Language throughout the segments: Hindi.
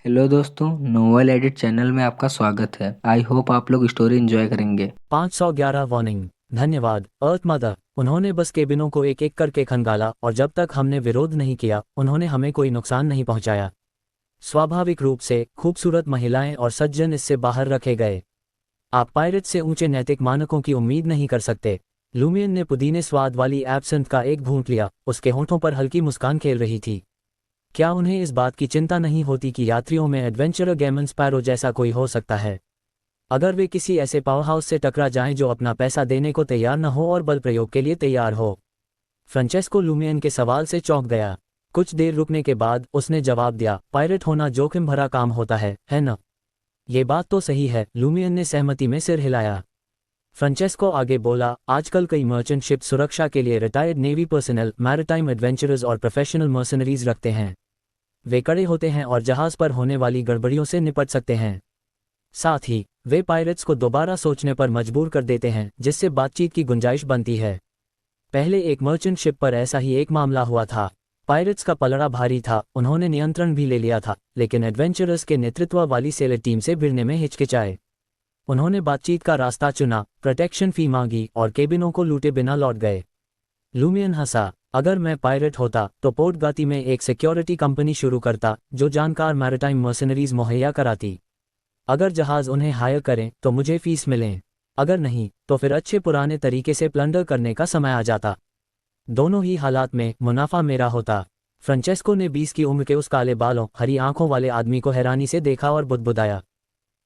हेलो दोस्तों, नोवेल एडिट चैनल में आपका स्वागत है। आई होप आप लोग स्टोरी एंजॉय करेंगे। 511 वार्निंग। धन्यवाद अर्थ मदर। उन्होंने बस केबिनों को एक एक करके खंगाला और जब तक हमने विरोध नहीं किया उन्होंने हमें कोई नुकसान नहीं पहुंचाया। स्वाभाविक रूप से खूबसूरत महिलाएं और सज्जन इससे बाहर रखे गए। आप पायरेट से ऊंचे नैतिक मानकों की उम्मीद नहीं कर सकते। लूमियन ने पुदीने स्वाद वाली एब्सेंथ का एक घूंट लिया, उसके होठों पर हल्की मुस्कान खेल रही थी। क्या उन्हें इस बात की चिंता नहीं होती कि यात्रियों में एडवेंचरर गेमन स्पैरो जैसा कोई हो सकता है? अगर वे किसी ऐसे पावर हाउस से टकरा जाएं जो अपना पैसा देने को तैयार न हो और बल प्रयोग के लिए तैयार हो। फ्रांचेस्को लूमियन के सवाल से चौंक गया। कुछ देर रुकने के बाद उसने जवाब दिया, पायरेट होना जोखिम भरा काम होता है न? ये बात तो सही है। लूमियन ने सहमति में सिर हिलाया। फ्रांचेस्को आगे बोला, आजकल कई मर्चेंट शिप सुरक्षा के लिए retired navy personal, maritime adventurers और प्रोफेशनल मर्सनरीज रखते हैं। वे कड़े होते हैं और जहाज पर होने वाली गड़बड़ियों से निपट सकते हैं। साथ ही वे पायरेट्स को दोबारा सोचने पर मजबूर कर देते हैं, जिससे बातचीत की गुंजाइश बनती है। पहले एक मर्चेंट शिप पर ऐसा ही एक मामला हुआ था। पायरेट्स का पलड़ा भारी था, उन्होंने नियंत्रण भी ले लिया था, लेकिन एडवेंचरर्स के नेतृत्व वाली सेलर टीम से भिड़ने में हिचकिचाए। उन्होंने बातचीत का रास्ता चुना, प्रोटेक्शन फी मांगी और केबिनों को लूटे बिना लौट गए। लूमियन हंसा। अगर मैं पायरेट होता तो पोर्ट गाती में एक सिक्योरिटी कंपनी शुरू करता जो जानकार मैरिटाइम मर्सनरीज मुहैया कराती। अगर जहाज उन्हें हायर करें तो मुझे फीस मिलें, अगर नहीं तो फिर अच्छे पुराने तरीके से प्लंडर करने का समय आ जाता। दोनों ही हालात में मुनाफा मेरा होता। फ्रांचेस्को ने 20 की उम्र के उस काले बालों, हरी आंखों वाले आदमी को हैरानी से देखा और बुदबुदाया,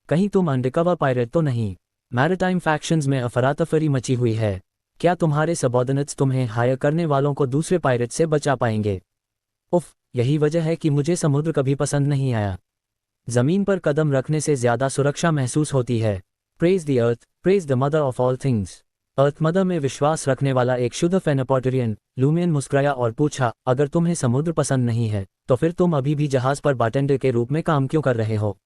कहीं तुम अंडरकवर पायरेट तो नहीं? मैरिटाइम फैक्शंस में अफरातफरी मची हुई है। क्या तुम्हारे सबऑर्डिनेट्स तुम्हें हायर करने वालों को दूसरे पायरेट से बचा पाएंगे? उफ, यही वजह है कि मुझे समुद्र कभी पसंद नहीं आया। जमीन पर कदम रखने से ज्यादा सुरक्षा महसूस होती है। Praise the earth, praise the mother of all things. Earth mother में विश्वास रखने वाला एक शुद्ध फेनेपोटेरियन। लूमियन मुस्कुराया और पूछा, अगर तुम्हें समुद्र पसंद नहीं है तो फिर तुम अभी भी जहाज पर बारटेंडर के रूप में काम क्यों कर रहे हो?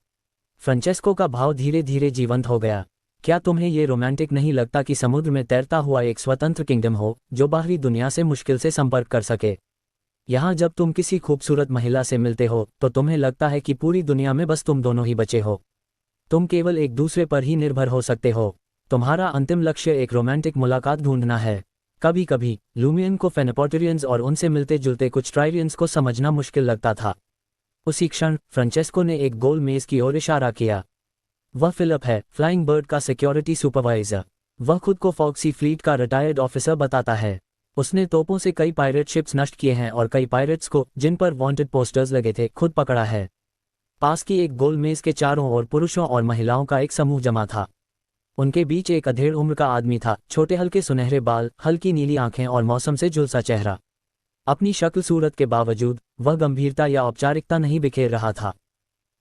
फ्रांचेस्को का भाव धीरे धीरे जीवंत हो गया। क्या तुम्हें ये रोमांटिक नहीं लगता कि समुद्र में तैरता हुआ एक स्वतंत्र किंगडम हो जो बाहरी दुनिया से मुश्किल से संपर्क कर सके? यहाँ जब तुम किसी खूबसूरत महिला से मिलते हो तो तुम्हें लगता है कि पूरी दुनिया में बस तुम दोनों ही बचे हो। तुम केवल एक दूसरे पर ही निर्भर हो सकते हो। तुम्हारा अंतिम लक्ष्य एक रोमांटिक मुलाकात ढूंढना है। कभी कभी लूमियन को फेनेपोटेरियंस और उनसे मिलते जुलते कुछ ट्राइरियंस को समझना मुश्किल लगता था। उसी क्षण फ्रांचेस्को ने एक गोल मेज की ओर इशारा किया। वह फिलिप है, फ्लाइंग बर्ड का सिक्योरिटी सुपरवाइजर। वह खुद को फॉक्सी फ्लीट का रिटायर्ड ऑफिसर बताता है। उसने तोपों से कई पायरेट शिप्स नष्ट किए हैं और कई पायरेट्स को, जिन पर वांटेड पोस्टर्स लगे थे, खुद पकड़ा है। पास की एक गोल मेज के चारों ओर पुरुषों और महिलाओं का एक समूह जमा था। उनके बीच एक अधेड़ उम्र का आदमी था, छोटे हल्के सुनहरे बाल, हल्की नीली आंखें और मौसम से झुलसा चेहरा। अपनी शक्ल सूरत के बावजूद वह गंभीरता या औपचारिकता नहीं बिखेर रहा था।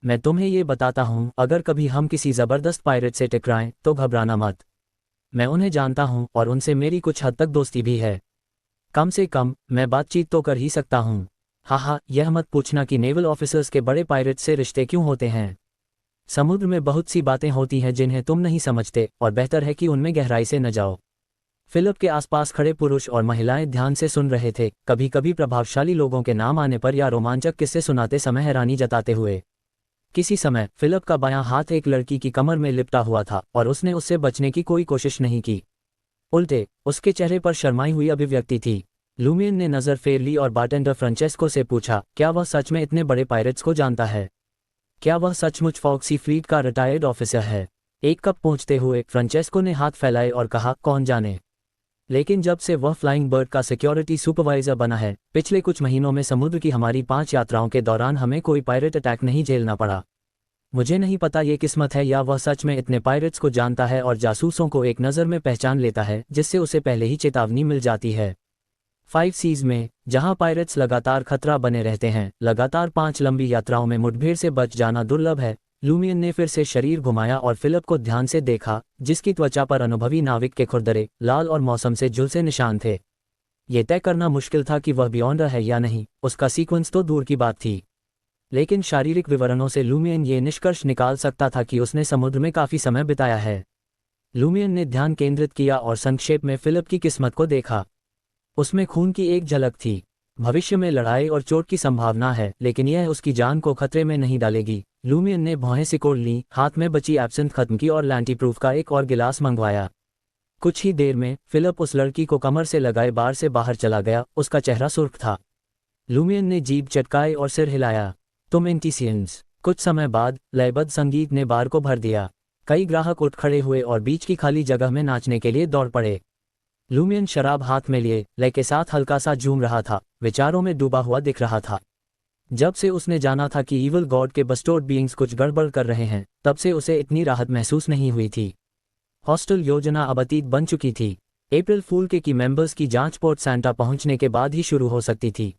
मैं तुम्हें ये बताता हूं, अगर कभी हम किसी जबरदस्त पायरेट से टकराएं तो घबराना मत। मैं उन्हें जानता हूं और उनसे मेरी कुछ हद तक दोस्ती भी है। कम से कम मैं बातचीत तो कर ही सकता हूं। हाँ, यह मत पूछना कि नेवल ऑफिसर्स के बड़े पायरेट से रिश्ते क्यों होते हैं। समुद्र में बहुत सी बातें होती हैं जिन्हें तुम नहीं समझते और बेहतर है कि उनमें गहराई से न जाओ। फिलिप के आसपास खड़े पुरुष और महिलाएं ध्यान से सुन रहे थे, कभी कभी प्रभावशाली लोगों के नाम आने पर या रोमांचक किस्से सुनाते समय हैरानी जताते हुए। किसी समय फिलिप का बायां हाथ एक लड़की की कमर में लिपटा हुआ था और उसने उससे बचने की कोई कोशिश नहीं की। उल्टे उसके चेहरे पर शर्माई हुई अभिव्यक्ति थी। लूमियन ने नजर फेर ली और बारटेंडर फ्रांचेस्को से पूछा, क्या वह सच में इतने बड़े पायरेट्स को जानता है? क्या वह सचमुच फॉक्सी फ्लीट का रिटायर्ड ऑफिसर है? एक कप पहुंचते हुए फ्रांचेस्को ने हाथ फैलाए और कहा, कौन जाने। लेकिन जब से वह फ्लाइंग बर्ड का सिक्योरिटी सुपरवाइजर बना है, पिछले कुछ महीनों में समुद्र की हमारी 5 यात्राओं के दौरान हमें कोई पायरेट अटैक नहीं झेलना पड़ा। मुझे नहीं पता ये किस्मत है या वह सच में इतने पायरेट्स को जानता है और जासूसों को एक नज़र में पहचान लेता है जिससे उसे पहले ही चेतावनी मिल जाती है। 5 सीज में, जहां पायरेट्स लगातार खतरा बने रहते हैं, लगातार 5 लंबी यात्राओं में मुठभेड़ से बच जाना दुर्लभ है। लूमियन ने फिर से शरीर घुमाया और फिलिप को ध्यान से देखा, जिसकी त्वचा पर अनुभवी नाविक के खुरदरे, लाल और मौसम से झुलसे निशान थे। ये तय करना मुश्किल था कि वह बियॉन्डर है या नहीं, उसका सीक्वेंस तो दूर की बात थी। लेकिन शारीरिक विवरणों से लूमियन ये निष्कर्ष निकाल सकता था कि उसने समुद्र में काफी समय बिताया है। लूमियन ने ध्यान केंद्रित किया और संक्षेप में फिलिप की किस्मत को देखा। उसमें खून की एक झलक थी। भविष्य में लड़ाई और चोट की संभावना है, लेकिन यह उसकी जान को खतरे में नहीं डालेगी। लूमियन ने भौहें सिकोड़ ली, हाथ में बची एब्सेंथ खत्म की और लैंटी प्रूफ का एक और गिलास मंगवाया। कुछ ही देर में फिलिप उस लड़की को कमर से लगाए बार से बाहर चला गया। उसका चेहरा सुर्ख था। लूमियन ने जीभ चटकाई और सिर हिलाया। तुम इंटीसियंस। कुछ समय बाद लयबद्ध संगीत ने बार को भर दिया। कई ग्राहक उठ खड़े हुए और बीच की खाली जगह में नाचने के लिए दौड़ पड़े। लूमियन शराब हाथ में लिए लय के साथ हल्का सा झूम रहा था, विचारों में डूबा हुआ दिख रहा था। जब से उसने जाना था कि ईवल गॉड के बस्टोर्ड बीइंग्स कुछ गड़बड़ कर रहे हैं, तब से उसे इतनी राहत महसूस नहीं हुई थी। हॉस्टल योजना अब अतीत बन चुकी थी। अप्रैल फूल के की मेंबर्स की जांच पोर्ट सैंटा पहुंचने के बाद ही शुरू हो सकती थी।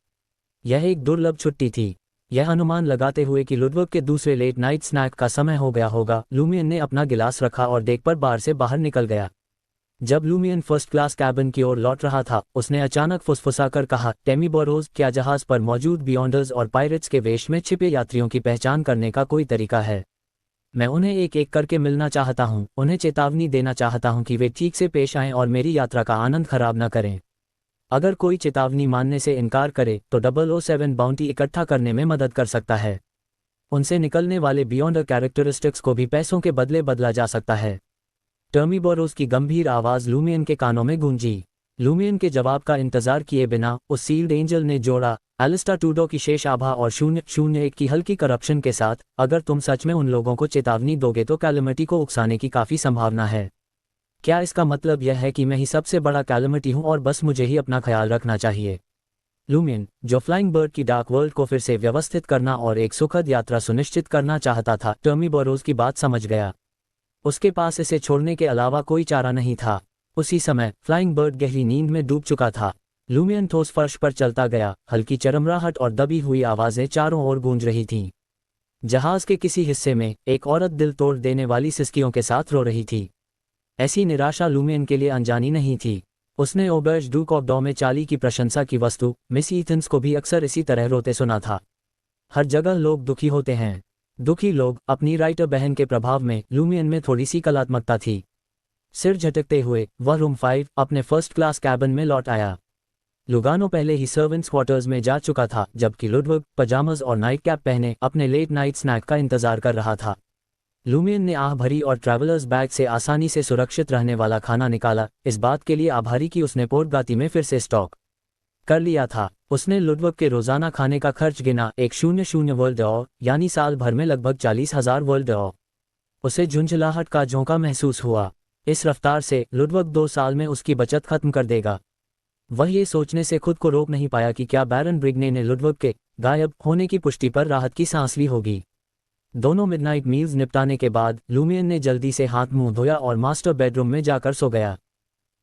यह एक दुर्लभ छुट्टी थी। यह अनुमान लगाते हुए कि लुडवर्ग के दूसरे लेट नाइट स्नैक का समय हो गया होगा, लूमियन ने अपना गिलास रखा और देख पर बार से बाहर निकल गया। जब लूमियन फर्स्ट क्लास कैबिन की ओर लौट रहा था, उसने अचानक फुसफुसाकर कहा, टेमी बोरोज, क्या जहाज पर मौजूद बियॉन्डर्स और पायरेट्स के वेश में छिपे यात्रियों की पहचान करने का कोई तरीका है? मैं उन्हें एक एक करके मिलना चाहता हूं, उन्हें चेतावनी देना चाहता हूं कि वे ठीक से पेश आएं और मेरी यात्रा का आनंद खराब न करें। अगर कोई चेतावनी मानने से इनकार करे तो 007 बाउंटी इकट्ठा करने में मदद कर सकता है। उनसे निकलने वाले बियॉन्डर कैरेक्टरिस्टिक्स को भी पैसों के बदले बदला जा सकता है। टर्मी बोरोज की गंभीर आवाज़ लूमियन के कानों में गूंजी। लूमियन के जवाब का इंतजार किए बिना उस सील्ड एंजल ने जोड़ा, एलिस्टा टूडो की शेष आभा और 001 की हल्की करप्शन के साथ, अगर तुम सच में उन लोगों को चेतावनी दोगे तो कैलेमिटी को उकसाने की काफ़ी संभावना है। क्या इसका मतलब यह है कि मैं ही सबसे बड़ा कैलेमिटी हूं और बस मुझे ही अपना ख्याल रखना चाहिए? लूमियन, जो फ्लाइंग बर्ड की डार्क वर्ल्ड को फिर से व्यवस्थित करना और एक सुखद यात्रा सुनिश्चित करना चाहता था, टर्मी बोरोज की बात समझ गया। उसके पास इसे छोड़ने के अलावा कोई चारा नहीं था। उसी समय फ्लाइंग बर्ड गहरी नींद में डूब चुका था। लूमियन ठोस फर्श पर चलता गया। हल्की चरमराहट और दबी हुई आवाज़ें चारों ओर गूंज रही थीं। जहाज के किसी हिस्से में एक औरत दिल तोड़ देने वाली सिसकियों के साथ रो रही थी। ऐसी निराशा लूमियन के लिए अनजानी नहीं थी। उसने ओबर्ज डूक ऑफ डॉ में चार्ली की प्रशंसा की वस्तु मिस ईथन्स को भी अक्सर इसी तरह रोते सुना था। हर जगह लोग दुखी होते हैं। दुखी लोग। अपनी राइटर बहन के प्रभाव में लूमियन में थोड़ी सी कलात्मकता थी। सिर झटकते हुए वह रूम 5 अपने फर्स्ट क्लास कैबिन में लौट आया। लुगानो पहले ही सर्वेंट्स क्वार्टर्स में जा चुका था, जबकि लुडवर्ग पजामस और नाइट कैप पहने अपने लेट नाइट स्नैक का इंतजार कर रहा था। लूमियन ने आह भरी और ट्रैवलर्स बैग से आसानी से सुरक्षित रहने वाला खाना निकाला, इस बात के लिए आभारी कि उसने पोर्टगाती में फिर से स्टॉक कर लिया था। उसने लुडवर्ग के रोजाना खाने का खर्च गिना, 100 वर्ल्ड डॉ, यानी साल भर में लगभग 40,000 वर्ल्ड डॉ। उसे झुंझलाहट का झोंका महसूस हुआ। इस रफ्तार से लुडवर्ग 2 साल में उसकी बचत खत्म कर देगा। वह ये सोचने से खुद को रोक नहीं पाया कि क्या बैरन ब्रिग्ने ने लुडवर्ग के गायब होने की पुष्टि पर राहत की सांस ली होगी। दोनों मिडनाइट मील्स निपटाने के बाद लूमियन ने जल्दी से हाथ मुंह धोया और मास्टर बेडरूम में जाकर सो गया।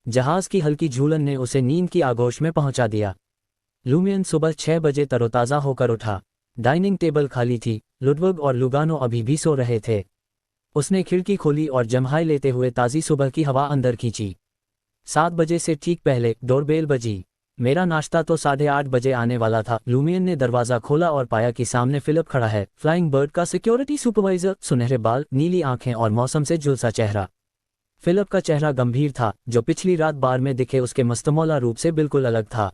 जहाज की हल्की झूलन ने उसे नींद की आगोश में पहुंचा दिया। लूमियन सुबह 6 बजे तरोताज़ा होकर उठा। डाइनिंग टेबल खाली थी। लुडवर्ग और लुगानो अभी भी सो रहे थे। उसने खिड़की खोली और जम्हाई लेते हुए ताज़ी सुबह की हवा अंदर खींची। 7 बजे से ठीक पहले डोरबेल बजी। मेरा नाश्ता तो 8:30 बजे आने वाला था। लूमियन ने दरवाज़ा खोला और पाया कि सामने फिलिप खड़ा है, फ्लाइंग बर्ड का सिक्योरिटी सुपरवाइजर। सुनहरे बाल, नीली आंखें और मौसम से झुलसा चेहरा। फिलिप का चेहरा गंभीर था, जो पिछली रात बार में दिखे उसके मस्तमौला रूप से बिल्कुल अलग था।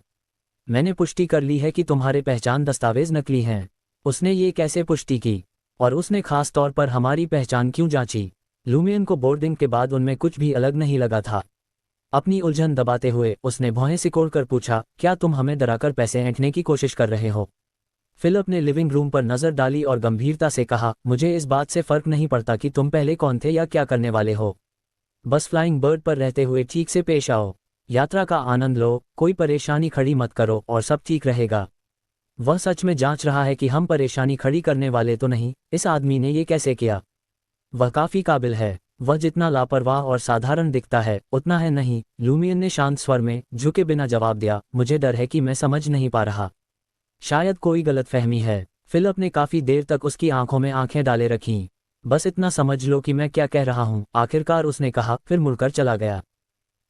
मैंने पुष्टि कर ली है कि तुम्हारे पहचान दस्तावेज नकली हैं। उसने ये कैसे पुष्टि की? और उसने खास तौर पर हमारी पहचान क्यों जांची? लूमियन को बोर्डिंग के बाद उनमें कुछ भी अलग नहीं लगा था। अपनी उलझन दबाते हुए उसने भौहें सिकोड़कर पूछा, क्या तुम हमें डराकर पैसे ऐंठने की कोशिश कर रहे हो? फिलिप ने लिविंग रूम पर नजर डाली और गंभीरता से कहा, मुझे इस बात से फर्क नहीं पड़ता कि तुम पहले कौन थे या क्या करने वाले हो। बस फ्लाइंग बर्ड पर रहते हुए ठीक से पेश आओ। यात्रा का आनंद लो, कोई परेशानी खड़ी मत करो और सब ठीक रहेगा। वह सच में जांच रहा है कि हम परेशानी खड़ी करने वाले तो नहीं। इस आदमी ने ये कैसे किया? वह काफी काबिल है। वह जितना लापरवाह और साधारण दिखता है उतना है नहीं। लूमियन ने शांत स्वर में झुके बिना जवाब दिया, मुझे डर है कि मैं समझ नहीं पा रहा। शायद कोई गलतफहमी है। फिलिप ने काफी देर तक उसकी आंखों में आंखें डाले रखीं। बस इतना समझ लो कि मैं क्या कह रहा हूं, आखिरकार उसने कहा, फिर मुड़कर चला गया।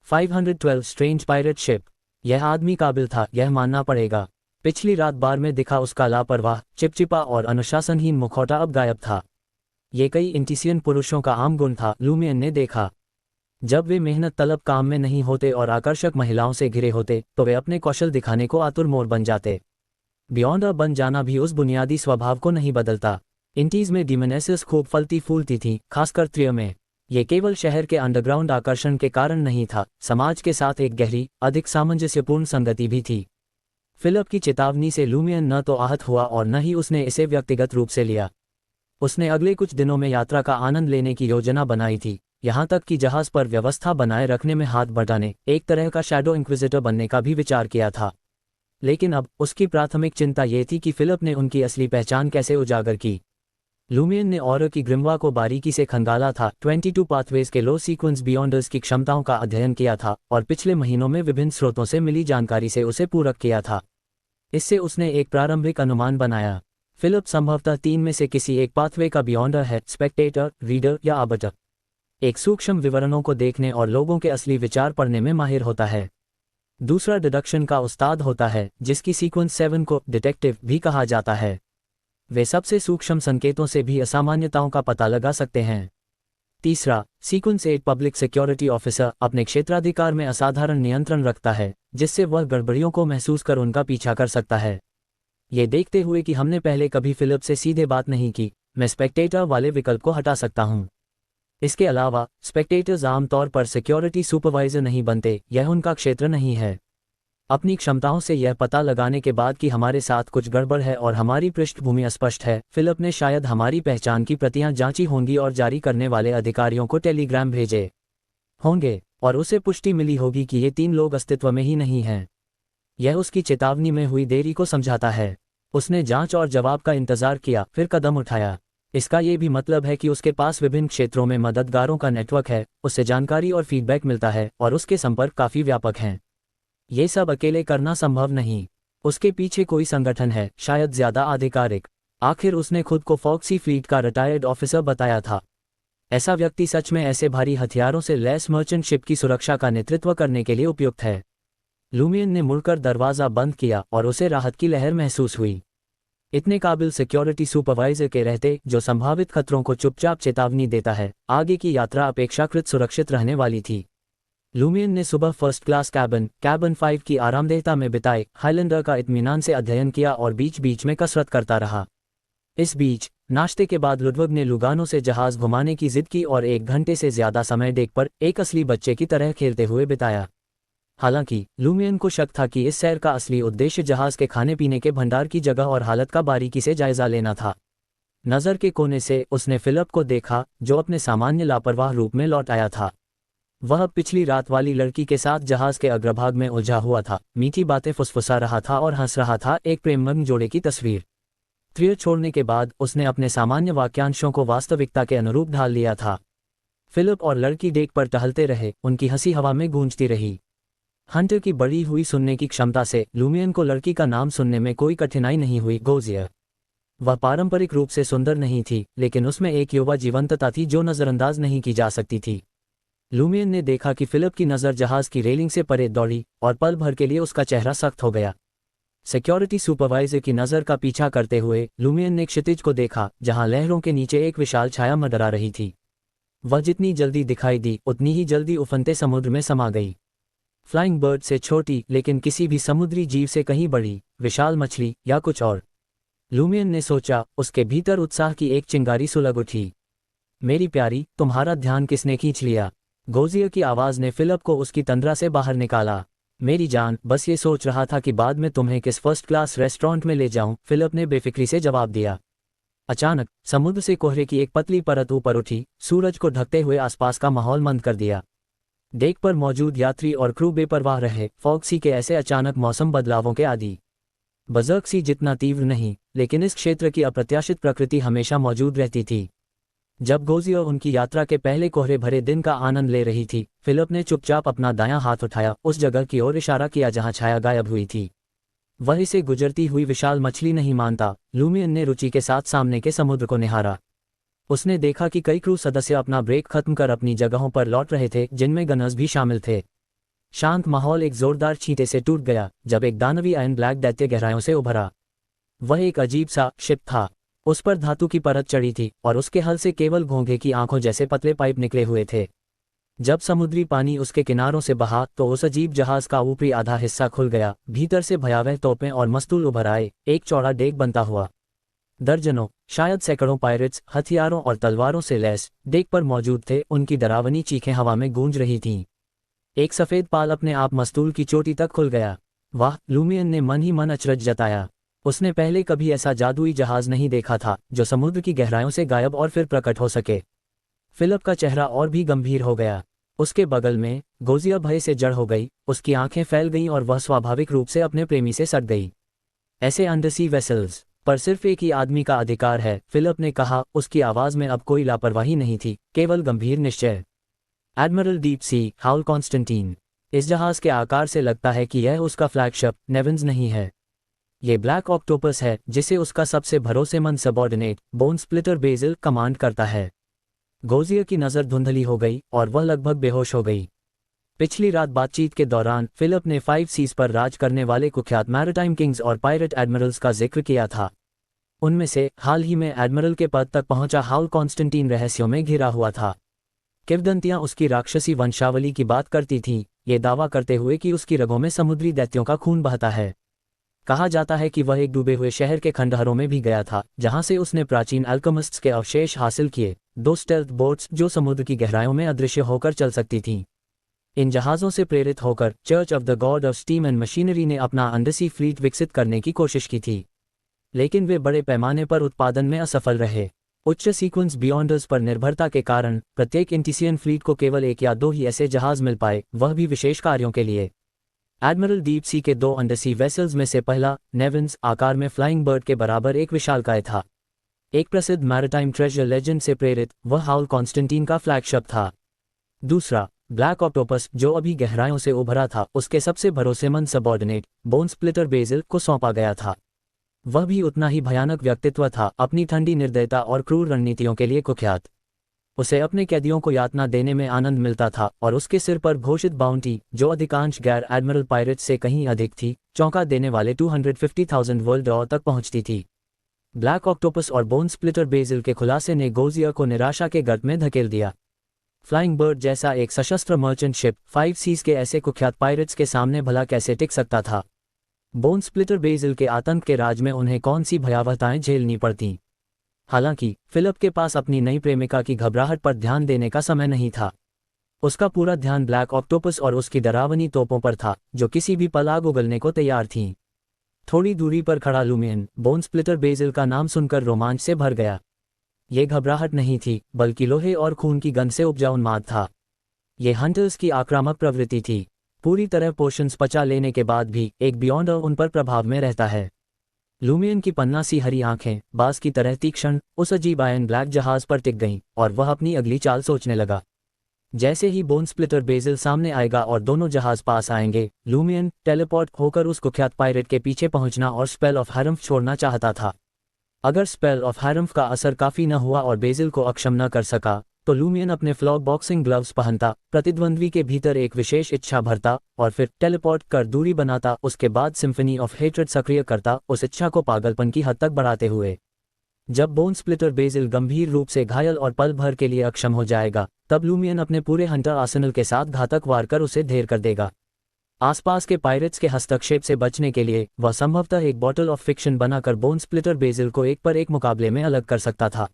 512 स्ट्रेंज पायरेट शिप। यह आदमी काबिल था, यह मानना पड़ेगा। पिछली रात बार में दिखा उसका लापरवाह, चिपचिपा और अनुशासनहीन मुखौटा अब गायब था। ये कई इंटीसियन पुरुषों का आम गुण था, लूमियन ने देखा। जब वे मेहनत तलब काम में नहीं होते और आकर्षक महिलाओं से घिरे होते तो वे अपने कौशल दिखाने को आतुर मोर बन जाते। बियॉन्ड अ बन जाना भी उस बुनियादी स्वभाव को नहीं बदलता। इंटीज में डिमोनेसिस खूब फलती फूलती थी, खासकर त्रिय में। ये केवल शहर के अंडरग्राउंड आकर्षण के कारण नहीं था, समाज के साथ एक गहरी, अधिक सामंजस्यपूर्ण संगति भी थी। फिलिप की चेतावनी से लुमियन न तो आहत हुआ और न ही उसने इसे व्यक्तिगत रूप से लिया। उसने अगले कुछ दिनों में यात्रा का आनंद लेने की योजना बनाई थी, यहाँ तक कि जहाज पर व्यवस्था बनाए रखने में हाथ बटाने, एक तरह का शैडो इंक्विजिटर बनने का भी विचार किया था। लेकिन अब उसकी प्राथमिक चिंता ये थी कि फिलिप ने उनकी असली पहचान कैसे उजागर की। लुमियन ने ऑरर की ग्रिम्वा को बारीकी से खंगाला था, 22 पाथवेज के लो सीक्वेंस बियॉन्डर्स की क्षमताओं का अध्ययन किया था और पिछले महीनों में विभिन्न स्रोतों से मिली जानकारी से उसे पूरक किया था। इससे उसने एक प्रारंभिक अनुमान बनाया। फिलिप संभवतः 3 में से किसी एक पाथवे का बियॉन्डर है, स्पेक्टेटर, रीडर या आर्बिटर। एक सूक्ष्म विवरणों को देखने और लोगों के असली विचार पढ़ने में माहिर होता है। दूसरा डिडक्शन का उस्ताद होता है, जिसकी सीक्वेंस 7 को डिटेक्टिव भी कहा जाता है। वे सबसे सूक्ष्म संकेतों से भी असामान्यताओं का पता लगा सकते हैं। तीसरा, सीक्वेंस 8 पब्लिक सिक्योरिटी ऑफिसर अपने क्षेत्राधिकार में असाधारण नियंत्रण रखता है, जिससे वह गड़बड़ियों को महसूस कर उनका पीछा कर सकता है। ये देखते हुए कि हमने पहले कभी फिलिप से सीधे बात नहीं की, मैं स्पेक्टेटर वाले विकल्प को हटा सकता हूं। इसके अलावा स्पेक्टेटर्स आमतौर पर सिक्योरिटी सुपरवाइजर नहीं बनते, यह उनका क्षेत्र नहीं है। अपनी क्षमताओं से यह पता लगाने के बाद कि हमारे साथ कुछ गड़बड़ है और हमारी पृष्ठभूमि अस्पष्ट है, फिलिप ने शायद हमारी पहचान की प्रतियां जांची होंगी और जारी करने वाले अधिकारियों को टेलीग्राम भेजे होंगे, और उसे पुष्टि मिली होगी कि ये 3 लोग अस्तित्व में ही नहीं हैं। यह उसकी चेतावनी में हुई देरी को समझाता है। उसने जांच और जवाब का इंतजार किया, फिर कदम उठाया। इसका ये भी मतलब है कि उसके पास विभिन्न क्षेत्रों में मददगारों का नेटवर्क है, उससे जानकारी और फीडबैक मिलता है और उसके संपर्क काफ़ी व्यापक हैं। ये सब अकेले करना संभव नहीं। उसके पीछे कोई संगठन है, शायद ज्यादा आधिकारिक। आखिर उसने खुद को फॉक्सी फ्लीट का रिटायर्ड ऑफिसर बताया था। ऐसा व्यक्ति सच में ऐसे भारी हथियारों से लैस मर्चेंट शिप की सुरक्षा का नेतृत्व करने के लिए उपयुक्त है। लुमियन ने मुड़कर दरवाज़ा बंद किया और उसे राहत की लहर महसूस हुई। इतने काबिल सिक्योरिटी सुपरवाइजर के रहते, जो संभावित खतरों को चुपचाप चेतावनी देता है, आगे की यात्रा अपेक्षाकृत सुरक्षित रहने वाली थी। लुमियन ने सुबह फर्स्ट क्लास कैबन 5 की आरामदेहता में बिताए, हाइलैंडर का इत्मीनान से अध्ययन किया और बीच बीच में कसरत करता रहा। इस बीच नाश्ते के बाद लुडविग ने लुगानो से जहाज घुमाने की जिद की और 1 घंटे से ज्यादा समय डेक पर एक असली बच्चे की तरह खेलते हुए बिताया। हालांकि लुमियन को शक था कि इस सैर का असली उद्देश्य जहाज के खाने पीने के भंडार की जगह और हालत का बारीकी से जायजा लेना था। नज़र के कोने से उसने फिलिप को देखा, जो अपने सामान्य लापरवाह रूप में लौट आया था। वह पिछली रात वाली लड़की के साथ जहाज के अग्रभाग में उलझा हुआ था, मीठी बातें फुसफुसा रहा था और हंस रहा था, एक प्रेममग्न जोड़े की तस्वीर। त्रिय छोड़ने के बाद उसने अपने सामान्य वाक्यांशों को वास्तविकता के अनुरूप ढाल लिया था। फिलिप और लड़की डेक पर टहलते रहे, उनकी हंसी हवा में गूंजती रही। हंटर की बढ़ी हुई सुनने की क्षमता से लुमियन को लड़की का नाम सुनने में कोई कठिनाई नहीं हुई, गोजियर। वह पारंपरिक रूप से सुंदर नहीं थी, लेकिन उसमें एक युवा जीवंतता थी जो नज़रअंदाज नहीं की जा सकती थी। लुमियन ने देखा कि फिलिप की नज़र जहाज की रेलिंग से परे दौड़ी और पल भर के लिए उसका चेहरा सख्त हो गया। सिक्योरिटी सुपरवाइजर की नज़र का पीछा करते हुए लुमियन ने क्षितिज को देखा, जहां लहरों के नीचे एक विशाल छाया मंडरा रही थी। वह जितनी जल्दी दिखाई दी, उतनी ही जल्दी उफनते समुद्र में समा गई। फ्लाइंग बर्ड से छोटी, लेकिन किसी भी समुद्री जीव से कहीं बड़ी, विशाल मछली या कुछ और। लुमियन ने सोचा। उसके भीतर उत्साह की एक चिंगारी सुलग उठी। मेरी प्यारी, तुम्हारा ध्यान किसने खींच लिया? गोजियर की आवाज़ ने फिलिप को उसकी तंद्रा से बाहर निकाला। मेरी जान, बस ये सोच रहा था कि बाद में तुम्हें किस फर्स्ट क्लास रेस्टोरेंट में ले जाऊं, फिलिप ने बेफिक्री से जवाब दिया। अचानक समुद्र से कोहरे की एक पतली परत ऊपर उठी, सूरज को ढकते हुए आसपास का माहौल मंद कर दिया। डेक पर मौजूद यात्री और क्रू बेपरवाह रहे, फॉक्सी के ऐसे अचानक मौसम बदलावों के आदी। बजर्कसी जितना तीव्र नहीं, लेकिन इस क्षेत्र की अप्रत्याशित प्रकृति हमेशा मौजूद रहती थी। जब गोजियर उनकी यात्रा के पहले कोहरे भरे दिन का आनंद ले रही थी, फिलिप ने चुपचाप अपना दायां हाथ उठाया, उस जगह की ओर इशारा किया जहां छाया गायब हुई थी। वह इसे गुजरती हुई विशाल मछली नहीं मानता। लुमियन ने रुचि के साथ सामने के समुद्र को निहारा। उसने देखा कि कई क्रू सदस्य अपना ब्रेक खत्म कर अपनी जगहों पर लौट रहे थे, जिनमें गनर्स भी शामिल थे। शांत माहौल एक जोरदार छींटे से टूट गया जब एक दानवी आयन ब्लैक दैत्य गहराइयों से उभरा। वह एक अजीब सा शिप था। उस पर धातु की परत चढ़ी थी और उसके हल से केवल घोंघे की आंखों जैसे पतले पाइप निकले हुए थे। जब समुद्री पानी उसके किनारों से बहा तो उस अजीब जहाज का ऊपरी आधा हिस्सा खुल गया, भीतर से भयावह तोपें और मस्तूल उभर आए, एक चौड़ा डेक बनता हुआ। दर्जनों, शायद सैकड़ों पायरेट्स हथियारों और तलवारों से लैस डेक पर मौजूद थे, उनकी डरावनी चीखें हवा में गूंज रही थीं। एक सफ़ेद पाल अपने आप मस्तूल की चोटी तक खुल गया। वाह, लूमियन ने मन ही मन अचरज जताया। उसने पहले कभी ऐसा जादुई जहाज नहीं देखा था जो समुद्र की गहराइयों से गायब और फिर प्रकट हो सके। फिलिप का चेहरा और भी गंभीर हो गया। उसके बगल में गोजिया भय से जड़ हो गई, उसकी आंखें फैल गईं और वह स्वाभाविक रूप से अपने प्रेमी से सट गई। ऐसे अंडरसी वेसल्स पर सिर्फ एक ही आदमी का अधिकार है, फिलिप ने कहा। उसकी आवाज में अब कोई लापरवाही नहीं थी, केवल गंभीर निश्चय। Admiral deep sea howl Constantine, इस जहाज के आकार से लगता है कि यह उसका फ्लैगशिप नेविन्स नहीं है। ये ब्लैक ऑक्टोपस है जिसे उसका सबसे भरोसेमंद subordinate bone splitter Basil command करता है। गोजिया की नज़र धुंधली हो गई और वह लगभग बेहोश हो गई। पिछली रात बातचीत के दौरान फिलिप ने 5 सीज पर राज करने वाले कुख्यात मैरिटाइम किंग्स और पायरेट एडमिरल्स का जिक्र किया था। उनमें से हाल ही में एडमिरल के पद तक पहुंचा हाउल कॉन्स्टेंटीन रहस्यों में घिरा हुआ था। किंवदंतियां उसकी राक्षसी वंशावली की बात करती थीं, ये दावा करते हुए कि उसकी रगों में समुद्री दैत्यों का खून बहता है। कहा जाता है कि वह एक डूबे हुए शहर के खंडहरों में भी गया था, जहां से उसने प्राचीन अल्केमिस्ट्स के अवशेष हासिल किए, 2 स्टेल्थ बोट्स जो समुद्र की गहराइयों में अदृश्य होकर चल सकती थीं। इन जहाज़ों से प्रेरित होकर church of the God of steam and machinery ने अपना अंडरसी फ्लीट विकसित करने की कोशिश की थी, लेकिन वे बड़े पैमाने पर उत्पादन में असफल रहे। उच्च सीक्वेंस बियॉन्डर्स पर निर्भरता के कारण प्रत्येक इंटिसियन फ्लीट को केवल 1 या 2 ही ऐसे जहाज मिल पाए, वह भी विशेष कार्यों के लिए। एडमिरल डीप सी के 2 अंडरसी वेसल्स में से पहला, नेविन्स, आकार में फ्लाइंग बर्ड के बराबर एक विशालकाय था। एक प्रसिद्ध मैरिटाइम ट्रेजर लेजेंड से प्रेरित वह हाउल कॉन्स्टेंटीन का फ्लैगशिप था। दूसरा, ब्लैक ऑक्टोपस, जो अभी गहराइयों से उभरा था, उसके सबसे भरोसेमंद सबॉर्डिनेट बोन स्प्लिटर बेजिल को सौंपा गया था। वह भी उतना ही भयानक व्यक्तित्व था, अपनी ठंडी निर्दयता और क्रूर रणनीतियों के लिए कुख्यात। उसे अपने कैदियों को यातना देने में आनंद मिलता था और उसके सिर पर घोषित बाउंटी, जो अधिकांश गैर एडमिरल पायरेट्स से कहीं अधिक थी, चौंका देने वाले 250,000 वर्ल्ड डॉलर तक पहुंचती थी। ब्लैक ऑक्टोपस और बोन स्प्लिटर बेजिल के खुलासे ने गोजिया को निराशा के गर्त में धकेल दिया। फ्लाइंग बर्ड जैसा एक सशस्त्र मर्चेंट शिप 5 सीज के ऐसे कुख्यात पायरेट्स के सामने भला कैसे टिक सकता था। बोन स्प्लिटर बेजिल के आतंक के राज में उन्हें कौन सी भयावहताएं झेलनी पड़तीं। हालांकि फिलिप के पास अपनी नई प्रेमिका की घबराहट पर ध्यान देने का समय नहीं था। उसका पूरा ध्यान ब्लैक ऑक्टोपस और उसकी डरावनी तोपों पर था, जो किसी भी पल आग उगलने को तैयार थीं। थोड़ी दूरी पर खड़ा लूमियन बोन स्प्लिटर बेजिल का नाम सुनकर रोमांच से भर गया। ये घबराहट नहीं थी, बल्कि लोहे और खून की गंध से उपजा उन्माद था। ये हंटर्स की आक्रामक प्रवृत्ति थी। पूरी तरह पोशंस पचा लेने के बाद भी एक बियॉन्डर उन पर प्रभाव में रहता है। लूमियन की पन्ना सी हरी आंखें बाज की तरह तीक्ष्ण उस अजीब आयन ब्लैक जहाज पर टिक गईं और वह अपनी अगली चाल सोचने लगा। जैसे ही बोन स्प्लिटर बेजिल सामने आएगा और दोनों जहाज पास आएंगे, लूमियन टेलीपोर्ट होकर उस कुख्यात पायरेट के पीछे पहुंचना और स्पेल ऑफ हैरम्फ छोड़ना चाहता था। अगर स्पेल ऑफ हैरम्फ का असर काफी न हुआ और बेजिल को अक्षम न कर सका, तो लूमियन अपने फ्लॉग बॉक्सिंग ग्लव्स पहनता, प्रतिद्वंद्वी के भीतर एक विशेष इच्छा भरता और फिर टेलीपोर्ट कर दूरी बनाता। उसके बाद सिम्फनी ऑफ हेट्रेड सक्रिय करता, उस इच्छा को पागलपन की हद तक बढ़ाते हुए। जब बोन स्प्लिटर बेजिल गंभीर रूप से घायल और पल भर के लिए अक्षम हो जाएगा, तब लूमियन अपने पूरे हंटर आर्सेनल के साथ घातक वार कर उसे ढेर कर देगा। आसपास के पायरेट्स के हस्तक्षेप से बचने के लिए वह संभवतः एक बॉटल ऑफ फिक्शन बनाकर बोन स्प्लिटर बेजिल को एक पर एक मुकाबले में अलग कर सकता था।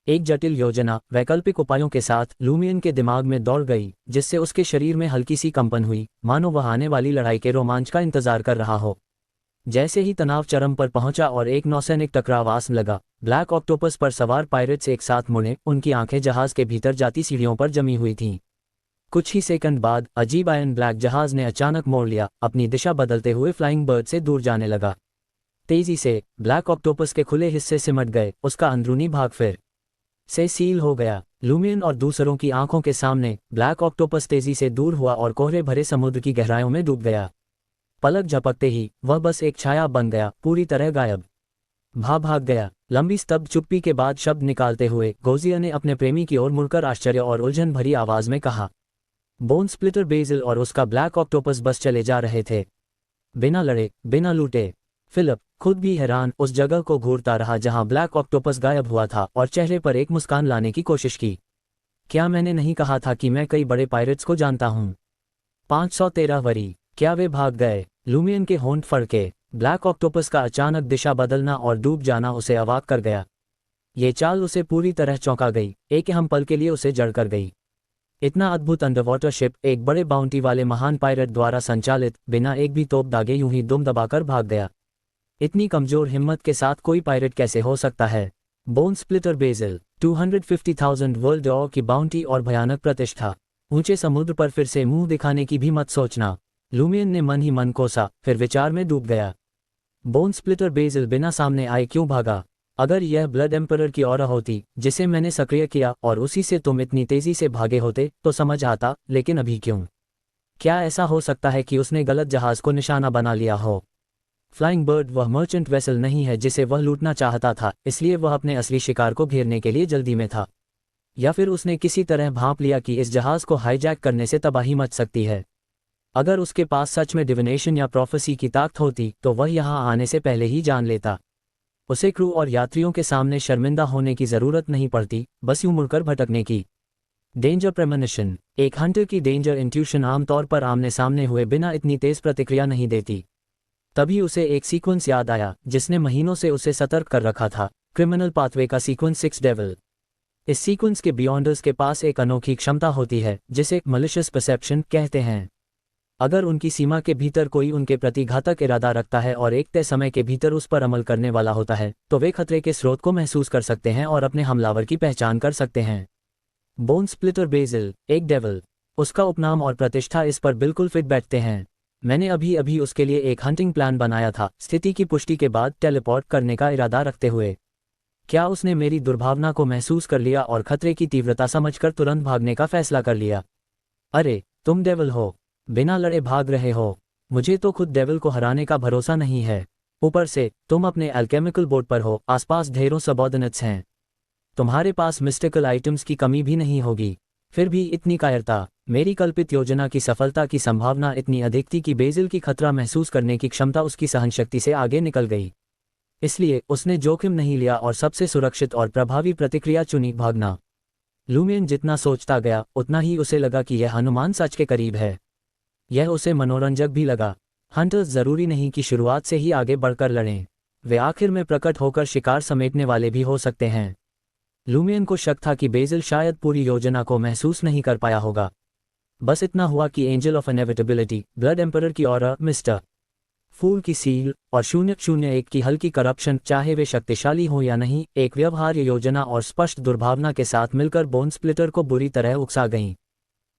एक जटिल योजना वैकल्पिक उपायों के साथ लूमियन के दिमाग में दौड़ गई, जिससे उसके शरीर में हल्की सी कंपन हुई, मानो वह आने वाली लड़ाई के रोमांच का इंतजार कर रहा हो। जैसे ही तनाव चरम पर पहुंचा और एक नौसैनिक टकराव आस लगा, ब्लैक ऑक्टोपस पर सवार पायरेट्स एक साथ मुड़े, उनकी आंखें जहाज के भीतर जाती सीढ़ियों पर जमी हुई थीं। कुछ ही सेकंड बाद अजीब आयन ब्लैक जहाज ने अचानक मोड़ लिया, अपनी दिशा बदलते हुए फ्लाइंग बर्ड से दूर जाने लगा। तेजी से ब्लैक ऑक्टोपस के खुले हिस्से सिमट गए, उसका अंदरूनी भाग फिर से सील हो गया। लूमियन और दूसरों की आंखों के सामने ब्लैक ऑक्टोपस तेजी से दूर हुआ और कोहरे भरे समुद्र की गहराइयों में डूब गया। पलक झपकते ही वह बस एक छाया बन गया, पूरी तरह गायब। भाग गया। लंबी स्तब्ध चुप्पी के बाद शब्द निकालते हुए गोजिया ने अपने प्रेमी की ओर मुड़कर आश्चर्य और उलझन भरी आवाज में कहा, बोन स्प्लिटर बेजिल और उसका ब्लैक ऑक्टोपस बस चले जा रहे थे, बिना लड़े, बिना लूटे। फिलिप खुद भी हैरान उस जगह को घूरता रहा जहां ब्लैक ऑक्टोपस गायब हुआ था और चेहरे पर एक मुस्कान लाने की कोशिश की। क्या मैंने नहीं कहा था कि मैं कई बड़े पायरेट्स को जानता हूँ? 513 वरी, क्या वे भाग गए? लूमियन के होंठ फड़के। ब्लैक ऑक्टोपस का अचानक दिशा बदलना और डूब जाना उसे अवाक कर गया। ये चाल उसे पूरी तरह चौंका गई, एक अहम पल के लिए उसे जड़ कर गई। इतना अद्भुत अंडरवाटर शिप एक बड़े बाउंटी वाले महान पायरेट द्वारा संचालित, बिना एक भी तोप दागे यूं ही दुम दबाकर भाग गया। इतनी कमजोर हिम्मत के साथ कोई पायरेट कैसे हो सकता है? Bone splitter Basil, 250,000 world or की बाउंटी और भयानक प्रतिष्ठा। ऊंचे समुद्र पर फिर से मुंह दिखाने की भी मत सोचना। लूमियन ने मन ही मन कोसा, फिर विचार में डूब गया। बोन स्प्लिटर बेजिल बिना सामने आए क्यों भागा? अगर यह ब्लड एम्परर की ऑरा होती जिसे मैंने सक्रिय किया और उसी से तुम इतनी तेजी से भागे होते तो समझ आता, लेकिन अभी क्यों? क्या ऐसा हो सकता है कि उसने गलत जहाज को निशाना बना लिया हो? फ्लाइंग बर्ड वह मर्चेंट वेसल नहीं है जिसे वह लूटना चाहता था, इसलिए वह अपने असली शिकार को घेरने के लिए जल्दी में था। या फिर उसने किसी तरह भांप लिया कि इस जहाज को हाईजैक करने से तबाही मच सकती है। अगर उसके पास सच में डिविनेशन या प्रोफेसी की ताकत होती तो वह यहाँ आने से पहले ही जान लेता। उसे क्रू और यात्रियों के सामने शर्मिंदा होने की जरूरत नहीं पड़ती, बस यूं मुड़कर भटकने की। Danger premonition. एक हंटर की डेंजर इंट्यूशन आमतौर पर आमने सामने हुए बिना इतनी तेज प्रतिक्रिया नहीं देती। तभी उसे एक सीक्वेंस याद आया जिसने महीनों से उसे सतर्क कर रखा था, क्रिमिनल पाथवे का सीक्वेंस 6 डेविल। इस सीक्वेंस के बियॉन्डर्स के पास एक अनोखी क्षमता होती है जिसे मलिशियस परसेप्शन कहते हैं। अगर उनकी सीमा के भीतर कोई उनके प्रति घातक इरादा रखता है और एक तय समय के भीतर उस पर अमल करने वाला होता है, तो वे खतरे के स्रोत को महसूस कर सकते हैं और अपने हमलावर की पहचान कर सकते हैं। बोन स्प्लिटर बेजिल, एक डेविल। उसका उपनाम और प्रतिष्ठा इस पर बिल्कुल फिट बैठते हैं। मैंने अभी अभी उसके लिए एक हंटिंग प्लान बनाया था, स्थिति की पुष्टि के बाद टेलीपोर्ट करने का इरादा रखते हुए। क्या उसने मेरी दुर्भावना को महसूस कर लिया और खतरे की तीव्रता समझकर तुरंत भागने का फैसला कर लिया? अरे, तुम डेविल हो, बिना लड़े भाग रहे हो। मुझे तो खुद डेविल को हराने का भरोसा नहीं है। ऊपर से तुम अपने अल्केमिकल बोर्ड पर हो, आसपास ढेरों सबॉर्डिनेट्स हैं। तुम्हारे पास मिस्टिकल आइटम्स की कमी भी नहीं होगी, फिर भी इतनी कायरता। मेरी कल्पित योजना की सफलता की संभावना इतनी अधिक थी कि बेजिल की खतरा महसूस करने की क्षमता उसकी सहनशक्ति से आगे निकल गई। इसलिए उसने जोखिम नहीं लिया और सबसे सुरक्षित और प्रभावी प्रतिक्रिया चुनी, भागना। लूमियन जितना सोचता गया उतना ही उसे लगा कि यह अनुमान सच के करीब है। यह उसे मनोरंजक भी लगा। हंटर्स जरूरी नहीं कि शुरुआत से ही आगे बढ़कर लड़ें, वे आखिर में प्रकट होकर शिकार समेटने वाले भी हो सकते हैं। लूमियन को शक था कि बेजिल शायद पूरी योजना को महसूस नहीं कर पाया होगा। बस इतना हुआ कि एंजल ऑफ इनेविटेबिलिटी, ब्लड एम्परर की ऑरा, मिस्टर फूल की सील और 001 की हल्की करप्शन, चाहे वे शक्तिशाली हो या नहीं, एक व्यवहार्य योजना और स्पष्ट दुर्भावना के साथ मिलकर बोन स्प्लिटर को बुरी तरह उकसा गईं।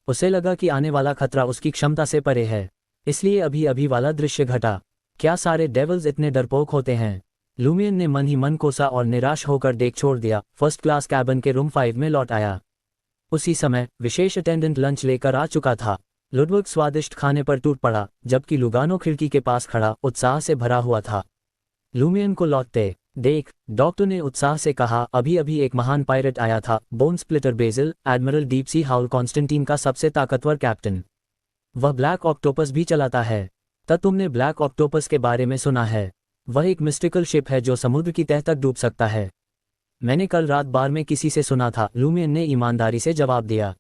उसे लगा कि आने वाला खतरा उसकी क्षमता से परे है, इसलिए अभी अभी वाला दृश्य घटा। क्या सारे डेविल्स इतने डरपोक होते हैं? लूमियन ने मन ही मन कोसा और निराश होकर देख छोड़ दिया। फर्स्ट क्लास कैबिन के रूम 5 में लौट आया। उसी समय विशेष अटेंडेंट लंच लेकर आ चुका था। लुडविग स्वादिष्ट खाने पर टूट पड़ा, जबकि लुगानो खिड़की के पास खड़ा उत्साह से भरा हुआ था। लूमियन को लौटते देख डॉक्टर ने उत्साह से कहा, अभी अभी एक महान पायरेट आया था, bone splitter Basil, admiral deep sea howl Constantine का सबसे ताकतवर कैप्टन। वह ब्लैक ऑक्टोपस भी चलाता है। तब तुमने ब्लैक ऑक्टोपस के बारे में सुना है? वह एक मिस्टिकल शिप है जो समुद्र की तह तक डूब सकता है। मैंने कल रात बार में किसी से सुना था, लूमियन ने ईमानदारी से जवाब दिया।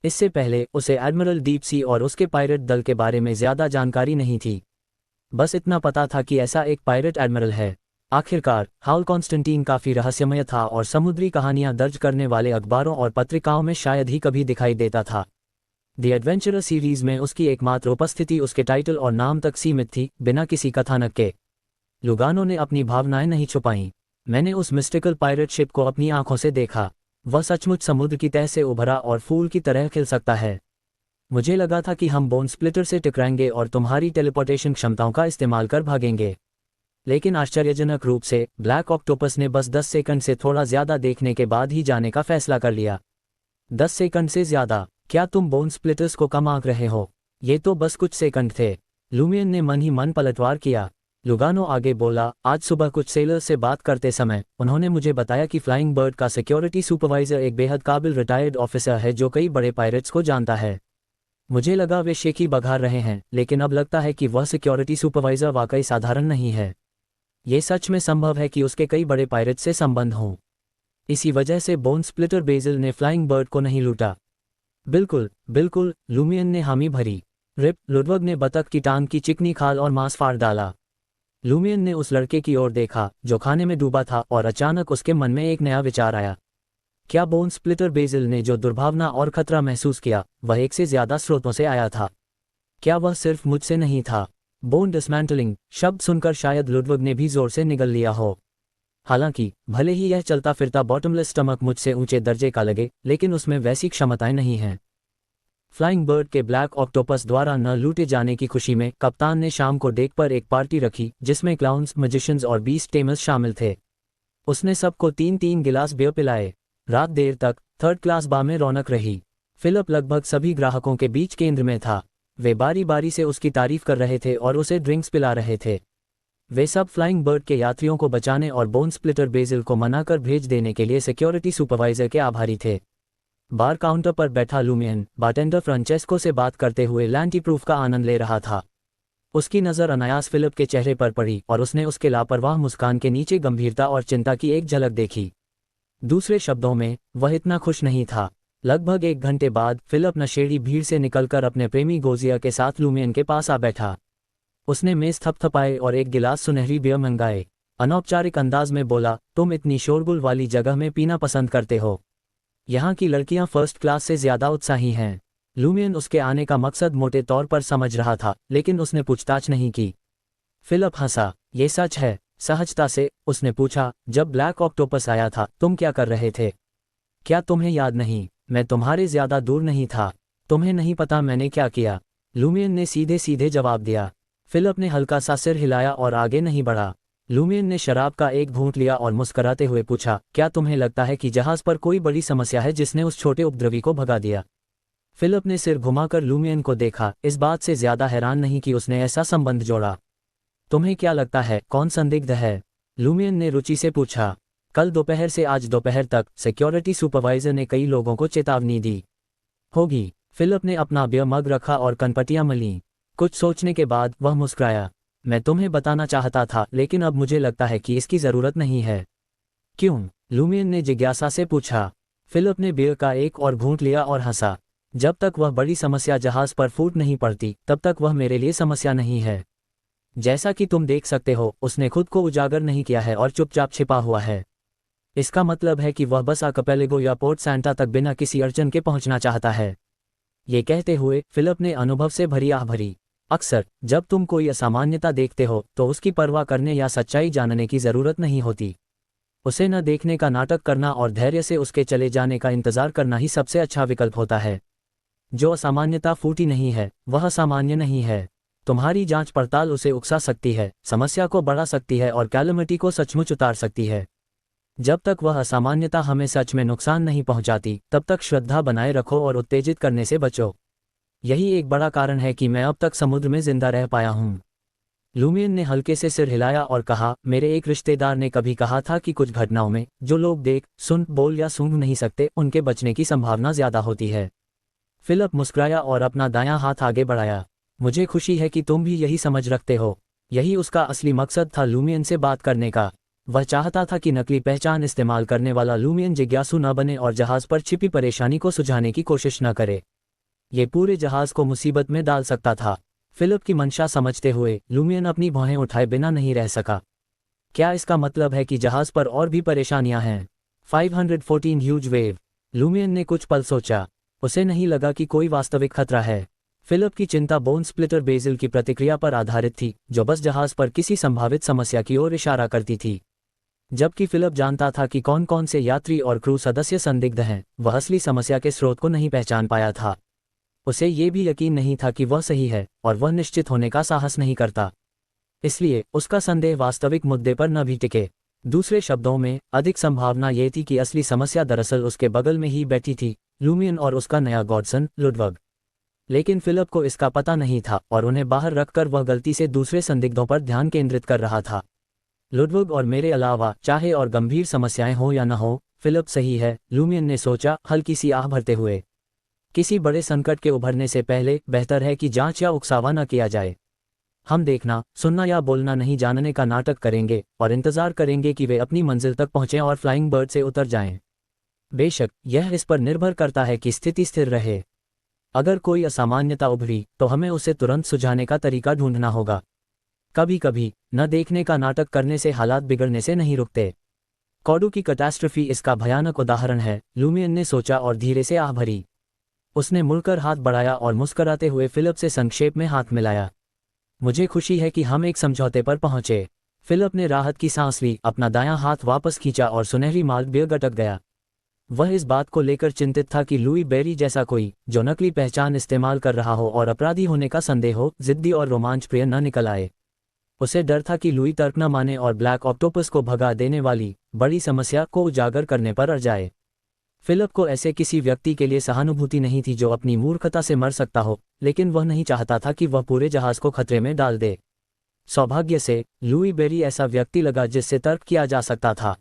इससे पहले उसे एडमिरल डीप सी और उसके पायरेट दल के बारे में ज्यादा जानकारी नहीं थी। बस इतना पता था कि ऐसा एक पायरेट एडमिरल है। आखिरकार हाउल कॉन्स्टेंटीन काफी रहस्यमय था और समुद्री कहानियां दर्ज करने वाले अखबारों और पत्रिकाओं में शायद ही कभी दिखाई देता था। द एडवेंचरर सीरीज में उसकी एकमात्र उपस्थिति उसके टाइटल और नाम तक सीमित थी, बिना किसी कथानक के। लुगानो ने अपनी भावनाएं नहीं छुपाईं। मैंने उस मिस्टिकल पायरेट शिप को अपनी आंखों से देखा। वह सचमुच समुद्र की तह से उभरा और फूल की तरह खिल सकता है। मुझे लगा था कि हम बोन स्प्लिटर से टकराएंगे और तुम्हारी टेलीपोर्टेशन क्षमताओं का इस्तेमाल कर भागेंगे, लेकिन आश्चर्यजनक रूप से ब्लैक ऑक्टोपस ने बस 10 सेकंड से थोड़ा ज्यादा देखने के बाद ही जाने का फैसला कर लिया। 10 सेकंड से ज्यादा? क्या तुम बोन स्प्लिटर्स को कम आंक रहे हो? ये तो बस कुछ सेकंड थे। लूमियन ने मन ही मन पलटवार किया। लुगानो आगे बोला, आज सुबह कुछ सेलर्स से बात करते समय उन्होंने मुझे बताया कि फ्लाइंग बर्ड का सिक्योरिटी सुपरवाइजर एक बेहद काबिल रिटायर्ड ऑफिसर है जो कई बड़े पायरेट्स को जानता है। मुझे लगा वे शेखी बघार रहे हैं, लेकिन अब लगता है कि वह सिक्योरिटी सुपरवाइजर वाकई साधारण नहीं है। ये सच में संभव है कि उसके कई बड़े पायरेट्स से संबंध हों। इसी वजह से बोन स्प्लिटर बेजिल ने फ्लाइंग बर्ड को नहीं लूटा। बिल्कुल बिल्कुल, लूमियन ने हामी भरी। रिप, लुडवग ने बतख की टांग की चिकनी खाल और मांस फाड़ डाला। लूमियन ने उस लड़के की ओर देखा जो खाने में डूबा था और अचानक उसके मन में एक नया विचार आया। क्या बोन स्प्लिटर बेजिल ने जो दुर्भावना और खतरा महसूस किया वह एक से ज्यादा स्रोतों से आया था? क्या वह सिर्फ मुझसे नहीं था? बोन डिसमेंटलिंग शब्द सुनकर शायद लुडवग ने भी जोर से निगल लिया हो। हालांकि भले ही यह चलता फिरता बॉटमलेस स्टमक मुझसे ऊंचे दर्जे का लगे, लेकिन उसमें वैसी क्षमताएं नहीं हैं। फ्लाइंग बर्ड के ब्लैक ऑक्टोपस द्वारा न लूटे जाने की खुशी में कप्तान ने शाम को डेक पर एक पार्टी रखी जिसमें क्लाउन्स, मैजिशियंस और बीस्ट टेमर्स शामिल थे। उसने सबको 3-3 गिलास बियर पिलाए। रात देर तक थर्ड क्लास बार में रौनक रही। फिलिप लगभग सभी ग्राहकों के बीच केंद्र में था। वे बारी बारी से उसकी तारीफ कर रहे थे और उसे ड्रिंक्स पिला रहे थे। वे सब फ्लाइंग बर्ड के यात्रियों को बचाने और बोन स्प्लिटर बेजिल को मनाकर भेज देने के लिए सिक्योरिटी सुपरवाइजर के आभारी थे। बार काउंटर पर बैठा लूमियन बारटेंडर फ्रांचेस्को से बात करते हुए लैंटी प्रूफ का आनंद ले रहा था। उसकी नज़र अनायास फिलिप के चेहरे पर पड़ी और उसने उसके लापरवाह मुस्कान के नीचे गंभीरता और चिंता की एक झलक देखी। दूसरे शब्दों में, वह इतना खुश नहीं था। लगभग 1 घंटे बाद फिलिप नशेड़ी भीड़ से निकलकर अपने प्रेमी गोजिया के साथ लूमियन के पास आ बैठा। उसने मेज थपथपाए और एक गिलास सुनहरी बियर मंगाए। अनौपचारिक अंदाज में बोला, तुम इतनी शोरगुल वाली जगह में पीना पसंद करते हो? यहाँ की लड़कियां फर्स्ट क्लास से ज्यादा उत्साही हैं। लूमियन उसके आने का मकसद मोटे तौर पर समझ रहा था, लेकिन उसने पूछताछ नहीं की। फिलिप हंसा। ये सच है? सहजता से उसने पूछा, जब ब्लैक ऑक्टोपस आया था तुम क्या कर रहे थे? क्या तुम्हें याद नहीं? मैं तुम्हारे ज्यादा दूर नहीं था। तुम्हें नहीं पता मैंने क्या किया? लूमियन ने सीधे सीधे जवाब दिया। फिलिप ने हल्का सा सिर हिलाया और आगे नहीं बढ़ा। लूमियन ने शराब का एक घूंट लिया और मुस्कुराते हुए पूछा, क्या तुम्हें लगता है कि जहाज पर कोई बड़ी समस्या है जिसने उस छोटे उपद्रवी को भगा दिया? फिलिप ने सिर घुमाकर लूमियन को देखा, इस बात से ज्यादा हैरान नहीं कि उसने ऐसा संबंध जोड़ा। तुम्हें क्या लगता है कौन संदिग्ध है? लूमियन ने रुचि से पूछा। कल दोपहर से आज दोपहर तक सिक्योरिटी सुपरवाइजर ने कई लोगों को चेतावनी दी होगी। फिलिप ने अपना बियर मग रखा और कनपटियां मलीं। कुछ सोचने के बाद वह मुस्कुराया। मैं तुम्हें बताना चाहता था, लेकिन अब मुझे लगता है कि इसकी जरूरत नहीं है। क्यों? लूमियन ने जिज्ञासा से पूछा। फिलिप ने बियर का एक और घूंट लिया और हंसा। जब तक वह बड़ी समस्या जहाज पर फूट नहीं पड़ती तब तक वह मेरे लिए समस्या नहीं है। जैसा कि तुम देख सकते हो, उसने खुद को उजागर नहीं किया है और चुपचाप छिपा हुआ है। इसका मतलब है कि वह बस आर्किपेलागो या पोर्ट सैंटा तक बिना किसी अड़चन के पहुंचना चाहता है। ये कहते हुए फिलिप ने अनुभव से भरी आह भरी। अक्सर जब तुम कोई असामान्यता देखते हो तो उसकी परवाह करने या सच्चाई जानने की जरूरत नहीं होती। उसे न देखने का नाटक करना और धैर्य से उसके चले जाने का इंतजार करना ही सबसे अच्छा विकल्प होता है। जो असामान्यता फूटी नहीं है वह असामान्य नहीं है। तुम्हारी जांच पड़ताल उसे उकसा सकती है, समस्या को बढ़ा सकती है और कैलेमिटी को सचमुच उतार सकती है। जब तक वह असामान्यता हमें सच में नुकसान नहीं पहुंचाती तब तक श्रद्धा बनाए रखो और उत्तेजित करने से बचो। यही एक बड़ा कारण है कि मैं अब तक समुद्र में जिंदा रह पाया हूं। लूमियन ने हल्के से सिर हिलाया और कहा, मेरे एक रिश्तेदार ने कभी कहा था कि कुछ घटनाओं में जो लोग देख, सुन, बोल या सूंघ नहीं सकते उनके बचने की संभावना ज्यादा होती है। फिलिप मुस्कुराया और अपना दायां हाथ आगे बढ़ाया। मुझे खुशी है कि तुम भी यही समझ रखते हो। यही उसका असली मकसद था लूमियन से बात करने का। वह चाहता था कि नकली पहचान इस्तेमाल करने वाला लूमियन जिज्ञासु न बने और जहाज पर छिपी परेशानी को सुझाने की कोशिश न करे। ये पूरे जहाज को मुसीबत में डाल सकता था। फिलिप की मंशा समझते हुए लूमियन अपनी भौहें उठाए बिना नहीं रह सका। क्या इसका मतलब है कि जहाज पर और भी परेशानियां हैं? 514 ह्यूज वेव। लूमियन ने कुछ पल सोचा। उसे नहीं लगा कि कोई वास्तविक खतरा है। फिलिप की चिंता बोन स्प्लिटर बेजिल की प्रतिक्रिया पर आधारित थी, जो बस जहाज पर किसी संभावित समस्या की ओर इशारा करती थी। जबकि फिलिप जानता था कि कौन कौन से यात्री और क्रू सदस्य संदिग्ध हैं, वह असली समस्या के स्रोत को नहीं पहचान पाया था। उसे ये भी यकीन नहीं था कि वह सही है और वह निश्चित होने का साहस नहीं करता। इसलिए उसका संदेह वास्तविक मुद्दे पर न भी टिके। दूसरे शब्दों में, अधिक संभावना ये थी कि असली समस्या दरअसल उसके बगल में ही बैठी थी, लूमियन और उसका नया गॉडसन लुडवग। लेकिन फिलिप को इसका पता नहीं था और उन्हें बाहर रखकर वह गलती से दूसरे संदिग्धों पर ध्यान केंद्रित कर रहा था। लुडवग और मेरे अलावा, चाहे और गंभीर समस्याएं हो या न हो, फिलिप सही है, लूमियन ने सोचा, हल्की सी आह भरते हुए। किसी बड़े संकट के उभरने से पहले बेहतर है कि जांच या उकसावा न किया जाए। हम देखना, सुनना या बोलना नहीं जानने का नाटक करेंगे और इंतजार करेंगे कि वे अपनी मंजिल तक पहुंचें और फ्लाइंग बर्ड से उतर जाएं। बेशक यह इस पर निर्भर करता है कि स्थिति स्थिर रहे। अगर कोई असामान्यता उभरी तो हमें उसे तुरंत सुझाने का तरीका ढूंढना होगा। कभी कभी न देखने का नाटक करने से हालात बिगड़ने से नहीं रुकते। कॉडू की कैटास्ट्रफी इसका भयानक उदाहरण है, लूमियन ने सोचा और धीरे से आह भरी। उसने मुड़कर हाथ बढ़ाया और मुस्कराते हुए फिलिप से संक्षेप में हाथ मिलाया। मुझे खुशी है कि हम एक समझौते पर पहुंचे। फिलिप ने राहत की सांस ली, अपना दायां हाथ वापस खींचा और सुनहरी माल्टबियर अटक गया। वह इस बात को लेकर चिंतित था कि लुई बेरी जैसा कोई जो नकली पहचान इस्तेमाल कर रहा हो और अपराधी होने का संदेह हो, जिद्दी और रोमांच प्रिय न निकल आए। उसे डर था कि लुई तर्क न माने और ब्लैक ऑक्टोपस को भगा देने वाली बड़ी समस्या को उजागर करने पर अड़ जाए। फिलिप को ऐसे किसी व्यक्ति के लिए सहानुभूति नहीं थी जो अपनी मूर्खता से मर सकता हो, लेकिन वह नहीं चाहता था कि वह पूरे जहाज को खतरे में डाल दे। सौभाग्य से लुई बेरी ऐसा व्यक्ति लगा जिससे तर्क किया जा सकता था।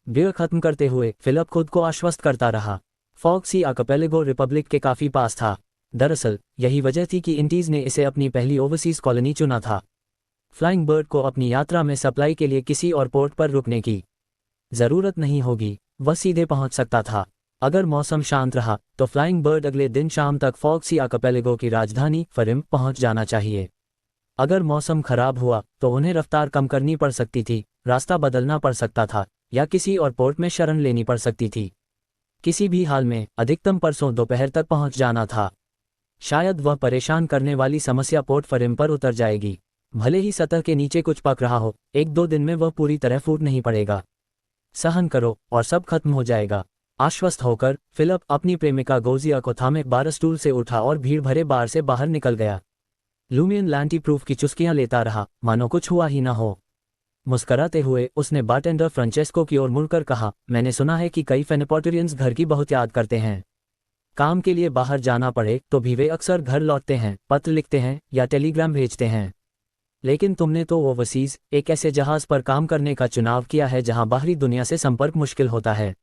बियर खत्म करते हुए फिलिप खुद को आश्वस्त करता रहा। फॉक्सी आर्किपेलागो रिपब्लिक के काफी पास था। दरअसल यही वजह थी कि इंडीज ने इसे अपनी पहली ओवरसीज कॉलोनी चुना था। फ्लाइंग बर्ड को अपनी यात्रा में सप्लाई के लिए किसी और पोर्ट पर रुकने की जरूरत नहीं होगी, वह सीधे पहुंच सकता था। अगर मौसम शांत रहा तो फ्लाइंग बर्ड अगले दिन शाम तक फॉक्सी आर्किपेलागो की राजधानी फरिम पहुंच जाना चाहिए। अगर मौसम खराब हुआ तो उन्हें रफ्तार कम करनी पड़ सकती थी, रास्ता बदलना पड़ सकता था या किसी और पोर्ट में शरण लेनी पड़ सकती थी। किसी भी हाल में अधिकतम परसों दोपहर तक पहुंच जाना था। शायद वह परेशान करने वाली समस्या पोर्ट फरिम पर उतर जाएगी। भले ही सतह के नीचे कुछ पक रहा हो, 1-2 दिन में वह पूरी तरह फूट नहीं पड़ेगा। सहन करो और सब खत्म हो जाएगा। आश्वस्त होकर फिलिप अपनी प्रेमिका गोजिया को थामे बार स्टूल से उठा और भीड़ भरे बार से बाहर निकल गया। लूमियन लैंटी प्रूफ की चुस्कियां लेता रहा, मानो कुछ हुआ ही ना हो। मुस्कराते हुए उसने बारटेंडर फ्रांचेस्को की ओर मुड़कर कहा, मैंने सुना है कि कई फेनेपोर्टरियंस घर की बहुत याद करते हैं। काम के लिए बाहर जाना पड़े तो भी वे अक्सर घर लौटते हैं, पत्र लिखते हैं या टेलीग्राम भेजते हैं। लेकिन तुमने तो ओवरसीज एक ऐसे जहाज पर काम करने का चुनाव किया है जहां बाहरी दुनिया से संपर्क मुश्किल होता है।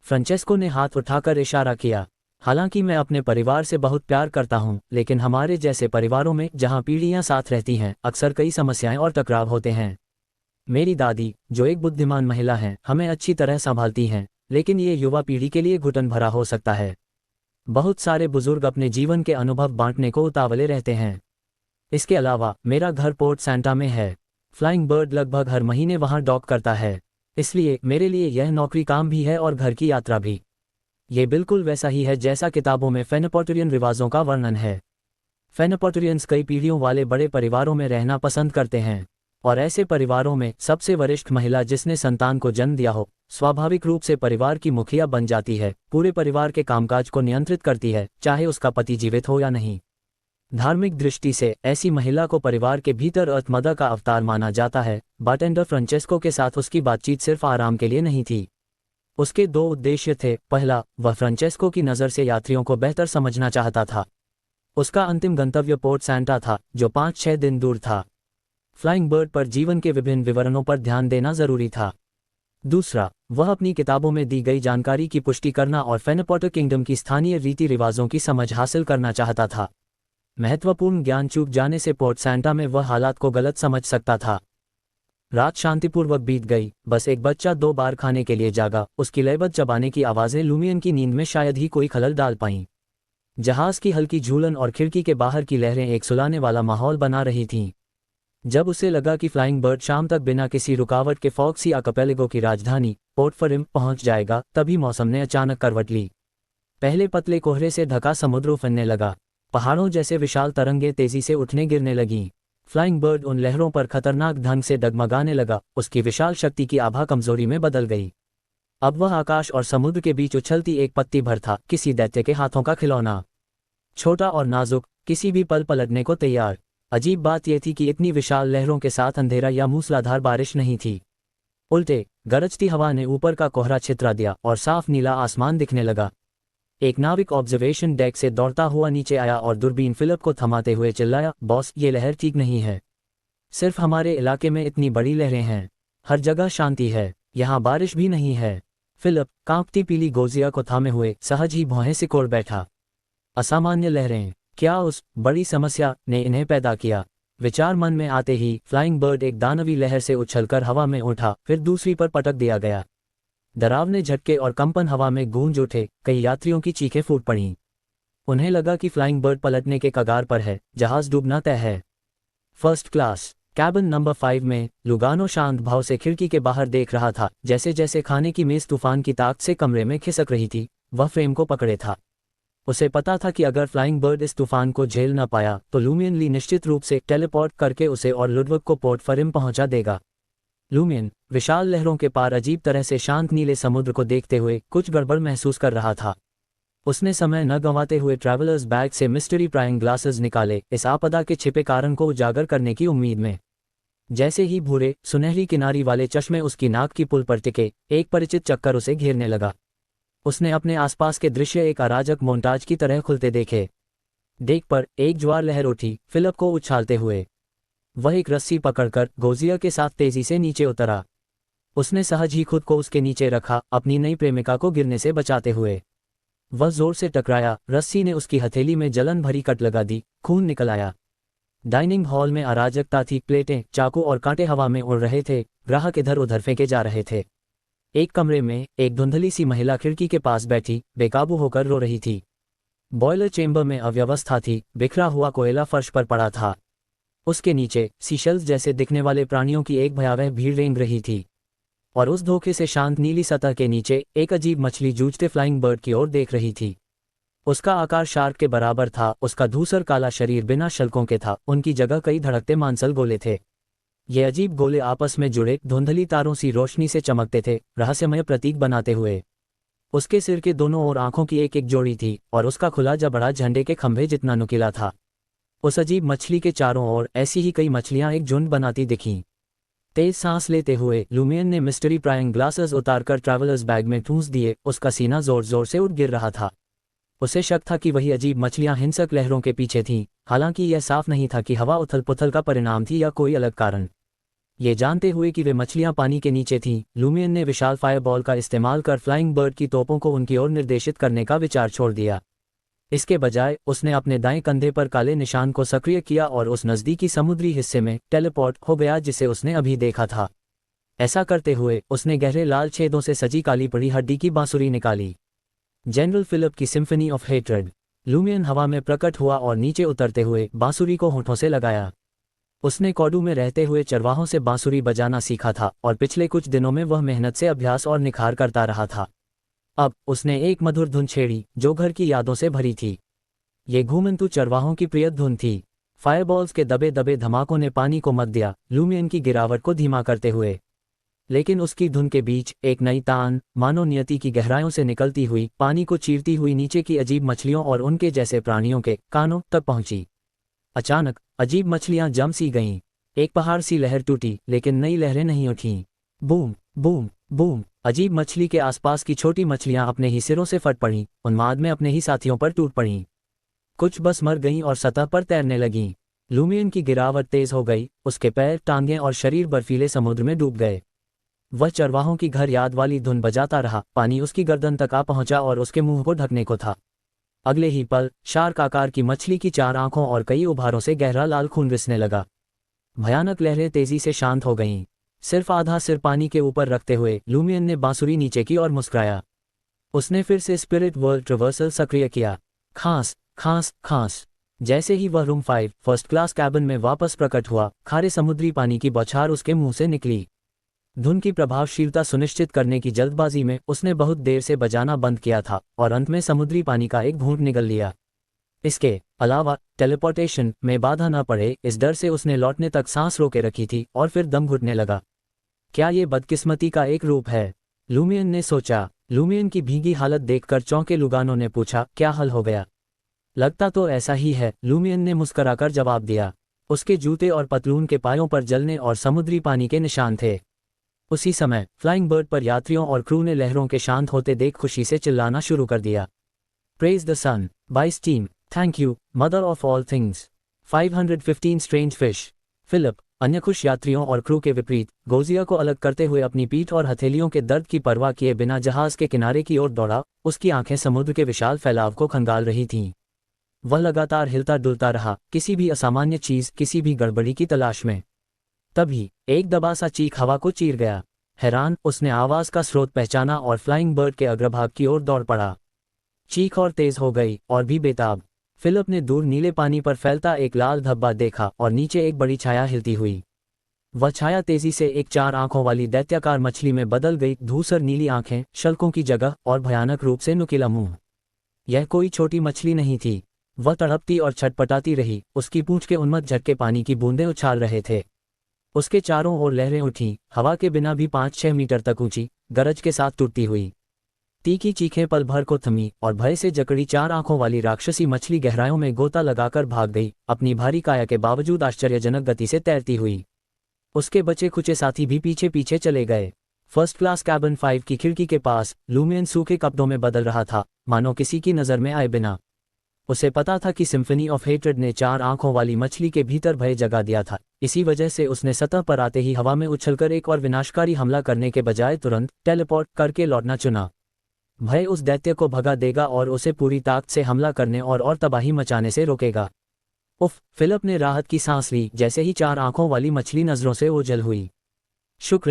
फ्रांचेस्को ने हाथ उठाकर इशारा किया। हालांकि मैं अपने परिवार से बहुत प्यार करता हूं, लेकिन हमारे जैसे परिवारों में जहां पीढ़ियां साथ रहती हैं, अक्सर कई समस्याएं और टकराव होते हैं। मेरी दादी, जो एक बुद्धिमान महिला हैं, हमें अच्छी तरह संभालती हैं, लेकिन ये युवा पीढ़ी के लिए घुटन भरा हो सकता है। बहुत सारे बुजुर्ग अपने जीवन के अनुभव बांटने को उतावले रहते हैं। इसके अलावा मेरा घर पोर्ट सैंटा में है। फ्लाइंग बर्ड लगभग हर महीने वहां डॉक करता है, इसलिए मेरे लिए यह नौकरी काम भी है और घर की यात्रा भी। ये बिल्कुल वैसा ही है जैसा किताबों में फेनेपोर्टरियन रिवाजों का वर्णन है। फेनेपोर्टरियंस कई पीढ़ियों वाले बड़े परिवारों में रहना पसंद करते हैं, और ऐसे परिवारों में सबसे वरिष्ठ महिला जिसने संतान को जन्म दिया हो, स्वाभाविक रूप से परिवार की मुखिया बन जाती है, पूरे परिवार के कामकाज को नियंत्रित करती है, चाहे उसका पति जीवित हो या नहीं। धार्मिक दृष्टि से ऐसी महिला को परिवार के भीतर अर्थ मदर का अवतार माना जाता है। बारटेंडर फ्रांचेस्को के साथ उसकी बातचीत सिर्फ आराम के लिए नहीं थी। उसके 2 उद्देश्य थे। पहला, वह फ्रांचेस्को की नज़र से यात्रियों को बेहतर समझना चाहता था। उसका अंतिम गंतव्य पोर्ट सैंटा था, जो 5-6 दिन दूर था। फ्लाइंग बर्ड पर जीवन के विभिन्न विवरणों पर ध्यान देना जरूरी था। दूसरा, वह अपनी किताबों में दी गई जानकारी की पुष्टि करना और फेनेपोर्टर किंगडम की स्थानीय रीति रिवाजों की समझ हासिल करना चाहता था। महत्वपूर्ण ज्ञान चूक जाने से पोर्ट सैंटा में वह हालात को गलत समझ सकता था। रात शांतिपूर्वक बीत गई, बस एक बच्चा 2 बार खाने के लिए जागा। उसकी लयबद्ध चबाने की आवाज़ें लूमियन की नींद में शायद ही कोई खलल डाल पाईं। जहाज की हल्की झूलन और खिड़की के बाहर की लहरें एक सुलाने वाला माहौल बना रही थीं। जब उसे लगा कि फ्लाइंग बर्ड शाम तक बिना किसी रुकावट के फॉक्सी आर्किपेलागो की राजधानी पोर्ट फरिम पहुंच जाएगा, तभी मौसम ने अचानक करवट ली। पहले पतले कोहरे से ढका समुद्र उफनने लगा। पहाड़ों जैसे विशाल तरंगें तेजी से उठने गिरने लगीं। फ्लाइंग बर्ड उन लहरों पर खतरनाक ढंग से डगमगाने लगा। उसकी विशाल शक्ति की आभा कमजोरी में बदल गई। अब वह आकाश और समुद्र के बीच उछलती एक पत्ती भर था, किसी दैत्य के हाथों का खिलौना। छोटा और नाजुक, किसी भी पल पलटने को तैयार। अजीब बात यह थी कि इतनी विशाल लहरों के साथ अंधेरा या मूसलाधार बारिश नहीं थी। उल्टे गरजती हवा ने ऊपर का कोहरा छितरा दिया और साफ नीला आसमान दिखने लगा। एक नाविक ऑब्जर्वेशन डेक से दौड़ता हुआ नीचे आया और दूरबीन फिलिप को थमाते हुए चिल्लाया, बॉस, ये लहर ठीक नहीं है। सिर्फ हमारे इलाके में इतनी बड़ी लहरें हैं। हर जगह शांति है, यहाँ बारिश भी नहीं है। फिलिप कांपती पीली गोजिया को थामे हुए सहज ही भौहें सिकोड़ बैठा। असामान्य लहरें, क्या उस बड़ी समस्या ने इन्हें पैदा किया? विचार मन में आते ही फ्लाइंग बर्ड एक दानवी लहर से उछलकर हवा में उठा, फिर दूसरी पर पटक दिया गया। डरावने झटके और कंपन हवा में गूंज उठे, कई यात्रियों की चीखें फूट पड़ीं। उन्हें लगा कि फ्लाइंग बर्ड पलटने के कगार पर है, जहाज डूबना तय है। फर्स्ट क्लास कैबिन नंबर 5 में लुगानो शांत भाव से खिड़की के बाहर देख रहा था। जैसे जैसे खाने की मेज तूफान की ताकत से कमरे में खिसक रही थी, वह फ्रेम को पकड़े था। उसे पता था कि अगर फ्लाइंग बर्ड इस तूफान को झेल न पाया तो लूमियन ली निश्चित रूप से टेलीपोर्ट करके उसे और लुडविग को पोर्ट फरिम पहुंचा देगा। लूमियन विशाल लहरों के पार अजीब तरह से शांत नीले समुद्र को देखते हुए कुछ गड़बड़ महसूस कर रहा था। उसने समय न गंवाते हुए ट्रैवलर्स बैग से मिस्ट्री प्राइंग ग्लासेस निकाले, इस आपदा के छिपे कारण को उजागर करने की उम्मीद में। जैसे ही भूरे सुनहरी किनारी वाले चश्मे उसकी नाक की पुल पर टिके, एक परिचित चक्कर उसे घेरने लगा। उसने अपने आसपास के दृश्य एक अराजक मोन्टाज की तरह खुलते देखे। डेक पर एक ज्वार लहर उठी, फिलिप को उछालते हुए। वह एक रस्सी पकड़कर गोजिया के साथ तेजी से नीचे उतरा। उसने सहज ही खुद को उसके नीचे रखा, अपनी नई प्रेमिका को गिरने से बचाते हुए। वह जोर से टकराया, रस्सी ने उसकी हथेली में जलन भरी कट लगा दी, खून निकल आया। डाइनिंग हॉल में अराजकता थी, प्लेटें, चाकू और कांटे हवा में उड़ रहे थे, ग्राहक इधर उधर फेंके जा रहे थे। एक कमरे में एक धुंधली सी महिला खिड़की के पास बैठी बेकाबू होकर रो रही थी। बॉयलर चेंबर में अव्यवस्था थी, बिखरा हुआ कोयला फर्श पर पड़ा था। उसके नीचे सीशल्स जैसे दिखने वाले प्राणियों की एक भयावह भीड़ रेंग रही थी, और उस धोखे से शांत नीली सतह के नीचे एक अजीब मछली जूझते फ्लाइंग बर्ड की ओर देख रही थी। उसका आकार शार्क के बराबर था, उसका धूसर काला शरीर बिना शल्कों के था, उनकी जगह कई धड़कते मांसल गोले थे। ये अजीब गोले आपस में जुड़े धुंधली तारों सी रोशनी से चमकते थे, रहस्यमय प्रतीक बनाते हुए। उसके सिर के दोनों ओर आंखों की एक एक जोड़ी थी, और उसका खुला जबड़ा झंडे के खंभे जितना नुकीला था। उस अजीब मछली के चारों ओर ऐसी ही कई मछलियां एक झुंड बनाती दिखीं। तेज सांस लेते हुए लूमियन ने मिस्ट्री प्राइंग ग्लासेस उतारकर ट्रैवलर्स बैग में ठूंस दिए। उसका सीना जोर जोर से उठ गिर रहा था। उसे शक था कि वही अजीब मछलियां हिंसक लहरों के पीछे थीं, हालांकि यह साफ नहीं था कि हवा उथल पुथल का परिणाम थी या कोई अलग कारण। ये जानते हुए कि वे मछलियां पानी के नीचे थीं, लूमियन ने विशाल फायरबॉल का इस्तेमाल कर फ्लाइंग बर्ड की तोपों को उनकी ओर निर्देशित करने का विचार छोड़ दिया। इसके बजाय उसने अपने दाएं कंधे पर काले निशान को सक्रिय किया और उस नज़दीकी समुद्री हिस्से में टेलीपोर्ट हो गया जिसे उसने अभी देखा था। ऐसा करते हुए उसने गहरे लाल छेदों से सजी काली पड़ी हड्डी की बांसुरी निकाली। जनरल फिलिप की सिम्फनी ऑफ हेट्रेड। लूमियन हवा में प्रकट हुआ और नीचे उतरते हुए बांसुरी को होठों से लगाया। उसने कौडू में रहते हुए चरवाहों से बांसुरी बजाना सीखा था, और पिछले कुछ दिनों में वह मेहनत से अभ्यास और निखार करता रहा था। अब उसने एक मधुर धुन छेड़ी जो घर की यादों से भरी थी। ये घूमंतु चरवाहों की प्रिय धुन थी। फायरबॉल्स के दबे दबे धमाकों ने पानी को मत दिया, लूमियन की गिरावट को धीमा करते हुए। लेकिन उसकी धुन के बीच एक नई तान, मानो नियति की गहराइयों से निकलती हुई, पानी को चीरती हुई नीचे की अजीब मछलियों और उनके जैसे प्राणियों के कानों तक पहुंची। अचानक अजीब मछलियां जम सी गईं। एक पहाड़ सी लहर टूटी, लेकिन नई लहरें नहीं उठीं। Boom boom boom. अजीब मछली के आसपास की छोटी मछलियां अपने ही सिरों से फट पड़ीं, उन्माद में अपने ही साथियों पर टूट पड़ीं। कुछ बस मर गईं और सतह पर तैरने लगीं। लूमियन की गिरावट तेज हो गई, उसके पैर, टांगें और शरीर बर्फीले समुद्र में डूब गए। वह चरवाहों की घर याद वाली धुन बजाता रहा, पानी उसकी गर्दन तक आ पहुंचा और उसके मुंह को ढकने को था। अगले ही पल शार्क आकार की मछली की 4 आंखों और कई उभारों से गहरा लाल खून रिसने लगा। भयानक लहरें तेजी से शांत हो गईं। सिर्फ आधा सिर पानी के ऊपर रखते हुए लूमियन ने बांसुरी नीचे की और मुस्कुराया। उसने फिर से स्पिरिट वर्ल्ड ट्रिवर्सल सक्रिय किया। खांस खांस खांस। जैसे ही वह रूम 5 फर्स्ट क्लास कैबिन में वापस प्रकट हुआ, खारे समुद्री पानी की बौछार उसके मुंह से निकली। धुन की प्रभावशीलता सुनिश्चित करने की जल्दबाजी में उसने बहुत देर से बजाना बंद किया था, और अंत में समुद्री पानी का एक घूंट निगल लिया। इसके अलावा टेलीपोर्टेशन में बाधा न पड़े, इस डर से उसने लौटने तक सांस रोके रखी थी, और फिर दम घुटने लगा। क्या ये बदकिस्मती का एक रूप है? लूमियन ने सोचा। लूमियन की भीगी हालत देखकर चौंके लुगानो ने पूछा, क्या हल हो गया? लगता तो ऐसा ही है, लूमियन ने मुस्कुराकर जवाब दिया। उसके जूते और पतलून के पायों पर जलने और समुद्री पानी के निशान थे। उसी समय फ्लाइंग बर्ड पर यात्रियों और क्रू ने लहरों के शांत होते देख खुशी से चिल्लाना शुरू कर दिया। Praise the sun by steam, thank you mother of all things, 515 strange fish. Philip अन्य खुश यात्रियों और क्रू के विपरीत गोजिया को अलग करते हुए अपनी पीठ और हथेलियों के दर्द की परवाह किए बिना जहाज के किनारे की ओर दौड़ा। उसकी आंखें समुद्र के विशाल फैलाव को खंगाल रही थीं। वह लगातार हिलता डुलता रहा, किसी भी असामान्य चीज, किसी भी गड़बड़ी की तलाश में। तभी एक दबा सा चीख हवा को चीर गया। हैरान, उसने आवाज का स्रोत पहचाना और फ्लाइंग बर्ड के अग्रभाग की ओर दौड़ पड़ा। चीख और तेज हो गई, और भी बेताब। फिलिप ने दूर नीले पानी पर फैलता एक लाल धब्बा देखा और नीचे एक बड़ी छाया हिलती हुई। वह छाया तेजी से एक 4 आंखों वाली दैत्याकार मछली में बदल गई। धूसर नीली आंखें, शल्कों की जगह, और भयानक रूप से नुकीला मुंह। यह कोई छोटी मछली नहीं थी। वह तड़पती और छटपटाती रही, उसकी पूंछ के उन्मत्त झटके पानी की बूंदें उछाल रहे थे। उसके चारों ओर लहरें उठीं, हवा के बिना भी 5-6 मीटर तक ऊंची, गरज के साथ टूटती हुई। तीखी चीखें पल भर को थमी, और भय से जकड़ी 4 आंखों वाली राक्षसी मछली गहराइयों में गोता लगाकर भाग गई, अपनी भारी काया के बावजूद आश्चर्यजनक गति से तैरती हुई। उसके बचे खुचे साथी भी पीछे पीछे चले गए। फर्स्ट क्लास कैबिन 5 की खिड़की के पास लूमियन सूखे कपड़ों में बदल रहा था, मानो किसी की नज़र में आए बिना। उसे पता था कि सिम्फनी ऑफ हेट्रेड ने 4 आंखों वाली मछली के भीतर भय जगा दिया था। इसी वजह से उसने सतह पर आते ही हवा में उछलकर एक और विनाशकारी हमला करने के बजाय तुरंत टेलीपोर्ट करके लौटना चुना। भय उस दैत्य को भगा देगा और उसे पूरी ताकत से हमला करने और तबाही मचाने से रोकेगा। उफ, फिलिप ने राहत की सांस ली जैसे ही 4 आंखों वाली मछली नजरों से ओझल हुई। शुक्र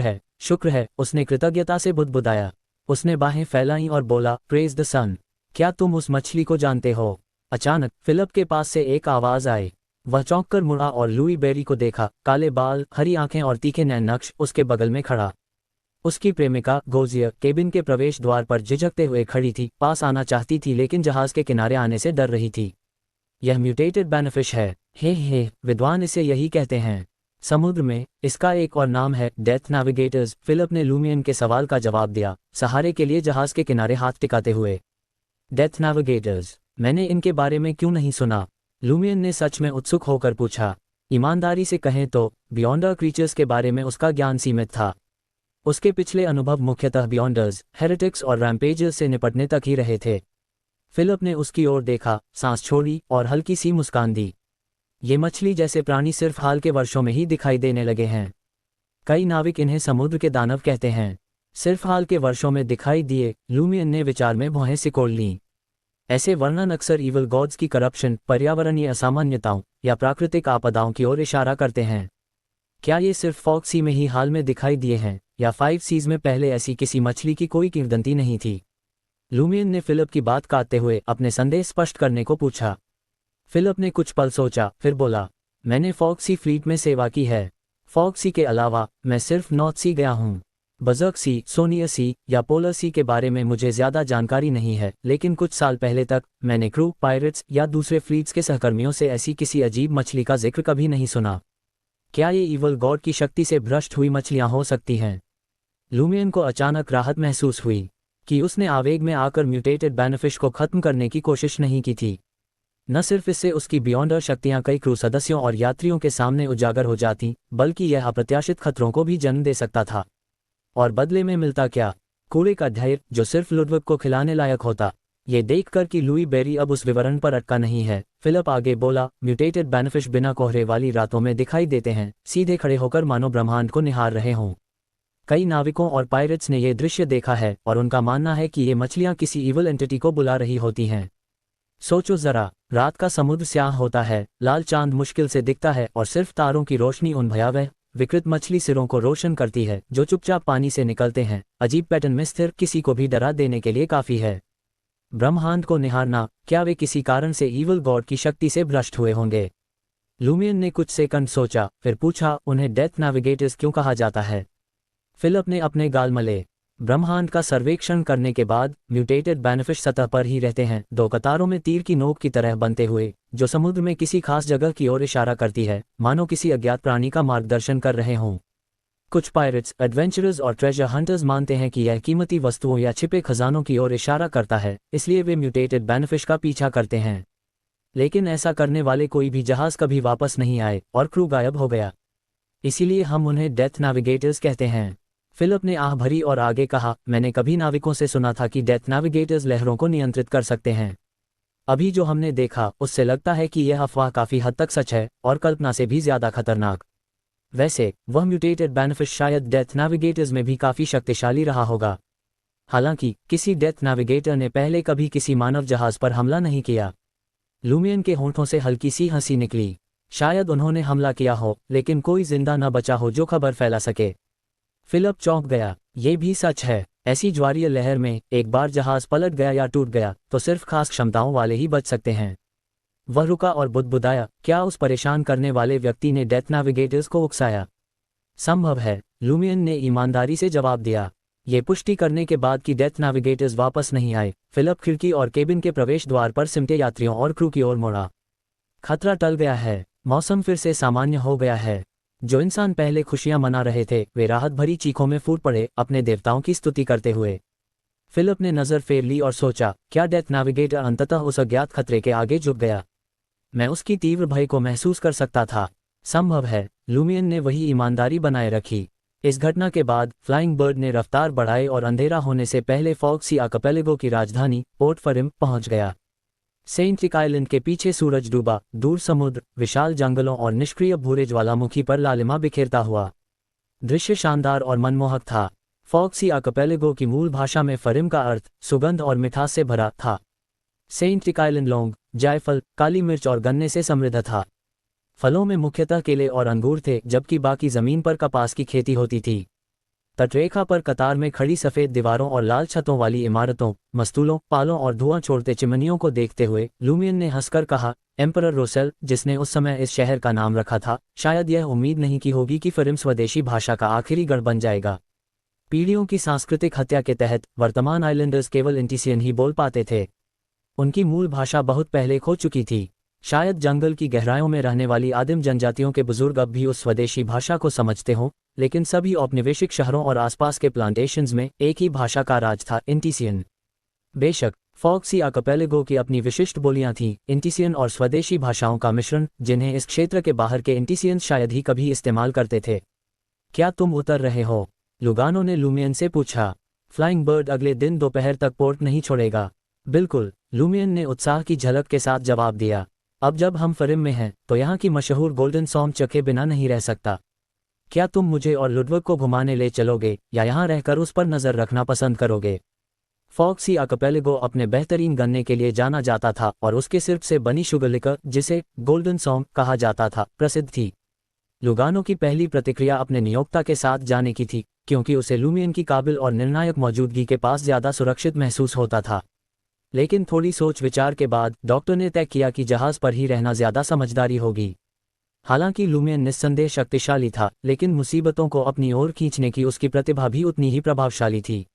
है, उसने कृतज्ञता से बुदबुदाया। उसने बाहें फैलाईं और बोला, प्रेज द सन। क्या तुम उस मछली को जानते हो? अचानक फिलिप के पास से एक आवाज आई। वह चौंक कर मुड़ा और लुई बेरी को देखा। काले बाल, हरी आंखें और तीखे नैन नक्श, उसके बगल में खड़ा। उसकी प्रेमिका गोजिया केबिन के प्रवेश द्वार पर झिझकते हुए खड़ी थी। पास आना चाहती थी लेकिन जहाज के किनारे आने से डर रही थी। यह म्यूटेटेड बैनफिश है। हे, विद्वान इसे यही कहते हैं। समुद्र में इसका एक और नाम है डेथ नेविगेटर्स। फिलिप ने लूमियन के सवाल का जवाब दिया, सहारे के लिए जहाज के किनारे हाथ टिकाते हुए। डेथ नेविगेटर्स, मैंने इनके बारे में क्यों नहीं सुना? लूमियन ने सच में उत्सुक होकर पूछा। ईमानदारी से कहें तो बियॉन्डर क्रीचर्स के बारे में उसका ज्ञान सीमित था। उसके पिछले अनुभव मुख्यतः बियॉन्डर्स, हेरेटिक्स और रैम्पेजर्स से निपटने तक ही रहे थे। फिलिप ने उसकी ओर देखा, सांस छोड़ी और हल्की सी मुस्कान दी। ये मछली जैसे प्राणी सिर्फ हाल के वर्षों में ही दिखाई देने लगे हैं। कई नाविक इन्हें समुद्र के दानव कहते हैं। सिर्फ हाल के वर्षों में दिखाई दिए, लूमियन ने विचार में भौहें सिकोड़ लीं। ऐसे वर्णन अक्सर ईवल गॉड्स की करप्शन, पर्यावरणीय असामान्यताओं या प्राकृतिक आपदाओं की ओर इशारा करते हैं। क्या ये सिर्फ फॉक सी में ही हाल में दिखाई दिए हैं, या 5 सीज में पहले ऐसी किसी मछली की कोई किंवदंती नहीं थी? लूमियन ने फिलिप की बात काटते हुए अपने संदेह स्पष्ट करने को पूछा। फिलिप ने कुछ पल सोचा, फिर बोला, मैंने फॉक सी फ्लीट में सेवा की है। फॉक सी के अलावा मैं सिर्फ नॉर्थ सी गया हूँ। बजर्क सी, सोनियर सी या पोलर सी के बारे में मुझे ज्यादा जानकारी नहीं है, लेकिन कुछ साल पहले तक मैंने क्रू, पायरेट्स या दूसरे फ्लीट्स के सहकर्मियों से ऐसी किसी अजीब मछली का जिक्र कभी नहीं सुना। क्या ये ईवल गॉड की शक्ति से भ्रष्ट हुई मछलियां हो सकती हैं? लूमियन को अचानक राहत महसूस हुई कि उसने आवेग में आकर म्यूटेटेड बैनफिश को खत्म करने की कोशिश नहीं की थी। न सिर्फ इससे उसकी बियॉन्डर शक्तियां कई क्रू सदस्यों और यात्रियों के सामने उजागर हो जाती, बल्कि यह अप्रत्याशित खतरों को भी जन्म दे सकता था। और बदले में मिलता क्या? कूड़े का ढेर जो सिर्फ लुडविग को खिलाने लायक होता। ये देखकर कि लुई बेरी अब उस विवरण पर अटका नहीं है, फिलिप आगे बोला, म्यूटेटेड बैनफिश बिना कोहरे वाली रातों में दिखाई देते हैं, सीधे खड़े होकर मानो ब्रह्मांड को निहार रहे हों। कई नाविकों और पायरेट्स ने यह दृश्य देखा है और उनका मानना है कि ये मछलियां किसी ईवल एंटिटी को बुला रही होती हैं। सोचो जरा, रात का समुद्र स्याह होता है, लाल चांद मुश्किल से दिखता है और सिर्फ तारों की रोशनी उन भयावह विकृत मछली सिरों को रोशन करती है जो चुपचाप पानी से निकलते हैं, अजीब पैटर्न में स्थिर, किसी को भी डरा देने के लिए काफी है। ब्रह्मांड को निहारना, क्या वे किसी कारण से ईवल गॉड की शक्ति से भ्रष्ट हुए होंगे? लूमियन ने कुछ सेकंड सोचा, फिर पूछा, उन्हें डेथ नेविगेटर्स क्यों कहा जाता है? फिलिप ने अपने गाल मले। ब्रह्मांड का सर्वेक्षण करने के बाद म्यूटेटेड बैनफिश सतह पर ही रहते हैं, 2 कतारों में तीर की नोक की तरह बनते हुए, जो समुद्र में किसी खास जगह की ओर इशारा करती है, मानो किसी अज्ञात प्राणी का मार्गदर्शन कर रहे हों। कुछ पायरेट्स, एडवेंचरर्स और ट्रेजर हंटर्स मानते हैं कि यह कीमती वस्तुओं या छिपे खजानों की ओर इशारा करता है, इसलिए वे म्यूटेटेड बैनफिश का पीछा करते हैं। लेकिन ऐसा करने वाले कोई भी जहाज कभी वापस नहीं आए और क्रू गायब हो गया। इसीलिए हम उन्हें डेथ नेविगेटर्स कहते हैं। फिलिप ने आह भरी और आगे कहा, मैंने कभी नाविकों से सुना था कि डेथ नेविगेटर्स लहरों को नियंत्रित कर सकते हैं। अभी जो हमने देखा उससे लगता है कि यह अफवाह काफी हद तक सच है और कल्पना से भी ज्यादा खतरनाक। वैसे वह म्यूटेटेड बैनफिश शायद डेथ नेविगेटर्स में भी काफी शक्तिशाली रहा होगा। हालांकि किसी डेथ नेविगेटर ने पहले कभी किसी मानव जहाज पर हमला नहीं किया। लूमियन के होंठों से हल्की सी हंसी निकली। शायद उन्होंने हमला किया हो, लेकिन कोई जिंदा न बचा हो जो खबर फैला सके। फिलिप चौंक गया। ये भी सच है, ऐसी ज्वारीय लहर में एक बार जहाज पलट गया या टूट गया तो सिर्फ खास क्षमताओं वाले ही बच सकते हैं। वह रुका और बुदबुदाया, क्या उस परेशान करने वाले व्यक्ति ने डेथ नेविगेटर्स को उकसाया? संभव है, लूमियन ने ईमानदारी से जवाब दिया। ये पुष्टि करने के बाद कि डेथ नेविगेटर्स वापस नहीं आए, फिलिप खिड़की और केबिन के प्रवेश द्वार पर सिमटे यात्रियों और क्रू की ओर मुड़ा। खतरा टल गया है, मौसम फिर से सामान्य हो गया है। जो इंसान पहले खुशियां मना रहे थे वे राहत भरी चीखों में फूट पड़े, अपने देवताओं की स्तुति करते हुए। फिलिप ने नज़र फेर ली और सोचा, क्या डेथ नेविगेटर अंततः उस अज्ञात खतरे के आगे झुक गया? मैं उसकी तीव्र भय को महसूस कर सकता था। संभव है, लूमियन ने वही ईमानदारी बनाए रखी। इस घटना के बाद फ्लाइंग बर्ड ने रफ्तार बढ़ाई और अंधेरा होने से पहले फॉक्सी आर्किपेलागो की राजधानी पोर्ट फरिम पहुंच गया। सेंट क्रिक आइलैंड के पीछे सूरज डूबा, दूर समुद्र, विशाल जंगलों और निष्क्रिय भूरे ज्वालामुखी पर लालिमा बिखेरता हुआ। दृश्य शानदार और मनमोहक था। फॉक्सी आर्किपेलागो की मूल भाषा में फरिम का अर्थ सुगंध और मिठास से भरा था। सेंट क्रिक आइलैंड लौंग, जायफल, काली मिर्च और गन्ने से समृद्ध था। फलों में मुख्यतः केले और अंगूर थे, जबकि बाकी जमीन पर कपास की खेती होती थी। तटरेखा पर कतार में खड़ी सफ़ेद दीवारों और लाल छतों वाली इमारतों, मस्तूलों, पालों और धुआं छोड़ते चिमनियों को देखते हुए लूमियन ने हंसकर कहा, एम्परर रोसेल, जिसने उस समय इस शहर का नाम रखा था, शायद यह उम्मीद नहीं की होगी कि फरिम स्वदेशी भाषा का आखिरी गढ़ बन जाएगा। पीढ़ियों की सांस्कृतिक हत्या के तहत वर्तमान आइलैंडर्स केवल इंटिसियन ही बोल पाते थे। उनकी मूल भाषा बहुत पहले खो चुकी थी। शायद जंगल की गहराइयों में रहने वाली आदिम जनजातियों के बुजुर्ग अब भी उस स्वदेशी भाषा को समझते हों, लेकिन सभी औपनिवेशिक शहरों और आसपास के प्लांटेशंस में एक ही भाषा का राज था, इंटिसियन। बेशक, फॉक्सी आर्किपेलागो की अपनी विशिष्ट बोलियां थीं, इंटिसियन और स्वदेशी भाषाओं का मिश्रण, जिन्हें इस क्षेत्र के बाहर के इंटिसियंस शायद ही कभी इस्तेमाल करते थे। क्या तुम उतर रहे हो? लुगानो ने लूमियन से पूछा। फ्लाइंग बर्ड अगले दिन दोपहर तक पोर्ट नहीं छोड़ेगा। बिल्कुल, लूमियन ने उत्साह की झलक के साथ जवाब दिया। अब जब हम फरिम में हैं तो यहाँ की मशहूर गोल्डन सॉम चखे बिना नहीं रह सकता। क्या तुम मुझे और लुडविग को घुमाने ले चलोगे या यहाँ रहकर उस पर नज़र रखना पसंद करोगे? फॉक्सी आर्किपेलागो अपने बेहतरीन गन्ने के लिए जाना जाता था और उसके सिर्फ से बनी शुगर लिकर, जिसे गोल्डन सॉम कहा जाता था, प्रसिद्ध थी। लुगानो की पहली प्रतिक्रिया अपने नियोक्ता के साथ जाने की थी, क्योंकि उसे लूमियन की काबिल और निर्णायक मौजूदगी के पास ज़्यादा सुरक्षित महसूस होता था। लेकिन थोड़ी सोच विचार के बाद डॉक्टर ने तय किया कि जहाज पर ही रहना ज़्यादा समझदारी होगी। हालांकि लूमियन निस्संदेह शक्तिशाली था, लेकिन मुसीबतों को अपनी ओर खींचने की उसकी प्रतिभा भी उतनी ही प्रभावशाली थी।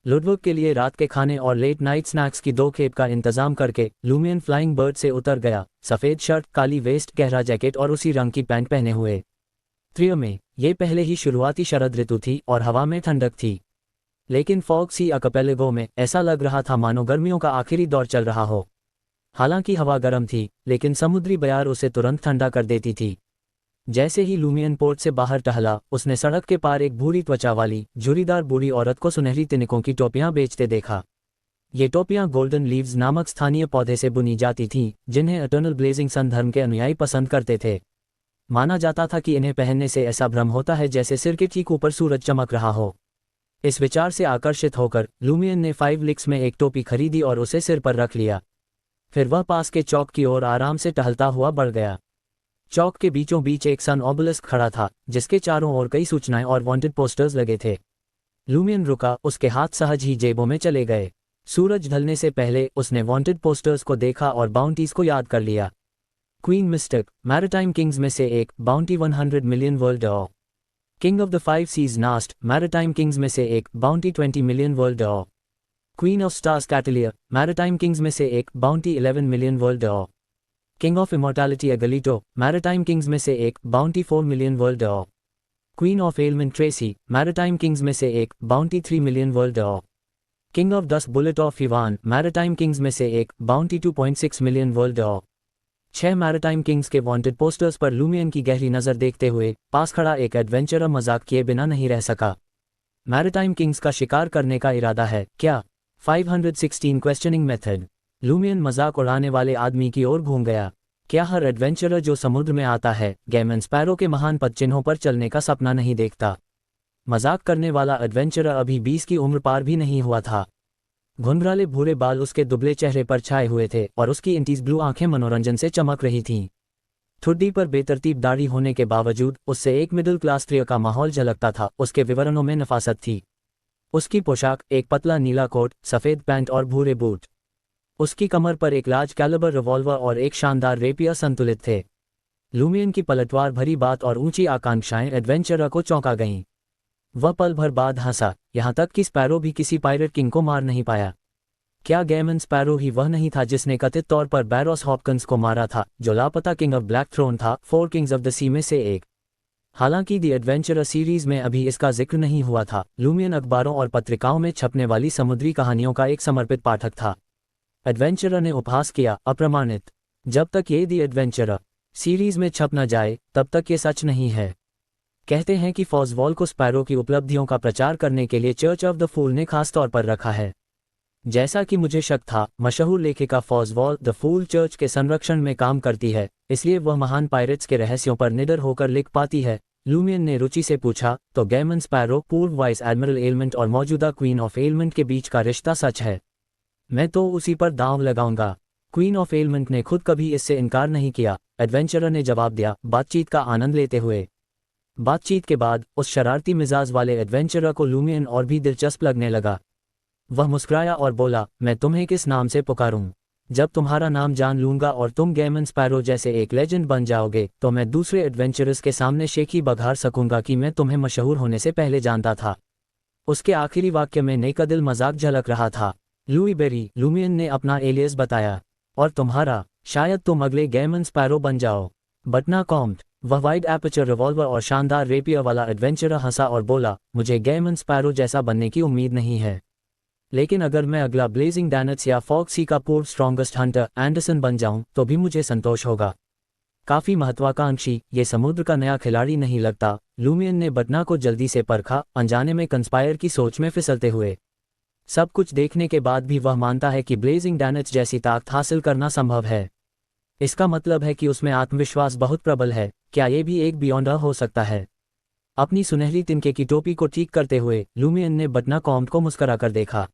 लुडविग के लिए रात के खाने और लेट नाइट स्नैक्स की 2 खेप का इंतजाम करके लूमियन फ्लाइंग बर्ड से उतर गया, सफ़ेद शर्ट, काली वेस्ट, गहरा जैकेट और उसी रंग की पैंट पहने हुए। त्रियो में ये पहले ही शुरुआती शरद ऋतु थी और हवा में ठंडक थी। लेकिन फॉक्सी आर्किपेलागो में ऐसा लग रहा था मानो गर्मियों का आखिरी दौर चल रहा हो। हालांकि हवा गर्म थी, लेकिन समुद्री बयार उसे तुरंत ठंडा कर देती थी। जैसे ही लूमियन पोर्ट से बाहर टहला, उसने सड़क के पार एक भूरी त्वचा वाली, झुर्रीदार बूढ़ी औरत को सुनहरी तिनकों की टोपियां बेचते देखा। ये टोपियां गोल्डन लीव्स नामक स्थानीय पौधे से बुनी जाती थीं, जिन्हें एटर्नल ब्लेजिंग सन धर्म के अनुयायी पसंद करते थे। माना जाता था कि इन्हें पहनने से ऐसा भ्रम होता है जैसे सिर के ठीक ऊपर सूरज चमक रहा हो। इस विचार से आकर्षित होकर लूमियन ने 5 लिक्स में एक टोपी खरीदी और उसे सिर पर रख लिया। फिर वह पास के चौक की ओर आराम से टहलता हुआ बढ़ गया। चौक के बीचों बीच एक सन ऑबेलिस्क खड़ा था, जिसके चारों ओर कई सूचनाएं और वांटेड पोस्टर्स लगे थे। लूमियन रुका, उसके हाथ सहज ही जेबों में चले गए। सूरज ढलने से पहले उसने वांटेड पोस्टर्स को देखा और बाउंटीज को याद कर लिया। क्वीन मिस्टिक, मैरिटाइम किंग्स में से एक, बाउंटी 100 मिलियन वर्ल्ड डॉ। King of the 5 seas Nast, maritime kings में से एक, बाउंटी 20 मिलियन वर्ल्ड डॉ। Queen of stars Catelier, maritime kings में से एक, बाउंटी 11 मिलियन वर्ल्ड डॉ। King of immortality Eglito, maritime kings में से एक, बाउंटी 4 मिलियन वर्ल्ड डॉ। Queen of element Tracy, maritime kings में से एक, बाउंटी 3 मिलियन वर्ल्ड डॉ। King of dust bullet of हिवान, maritime kings में से एक, बाउंटी 2.6 मिलियन वर्ल्ड डॉ। 6 मैरिटाइम किंग्स के वांटेड पोस्टर्स पर लूमियन की गहरी नज़र देखते हुए पास खड़ा एक एडवेंचरर मजाक किए बिना नहीं रह सका। मैरिटाइम किंग्स का शिकार करने का इरादा है क्या? 516 क्वेश्चनिंग मेथड। लूमियन मजाक उड़ाने वाले आदमी की ओर घूम गया। क्या हर एडवेंचरर जो समुद्र में आता है गैमन स्पैरो के महान पदचिन्हों पर चलने का सपना नहीं देखता? मजाक करने वाला एडवेंचरर अभी 20 की उम्र पार भी नहीं हुआ था। घुंघराले भूरे बाल उसके दुबले चेहरे पर छाए हुए थे और उसकी इंटीज ब्लू आंखें मनोरंजन से चमक रही थीं। ठुड्डी पर बेतरतीब दाढ़ी होने के बावजूद उससे एक मिडिल क्लास स्त्रियों का माहौल झलकता था। उसके विवरणों में नफासत थी। उसकी पोशाक एक पतला नीला कोट, सफ़ेद पैंट और भूरे बूट। उसकी कमर पर एक लार्ज कैलिबर रिवॉल्वर और एक शानदार रेपियर संतुलित थे। लूमियन की पलटवार भरी बात और ऊंची आकांक्षाएं एडवेंचरर को चौंका गईं। वह पल भर बाद हंसा, यहाँ तक कि स्पैरो भी किसी पायरेट किंग को मार नहीं पाया। क्या गैमन स्पैरो ही वह नहीं था जिसने कथित तौर पर बैरोस हॉपकिंस को मारा था, जो लापता किंग ऑफ ब्लैक थ्रोन था, 4 किंग्स ऑफ द सी में से एक। हालांकि दी एडवेंचरर सीरीज में अभी इसका जिक्र नहीं हुआ था। लूमियन अखबारों और पत्रिकाओं में छपने वाली समुद्री कहानियों का एक समर्पित पाठक था। एडवेंचरर ने उपहास किया, अप्रमाणित। जब तक ये दी एडवेंचरर सीरीज में छप न जाए तब तक ये सच नहीं है। कहते हैं कि फॉज़वॉल को स्पैरो की उपलब्धियों का प्रचार करने के लिए चर्च ऑफ द फूल ने खास तौर पर रखा है। जैसा कि मुझे शक था, मशहूर लेखिका फॉज़वॉल द फूल चर्च के संरक्षण में काम करती है, इसलिए वह महान पायरेट्स के रहस्यों पर निडर होकर लिख पाती है। लूमियन ने रुचि से पूछा, तो गैमन स्पैरो, पूर्व वाइस एडमिरल एलमेंट और मौजूदा क्वीन ऑफ एलमेंट के बीच का रिश्ता सच है? मैं तो उसी पर दांव लगाऊंगा। क्वीन ऑफ एलमेंट ने खुद कभी इससे इनकार नहीं किया, एडवेंचरर ने जवाब दिया, बातचीत का आनंद लेते हुए। बातचीत के बाद उस शरारती मिजाज वाले एडवेंचरर को लूमियन और भी दिलचस्प लगने लगा। वह मुस्कुराया और बोला, मैं तुम्हें किस नाम से पुकारूं? जब तुम्हारा नाम जान लूंगा और तुम गैमन स्पैरो जैसे एक लेजेंड बन जाओगे तो मैं दूसरे एडवेंचरर्स के सामने शेखी बघार सकूंगा कि मैं तुम्हें मशहूर होने से पहले जानता था। उसके आखिरी वाक्य में नेका दिल मजाक झलक रहा था। लुई बेरी, लूमियन ने अपना एलियस बताया। और तुम्हारा? शायद तुम अगले गैमन स्पैरो बन जाओ। बटना कॉम्ट। वह वाइड एपर्चर रिवॉल्वर और शानदार रेपियर वाला एडवेंचरर हंसा और बोला, मुझे गैमन स्पैरो जैसा बनने की उम्मीद नहीं है, लेकिन अगर मैं अगला ब्लेजिंग डैनट्स या फॉक्सी का पूर्व स्ट्रॉन्गेस्ट हंटर एंडरसन बन जाऊं तो भी मुझे संतोष होगा। काफी महत्वाकांक्षी, ये समुद्र का नया खिलाड़ी नहीं लगता। लूमियन ने बटना को जल्दी से परखा, अनजाने में कंस्पायर की सोच में फिसलते हुए। सब कुछ देखने के बाद भी वह मानता है कि ब्लेजिंग डैनट्स जैसी ताकत हासिल करना संभव है। इसका मतलब है कि उसमें आत्मविश्वास बहुत प्रबल है। क्या ये भी एक बियॉन्डर हो सकता है? अपनी सुनहरी तिनके की टोपी को ठीक करते हुए लूमियन ने बटना कॉम्ट को मुस्कुराकर देखा।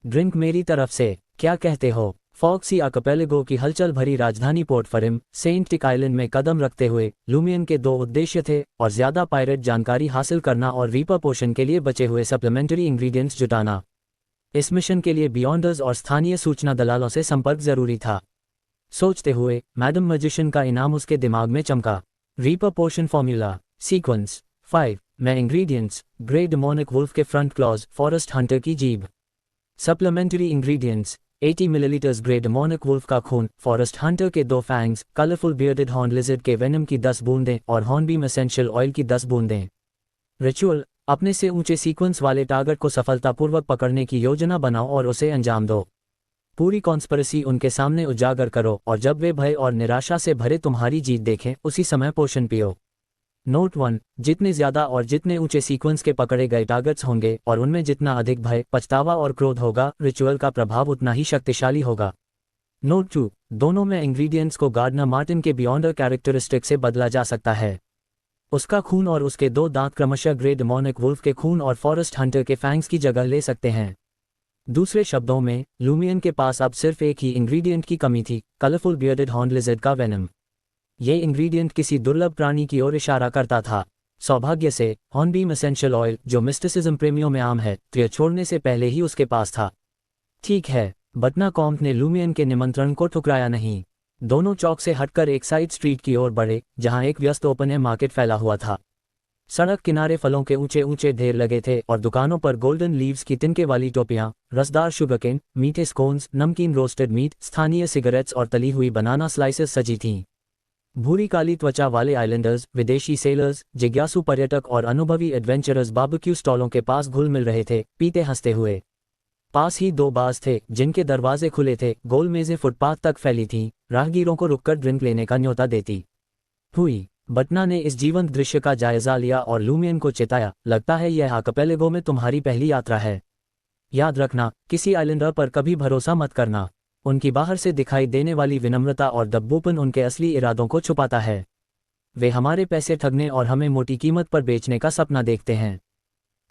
ड्रिंक मेरी तरफ से, क्या कहते हो? फॉक्सी आर्किपेलागो की हलचल भरी राजधानी पोर्ट फरिम, सेंट टिक आइलैंड में कदम रखते हुए लूमियन के 2 उद्देश्य थे, और ज्यादा पायरेट जानकारी हासिल करना और रीपर पोषण के लिए बचे हुए सप्लीमेंट्री इंग्रेडिएंट्स जुटाना। इस मिशन के लिए बियॉन्डर्स और स्थानीय सूचना दलालों से संपर्क जरूरी था। सोचते हुए मैडम मैजिशियन का इनाम उसके दिमाग में चमका। रीपर पोषण फॉर्मूला सीक्वेंस 5 में इंग्रेडिएंट्स, ग्रे डेमोनिक वुल्फ के फ्रंट क्लॉज, फॉरेस्ट हंटर की जीभ। Supplementary ingredients 80 millilitres grey demonic wolf का खून, फॉरेस्ट हंटर के 2 fangs, colourful bearded horn lizard के वेनम की 10 बूंदें और हॉर्नबीम एसेंशियल ऑयल की 10 बूंदें। रिचुअल, अपने से ऊंचे सीक्वेंस वाले टारगेट को सफलतापूर्वक पकड़ने की योजना बनाओ और उसे अंजाम दो। पूरी कॉन्स्पिरेसी उनके सामने उजागर करो और जब वे भय और निराशा से भरे तुम्हारी जीत देखें उसी समय पोषण पियो। नोट 1, जितने ज्यादा और जितने ऊंचे सीक्वेंस के पकड़े गए टारगेट्स होंगे और उनमें जितना अधिक भय, पछतावा और क्रोध होगा, रिचुअल का प्रभाव उतना ही शक्तिशाली होगा। नोट 2, दोनों में इंग्रेडिएंट्स को गार्डनर मार्टिन के बियॉन्डर कैरेक्टरिस्टिक से बदला जा सकता है। उसका खून और उसके 2 दांत क्रमशः ग्रे डेमोनिक वुल्फ के खून और फॉरेस्ट हंटर के फैंग्स की जगह ले सकते हैं। दूसरे शब्दों में, लूमियन के पास अब सिर्फ एक ही इंग्रेडिएंट की कमी थी, कलरफुल बियर्डेड हॉर्न लिजर्ड का वेनम। ये इंग्रेडिएंट किसी दुर्लभ प्राणी की ओर इशारा करता था। सौभाग्य से हॉर्नबीम एसेंशियल ऑयल, जो मिस्टिसिज्म प्रेमियों में आम है, त्रिय छोड़ने से पहले ही उसके पास था। ठीक है, बटना कॉम्ट ने लूमियन के निमंत्रण को ठुकराया नहीं। दोनों चौक से हटकर एक साइड स्ट्रीट की ओर बढ़े जहां एक व्यस्त ओपन एयर मार्केट फैला हुआ था। सड़क किनारे फलों के ऊंचे ऊंचे ढेर लगे थे और दुकानों पर गोल्डन लीव्स की तिनके वाली टोपियां, रसदार शुगरकेन, मीठे स्कोन्स, नमकीन रोस्टेड मीट, स्थानीय सिगरेट्स और तली हुई बनाना स्लाइसेस सजी थीं। भूरी काली त्वचा वाले आइलैंडर्स, विदेशी सेलर्स, जिज्ञासु पर्यटक और अनुभवी एडवेंचरर्स बारबेक्यू स्टॉलों के पास घुल मिल रहे थे, पीते हंसते हुए। पास ही 2 बार्स थे जिनके दरवाजे खुले थे, गोल मेजें फुटपाथ तक फैली थीं, राहगीरों को रुककर ड्रिंक लेने का न्योता देती हुई। बटना ने इस जीवंत दृश्य का जायजा लिया और लूमियन को चेताया, लगता है यह आर्किपेलागो में तुम्हारी पहली यात्रा है। याद रखना, किसी आइलैंडर पर कभी भरोसा मत करना। उनकी बाहर से दिखाई देने वाली विनम्रता और दब्बूपन उनके असली इरादों को छुपाता है। वे हमारे पैसे ठगने और हमें मोटी कीमत पर बेचने का सपना देखते हैं।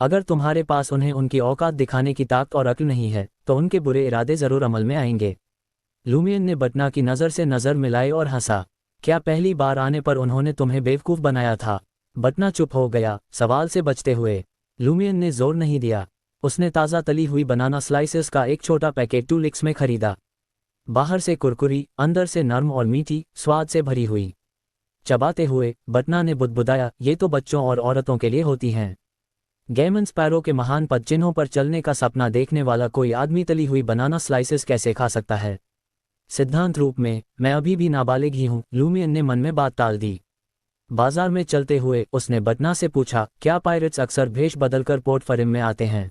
अगर तुम्हारे पास उन्हें उनकी औकात दिखाने की ताकत और अक्ल नहीं है तो उनके बुरे इरादे जरूर अमल में आएंगे। लूमियन ने बटना की नज़र से नज़र मिलाई और हंसा। क्या पहली बार आने पर उन्होंने तुम्हें बेवकूफ़ बनाया था? बटना चुप हो गया, सवाल से बचते हुए। लूमियन ने जोर नहीं दिया। उसने ताज़ा तली हुई बनाना स्लाइसेस का एक छोटा पैकेट 2 लिक्स में खरीदा। बाहर से कुरकुरी, अंदर से नर्म और मीठी, स्वाद से भरी हुई। चबाते हुए बटना ने बुदबुदाया, ये तो बच्चों और औरतों के लिए होती हैं। गेमन स्पैरो के महान पदचिन्हों पर चलने का सपना देखने वाला कोई आदमी तली हुई बनाना स्लाइसेस कैसे खा सकता है? सिद्धांत रूप में मैं अभी भी नाबालिग ही हूँ, लूमियन ने मन में बात टाल दी। बाजार में चलते हुए उसने बटना से पूछा, क्या पायरेट्स अक्सर भेष बदलकर पोर्ट फरिम में आते हैं?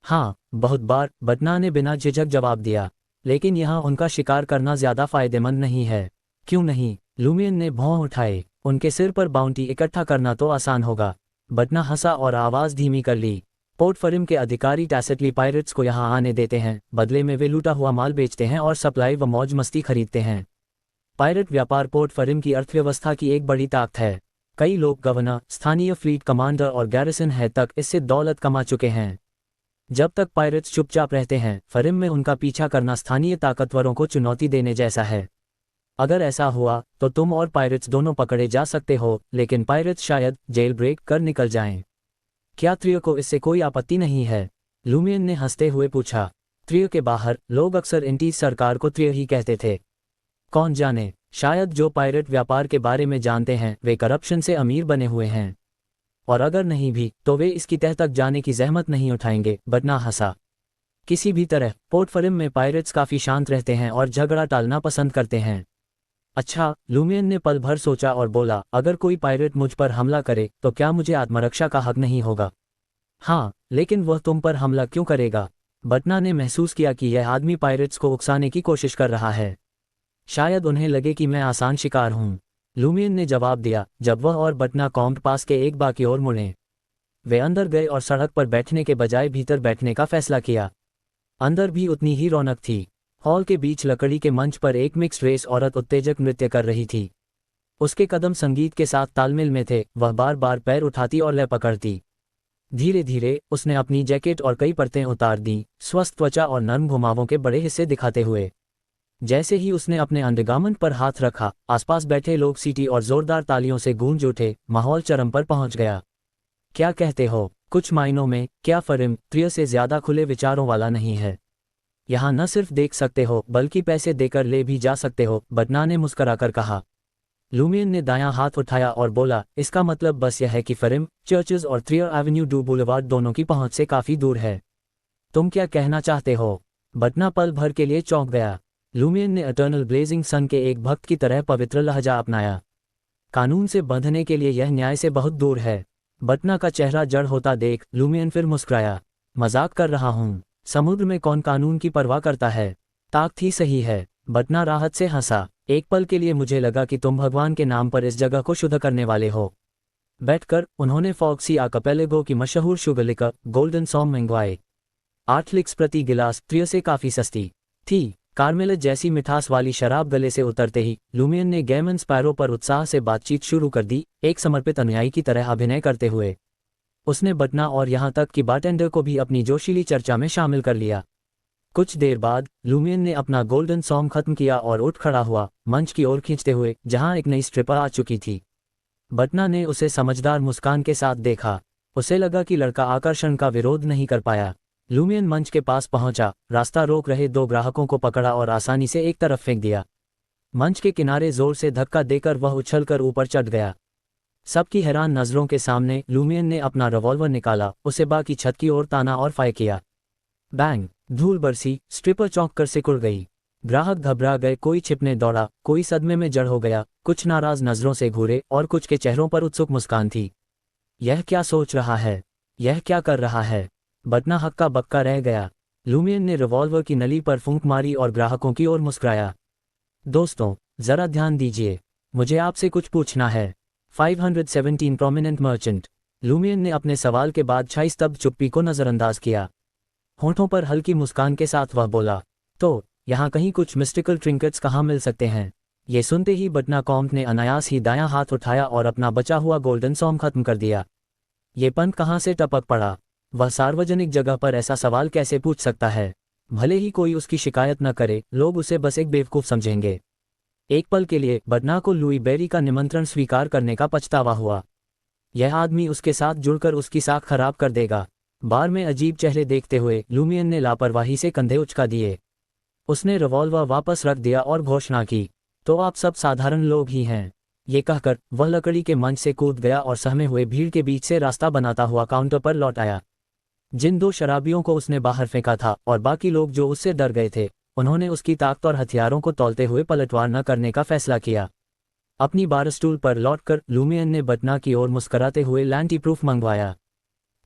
हाँ, बहुत बार, बटना ने बिना झिझक जवाब दिया। लेकिन यहाँ उनका शिकार करना ज्यादा फायदेमंद नहीं है। क्यों नहीं? लूमियन ने भौं उठाए। उनके सिर पर बाउंटी इकट्ठा करना तो आसान होगा। बटना हंसा और आवाज धीमी कर ली। पोर्ट फरिम के अधिकारी टैसिटली पायरेट्स को यहाँ आने देते हैं, बदले में वे लूटा हुआ माल बेचते हैं और सप्लाई व मौज मस्ती खरीदते हैं। पायरेट व्यापार पोर्ट फरिम की अर्थव्यवस्था की एक बड़ी ताकत है। कई लोग गवर्नर, स्थानीय फ्लीट कमांडर और गैरिसन हेड तक इससे दौलत कमा चुके हैं। जब तक पायरेट्स चुपचाप रहते हैं, फरिम में उनका पीछा करना स्थानीय ताकतवरों को चुनौती देने जैसा है। अगर ऐसा हुआ तो तुम और पायरेट्स दोनों पकड़े जा सकते हो, लेकिन पायरेट्स शायद जेल ब्रेक कर निकल जाएं। क्या त्रियो को इससे कोई आपत्ति नहीं है? लूमियन ने हंसते हुए पूछा। त्रियो के बाहर लोग अक्सर इंटीज सरकार को त्रियो ही कहते थे। कौन जाने, शायद जो पायरेट व्यापार के बारे में जानते हैं वे करप्शन से अमीर बने हुए हैं। और अगर नहीं भी तो वे इसकी तह तक जाने की जहमत नहीं उठाएंगे। बटना हंसा। किसी भी तरह पोर्ट फरिम में पायरेट्स काफी शांत रहते हैं और झगड़ा टालना पसंद करते हैं। अच्छा, लूमियन ने पल भर सोचा और बोला, अगर कोई पायरेट मुझ पर हमला करे तो क्या मुझे आत्मरक्षा का हक नहीं होगा? हाँ, लेकिन वह तुम पर हमला क्यों करेगा? बटना ने महसूस किया कि यह आदमी पायरेट्स को उकसाने की कोशिश कर रहा है। शायद उन्हें लगे कि मैं आसान शिकार हूँ। लूमियन ने जवाब दिया। जब वह और बटना कॉम्ट पास के एक बार की ओर मुड़े, वे अंदर गए और सड़क पर बैठने के बजाय भीतर बैठने का फैसला किया। अंदर भी उतनी ही रौनक थी। हॉल के बीच लकड़ी के मंच पर एक मिक्स्ड रेस औरत उत्तेजक नृत्य कर रही थी। उसके कदम संगीत के साथ तालमेल में थे। वह बार बार पैर उठाती और लय पकड़ती। धीरे धीरे उसने अपनी जैकेट और कई परतें उतार दी, स्वस्थ त्वचा और नर्म घुमावों के बड़े हिस्से दिखाते हुए। जैसे ही उसने अपने अंडरगारमेंट पर हाथ रखा, आसपास बैठे लोग सीटी और जोरदार तालियों से गूंज उठे। माहौल चरम पर पहुंच गया। क्या कहते हो? कुछ मायनों में क्या फरिम त्रियो से ज्यादा खुले विचारों वाला नहीं है? यहाँ न सिर्फ देख सकते हो बल्कि पैसे देकर ले भी जा सकते हो, बटना ने मुस्कराकर कहा। लूमियन ने दायां हाथ उठाया और बोला, इसका मतलब बस यह है कि फरिम, चर्चेज और त्रियो एवेन्यू डू बुलेवार्ड दोनों की पहुंच से काफी दूर है। तुम क्या कहना चाहते हो? बटना पल भर के लिए चौंक गया। लूमियन ने इटर्नल ब्लेजिंग सन के एक भक्त की तरह पवित्र लहजा अपनाया। कानून से बंधने के लिए यह न्याय से बहुत दूर है। बटना का चेहरा जड़ होता देख लूमियन फिर मुस्कुराया। मजाक कर रहा हूँ। समुद्र में कौन कानून की परवाह करता है? ताकत ही सही है। बटना राहत से हंसा। एक पल के लिए मुझे लगा कि तुम भगवान के नाम पर इस जगह को शुद्ध करने वाले हो। बैठकर उन्होंने फॉक्सी आर्किपेलागो की मशहूर शुगर लिकर गोल्डन सॉम मंगवाए। 8 लिक्स प्रति गिलास त्रियो से काफी सस्ती थी। कार्मेलेट जैसी मिठास वाली शराब गले से उतरते ही लूमियन ने गेमन स्पैरो पर उत्साह से बातचीत शुरू कर दी, एक समर्पित अनुयायी की तरह अभिनय करते हुए। उसने बटना और यहाँ तक कि बारटेंडर को भी अपनी जोशीली चर्चा में शामिल कर लिया। कुछ देर बाद लूमियन ने अपना गोल्डन सॉम खत्म किया और उठ खड़ा हुआ, मंच की ओर खींचते हुए जहां एक नई स्ट्रिपर आ चुकी थी। बटना ने उसे समझदार मुस्कान के साथ देखा। उसे लगा कि लड़का आकर्षण का विरोध नहीं कर पाया। लूमियन मंच के पास पहुंचा, रास्ता रोक रहे 2 ग्राहकों को पकड़ा और आसानी से एक तरफ फेंक दिया। मंच के किनारे जोर से धक्का देकर वह उछलकर ऊपर चढ़ गया। सबकी हैरान नजरों के सामने लूमियन ने अपना रिवॉल्वर निकाला, उसे बाकी छत की ओर ताना और फायर किया। बैंग! धूल बरसी, स्ट्रिपर चौंक कर सिकुड़ गई। ग्राहक घबरा गए, कोई छिपने दौड़ा, कोई सदमे में जड़ हो गया, कुछ नाराज नजरों से घूरे और कुछ के चेहरों पर उत्सुक मुस्कान थी। यह क्या सोच रहा है? यह क्या कर रहा है? बटना हक्का बक्का रह गया। लूमियन ने रिवॉल्वर की नली पर फूंक मारी और ग्राहकों की ओर मुस्कुराया। दोस्तों, जरा ध्यान दीजिए, मुझे आपसे कुछ पूछना है। 517 प्रोमिनेंट मर्चेंट। लूमियन ने अपने सवाल के बाद छाई स्तब्ध चुप्पी को नजरअंदाज किया। होठों पर हल्की मुस्कान के साथ वह बोला, तो यहाँ कहीं कुछ मिस्टिकल ट्रिंकेट्स कहाँ मिल सकते हैं? ये सुनते ही बटना कॉम्ट ने अनायास ही दायां हाथ उठाया और अपना बचा हुआ गोल्डन सॉम खत्म कर दिया। ये पंत कहाँ से टपक पड़ा? वह सार्वजनिक जगह पर ऐसा सवाल कैसे पूछ सकता है? भले ही कोई उसकी शिकायत न करे, लोग उसे बस एक बेवकूफ़ समझेंगे। एक पल के लिए बटना को लुई बेरी का निमंत्रण स्वीकार करने का पछतावा हुआ। यह आदमी उसके साथ जुड़कर उसकी साख खराब कर देगा। बार में अजीब चेहरे देखते हुए लुमियन ने लापरवाही से कंधे उचका दिए। उसने रिवॉल्वर वापस रख दिया और घोषणा की, तो आप सब साधारण लोग ही हैं। ये कहकर वह लकड़ी के मंच से कूद गया और सहमे हुए भीड़ के बीच से रास्ता बनाता हुआ काउंटर पर लौट आया। जिन दो शराबियों को उसने बाहर फेंका था और बाकी लोग जो उससे डर गए थे, उन्होंने उसकी ताकत और हथियारों को तौलते हुए पलटवार न करने का फैसला किया। अपनी बार स्टूल पर लौटकर लुमियन ने बटना की ओर मुस्कराते हुए लैंटी प्रूफ मंगवाया।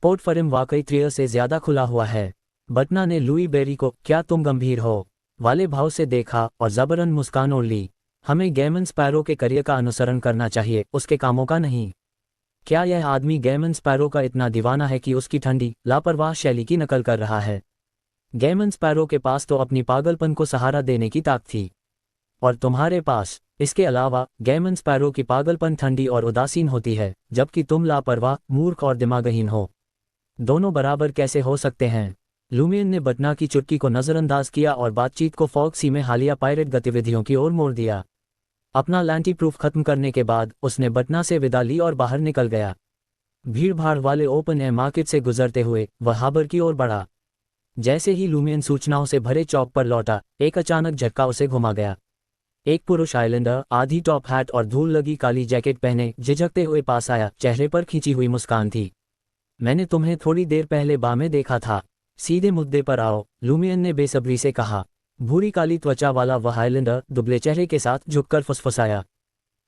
पोर्टफरिम वाकई त्रिय से ज्यादा खुला हुआ है। बटना ने लुई बेरी को क्या तुम गंभीर हो वाले भाव से देखा और जबरन मुस्कान ओढ़ ली। हमें गैमन स्पैरो के करियर का अनुसरण करना चाहिए, उसके कामों का नहीं। क्या यह आदमी गैमन स्पैरो का इतना दीवाना है कि उसकी ठंडी लापरवाह शैली की नकल कर रहा है? गैमन स्पैरो के पास तो अपनी पागलपन को सहारा देने की ताकत थी, और तुम्हारे पास इसके अलावा गैमन स्पैरो की पागलपन ठंडी और उदासीन होती है, जबकि तुम लापरवाह, मूर्ख और दिमागहीन हो। दोनों बराबर कैसे हो सकते हैं? लुमियन ने बटना की चुटकी को नज़रअंदाज किया और बातचीत को फॉक्सी में हालिया पायरेट गतिविधियों की ओर मोड़ दिया। अपना लैंटी प्रूफ खत्म करने के बाद उसने बटना से विदा ली और बाहर निकल गया। भीड़भाड़ वाले ओपन एयर मार्केट से गुजरते हुए वह हार्बर की ओर बढ़ा। जैसे ही लुमियन सूचनाओं से भरे चौक पर लौटा, एक अचानक झटका उसे घुमा गया। एक पुरुष आइलैंडर आधी टॉप हैट और धूल लगी काली जैकेट पहने झिझकते हुए पास आया। चेहरे पर खींची हुई मुस्कान थी। मैंने तुम्हें थोड़ी देर पहले बार में देखा था। सीधे मुद्दे पर आओ, लुमियन ने बेसब्री से कहा। भूरी काली त्वचा वाला वह आइलैंडर दुबले चेहरे के साथ झुककर फुसफुसाया।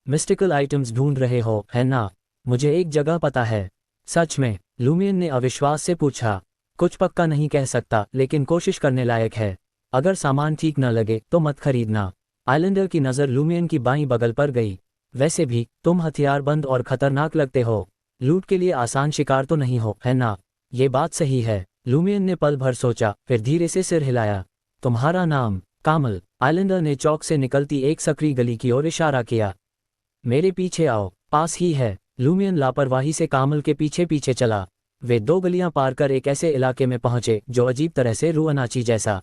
मिस्टिकल आइटम्स ढूंढ रहे हो, है ना? मुझे एक जगह पता है। सच में? लुमियन ने अविश्वास से पूछा। कुछ पक्का नहीं कह सकता, लेकिन कोशिश करने लायक है। अगर सामान ठीक न लगे तो मत खरीदना। आइलैंडर की नज़र लुमियन की बाईं बगल पर गई। वैसे भी तुम हथियारबंद और खतरनाक लगते हो। लूट के लिए आसान शिकार तो नहीं हो, है ना? ये बात सही है। लुमियन ने पल भर सोचा, फिर धीरे से सिर हिलाया। तुम्हारा नाम? कामल। आइलैंडर ने चौक से निकलती एक सकरी गली की ओर इशारा किया। मेरे पीछे आओ, पास ही है। लुमियन लापरवाही से कामल के पीछे पीछे चला। वे 2 गलियां पार कर एक ऐसे इलाके में पहुंचे जो अजीब तरह से रुअनाची जैसा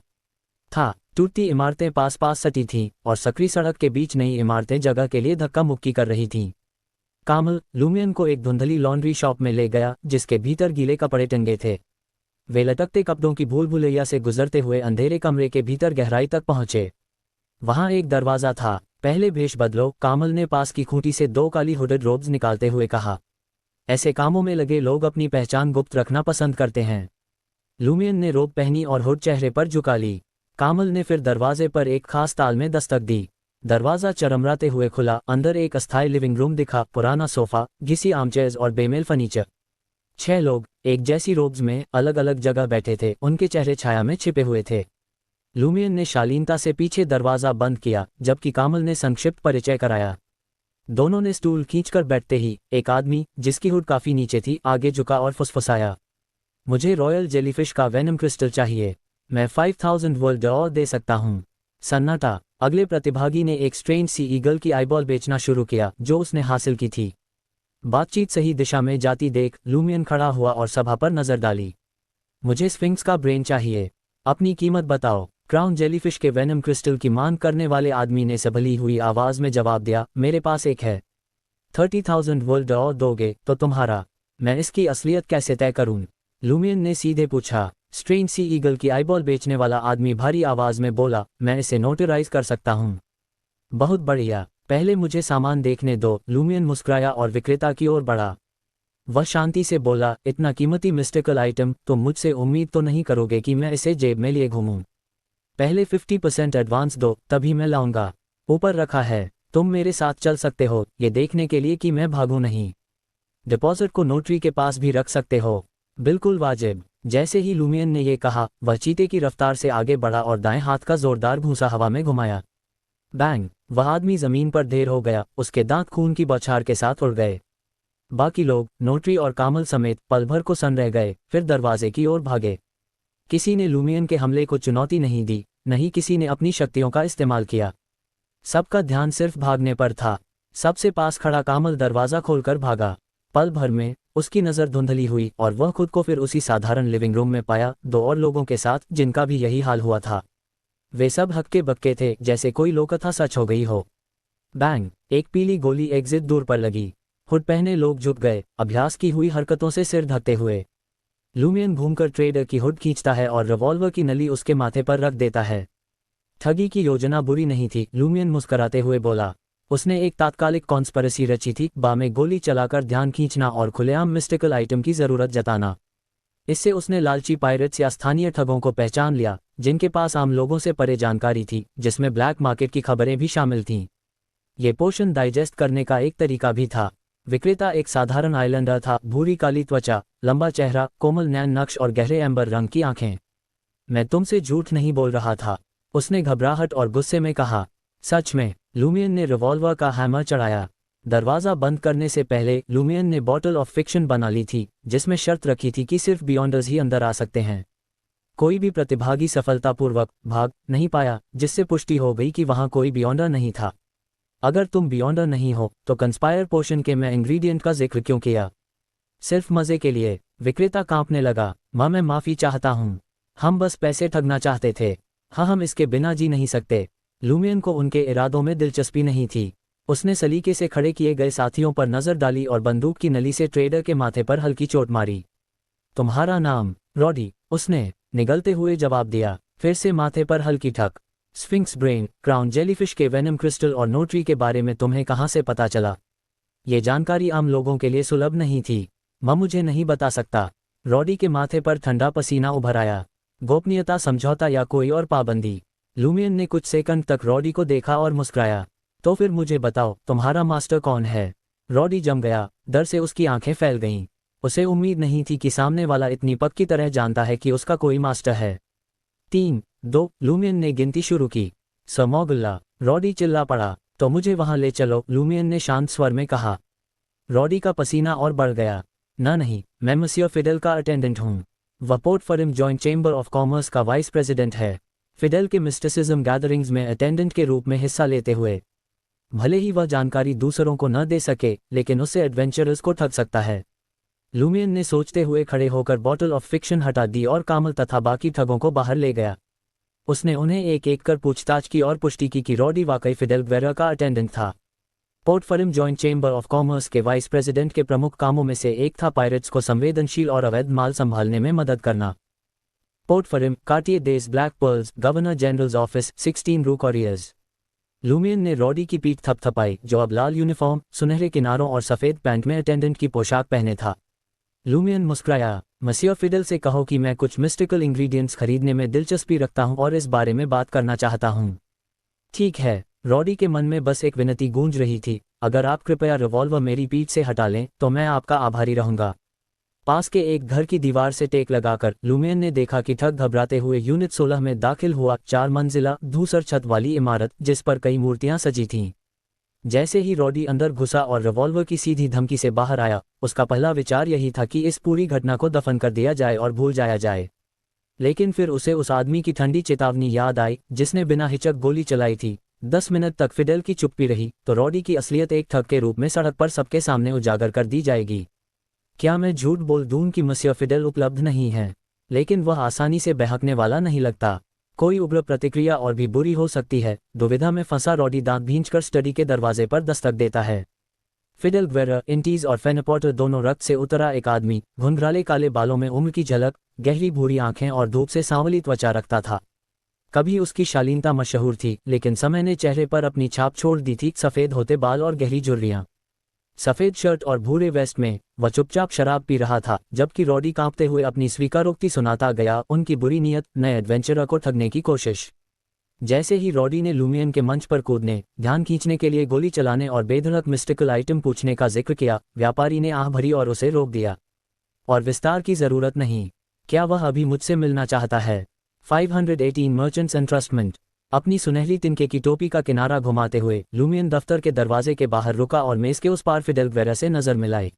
था। टूटती इमारतें पास पास सटी थीं और सकरी सड़क के बीच नई इमारतें जगह के लिए धक्का मुक्की कर रही थीं। कामल लुमियन को एक धुंधली लॉन्ड्री शॉप में ले गया जिसके भीतर गीले कपड़े टंगे थे। वे लटकते कपड़ों की भूल भुलैया से गुजरते हुए अंधेरे कमरे के भीतर गहराई तक पहुंचे। वहां एक दरवाजा था। पहले भेष बदलो, कामल ने पास की खूंटी से 2 काली हुडेड रोब्स निकालते हुए कहा। ऐसे कामों में लगे लोग अपनी पहचान गुप्त रखना पसंद करते हैं। लुमियन ने रोब पहनी और हुड चेहरे पर झुका ली। कामल ने फिर दरवाजे पर एक खास ताल में दस्तक दी। दरवाजा चरमराते हुए खुला। अंदर एक अस्थायी लिविंग रूम दिखा। पुराना सोफा, घिसी आर्मचेयर्स और बेमेल फर्नीचर। 6 लोग एक जैसी रोब्स में अलग अलग जगह बैठे थे। उनके चेहरे छाया में छिपे हुए थे। लुमियन ने शालीनता से पीछे दरवाजा बंद किया, जबकि कामल ने संक्षिप्त परिचय कराया। दोनों ने स्टूल खींचकर बैठते ही एक आदमी, जिसकी हुड काफी नीचे थी, आगे झुका और फुसफुसाया। मुझे रॉयल जेलीफिश का वेनम क्रिस्टल चाहिए। मैं 5000 वर्ल्ड और दे सकता हूँ। सन्नाटा। अगले प्रतिभागी ने एक स्ट्रेंज सी ईगल की आईबॉल बेचना शुरू किया जो उसने हासिल की थी। बातचीत सही दिशा में जाती देख लुमियन खड़ा हुआ और सभा पर नजर डाली। मुझे स्फिंक्स का ब्रेन चाहिए। अपनी कीमत बताओ। क्राउन जेलीफिश के वेनम क्रिस्टल की मांग करने वाले आदमी ने सबली हुई आवाज में जवाब दिया, मेरे पास एक है। 30,000 वर्ल्ड और दोगे तो तुम्हारा। मैं इसकी असलियत कैसे तय करूं? लुमियन ने सीधे पूछा। स्ट्रेंज सी ईगल की आईबॉल बेचने वाला आदमी भारी आवाज में बोला, मैं इसे नोटराइज कर सकता हूं। बहुत बढ़िया, पहले मुझे सामान देखने दो। लुमियन मुस्कुराया और विक्रेता की ओर बढ़ा। वह शांति से बोला, इतना कीमती मिस्टिकल आइटम, तुम मुझसे उम्मीद तो नहीं करोगे कि मैं इसे जेब में लिए घूमूं। पहले 50% एडवांस दो, तभी मैं लाऊंगा। ऊपर रखा है। तुम मेरे साथ चल सकते हो, ये देखने के लिए कि मैं भागूं नहीं। डिपॉजिट को नोटरी के पास भी रख सकते हो। बिल्कुल वाजिब। जैसे ही लुमियन ने यह कहा, वह चीते की रफ्तार से आगे बढ़ा और दाएं हाथ का जोरदार भूसा हवा में घुमाया। बैंग! वह आदमी जमीन पर ढेर हो गया। उसके दांत खून की बौछार के साथ उड़ गए। बाकी लोग, नोटरी और कामल समेत, पल भर को सन रह गए, फिर दरवाजे की ओर भागे। किसी ने लुमियन के हमले को चुनौती नहीं दी, नहीं किसी ने अपनी शक्तियों का इस्तेमाल किया। सबका ध्यान सिर्फ भागने पर था। सबसे पास खड़ा कामल दरवाजा खोलकर भागा। पल भर में उसकी नज़र धुंधली हुई और वह खुद को फिर उसी साधारण लिविंग रूम में पाया, दो और लोगों के साथ जिनका भी यही हाल हुआ था। वे सब हक्के बक्के थे, जैसे कोई लोककथा सच हो गई हो। बैंग! एक पीली गोली एग्जिट दूर पर लगी। हुड पहने लोग झुक गए, अभ्यास की हुई हरकतों से सिर ढकते हुए। लूमियन घूमकर ट्रेडर की हुड खींचता है और रिवॉल्वर की नली उसके माथे पर रख देता है। ठगी की योजना बुरी नहीं थी, लूमियन मुस्कराते हुए बोला। उसने एक तात्कालिक कॉन्स्पिरेसी रची थी, बामें गोली चलाकर ध्यान खींचना और खुलेआम मिस्टिकल आइटम की जरूरत जताना। इससे उसने लालची पायरेट्स या स्थानीय ठगों को पहचान लिया, जिनके पास आम लोगों से परे जानकारी थी, जिसमें ब्लैक मार्केट की खबरें भी शामिल थीं। ये पोषण डाइजेस्ट करने का एक तरीका भी था। विक्रेता एक साधारण आइलैंडर था, भूरी काली त्वचा, लंबा चेहरा, कोमल नैन नक्श और गहरे एम्बर रंग की आंखें। मैं तुमसे झूठ नहीं बोल रहा था, उसने घबराहट और गुस्से में कहा। सच में, लूमियन ने रिवॉल्वर का हैमर चढ़ाया। दरवाज़ा बंद करने से पहले लूमियन ने बॉटल ऑफ फिक्शन बना ली थी, जिसमें शर्त रखी थी कि सिर्फ बियॉन्डर्स ही अंदर आ सकते हैं। कोई भी प्रतिभागी सफलतापूर्वक भाग नहीं पाया, जिससे पुष्टि हो गई कि वहां कोई बियॉन्डर नहीं था। अगर तुम बियॉन्डर नहीं हो तो कंस्पायर पोशन के मैं इंग्रेडिएंट का जिक्र क्यों किया? सिर्फ मजे के लिए। विक्रेता कांपने लगा। मैं माफी चाहता हूँ, हम बस पैसे ठगना चाहते थे। हाँ, हम इसके बिना जी नहीं सकते। लूमियन को उनके इरादों में दिलचस्पी नहीं थी। उसने सलीके से खड़े किए गए साथियों पर नजर डाली और बंदूक की नली से ट्रेडर के माथे पर हल्की चोट मारी। तुम्हारा नाम? रॉडी, उसने निगलते हुए जवाब दिया। फिर से माथे पर हल्की ठक। स्फिंक्स ब्रेन, क्राउन जेलीफिश के वेनम क्रिस्टल और नोट्री के बारे में तुम्हें कहाँ से पता चला? ये जानकारी आम लोगों के लिए सुलभ नहीं थी। मैं मुझे नहीं बता सकता। रॉडी के माथे पर ठंडा पसीना उभर आया। गोपनीयता समझौता या कोई और पाबंदी? लूमियन ने कुछ सेकंड तक रॉडी को देखा और मुस्कुराया। तो फिर मुझे बताओ, तुम्हारा मास्टर कौन है? रॉडी जम गया, डर से उसकी आंखें फैल गईं। उसे उम्मीद नहीं थी कि सामने वाला इतनी पक्की तरह जानता है कि उसका कोई मास्टर है। 3, 2, लूमियन ने गिनती शुरू की। समोगुल्ला, रॉडी चिल्ला पड़ा। तो मुझे वहां ले चलो, लूमियन ने शांत स्वर में कहा। रॉडी का पसीना और बढ़ गया। नहीं, मैं मसियर फिडेल का अटेंडेंट हूँ। वह port Farim joint chamber of commerce का वाइस प्रेसिडेंट है। फिडेल के मिस्टिसिज्म गैदरिंग्स में अटेंडेंट के रूप में हिस्सा लेते हुए। भले ही वह जानकारी दूसरों को न दे सके, लेकिन उससे एडवेंचरर्स को ठग सकता है। लूमियन ने सोचते हुए खड़े होकर बॉटल ऑफ फिक्शन हटा दी और कामल तथा बाकी ठगों को बाहर ले गया। उसने उन्हें एक एक कर पूछताछ की और पुष्टि की कि रॉडी वाकई फिडेल ग्वेरा का अटेंडेंट था। Port Farim joint chamber of commerce के वाइस प्रेसिडेंट के प्रमुख कामों में से एक था पायरेट्स को संवेदनशील और अवैध माल संभालने में मदद करना। Port Farim, Cartier days, black pearls, governor general's office, 16 rue कॉरियर्स। Lumion ने रॉडी की पीठ थपथपाई, जो अब लाल यूनिफॉर्म, सुनहरे किनारों और सफेद पैंट में अटेंडेंट की पोशाक पहने था। लूमियन मुस्कुराया। मसियर फिडेल से कहो कि मैं कुछ मिस्टिकल इंग्रेडिएंट्स खरीदने में दिलचस्पी रखता हूं और इस बारे में बात करना चाहता हूं। ठीक है। रॉडी के मन में बस एक विनती गूंज रही थी, अगर आप कृपया रिवॉल्वर मेरी पीठ से हटा लें तो मैं आपका आभारी रहूंगा। पास के एक घर की दीवार से टेक लगाकर लूमियन ने देखा कि ठग घबराते हुए यूनिट 16 में दाखिल हुआ। 4 मंजिला धूसर छत वाली इमारत, जिस पर कई मूर्तियां सजी थीं। जैसे ही रॉडी अंदर घुसा और रिवॉल्वर की सीधी धमकी से बाहर आया, उसका पहला विचार यही था कि इस पूरी घटना को दफन कर दिया जाए और भूल जाया जाए। लेकिन फिर उसे उस आदमी की ठंडी चेतावनी याद आई, जिसने बिना हिचक गोली चलाई थी। 10 मिनट तक फिडेल की चुप्पी रही, तो रॉडी की असलियत एक ठग के रूप में सड़क पर सबके सामने उजागर कर दी जाएगी। क्या मैं झूठ बोल दूं कि मसियर फिडेल उपलब्ध नहीं है? लेकिन वह आसानी से बहकने वाला नहीं लगता। कोई उग्र प्रतिक्रिया और भी बुरी हो सकती है। दुविधा में फंसा रॉडी दांत भींचकर स्टडी के दरवाजे पर दस्तक देता है। फिडेल ग्वेरा, इंटीज और फेनपोर्टर दोनों रक्त से उतरा एक आदमी, घुंघराले काले बालों में उम्र की झलक, गहरी भूरी आंखें और धूप से सांवली त्वचा रखता था। कभी उसकी शालीनता मशहूर थी, लेकिन समय ने चेहरे पर अपनी छाप छोड़ दी थी। सफ़ेद होते बाल और गहरी झुर्रियां, सफ़ेद शर्ट और भूरे वेस्ट में वह चुपचाप शराब पी रहा था, जबकि रॉडी कांपते हुए अपनी स्वीकारोक्ति सुनाता गया, उनकी बुरी नीयत, नए एडवेंचरर को ठगने की कोशिश। जैसे ही रॉडी ने लूमियन के मंच पर कूदने, ध्यान खींचने के लिए गोली चलाने और बेधड़क मिस्टिकल आइटम पूछने का जिक्र किया, व्यापारी ने आह भरी और उसे रोक दिया। और विस्तार की जरूरत नहीं। क्या वह अभी मुझसे मिलना चाहता है? 518 मर्चेंट्स एंट्रस्टमेंट। अपनी सुनहरी तिनके की टोपी का किनारा घुमाते हुए लूमियन दफ्तर के दरवाजे के बाहर रुका और मेज के उस पार फिडेल ग्वेरा से नजर मिलाई।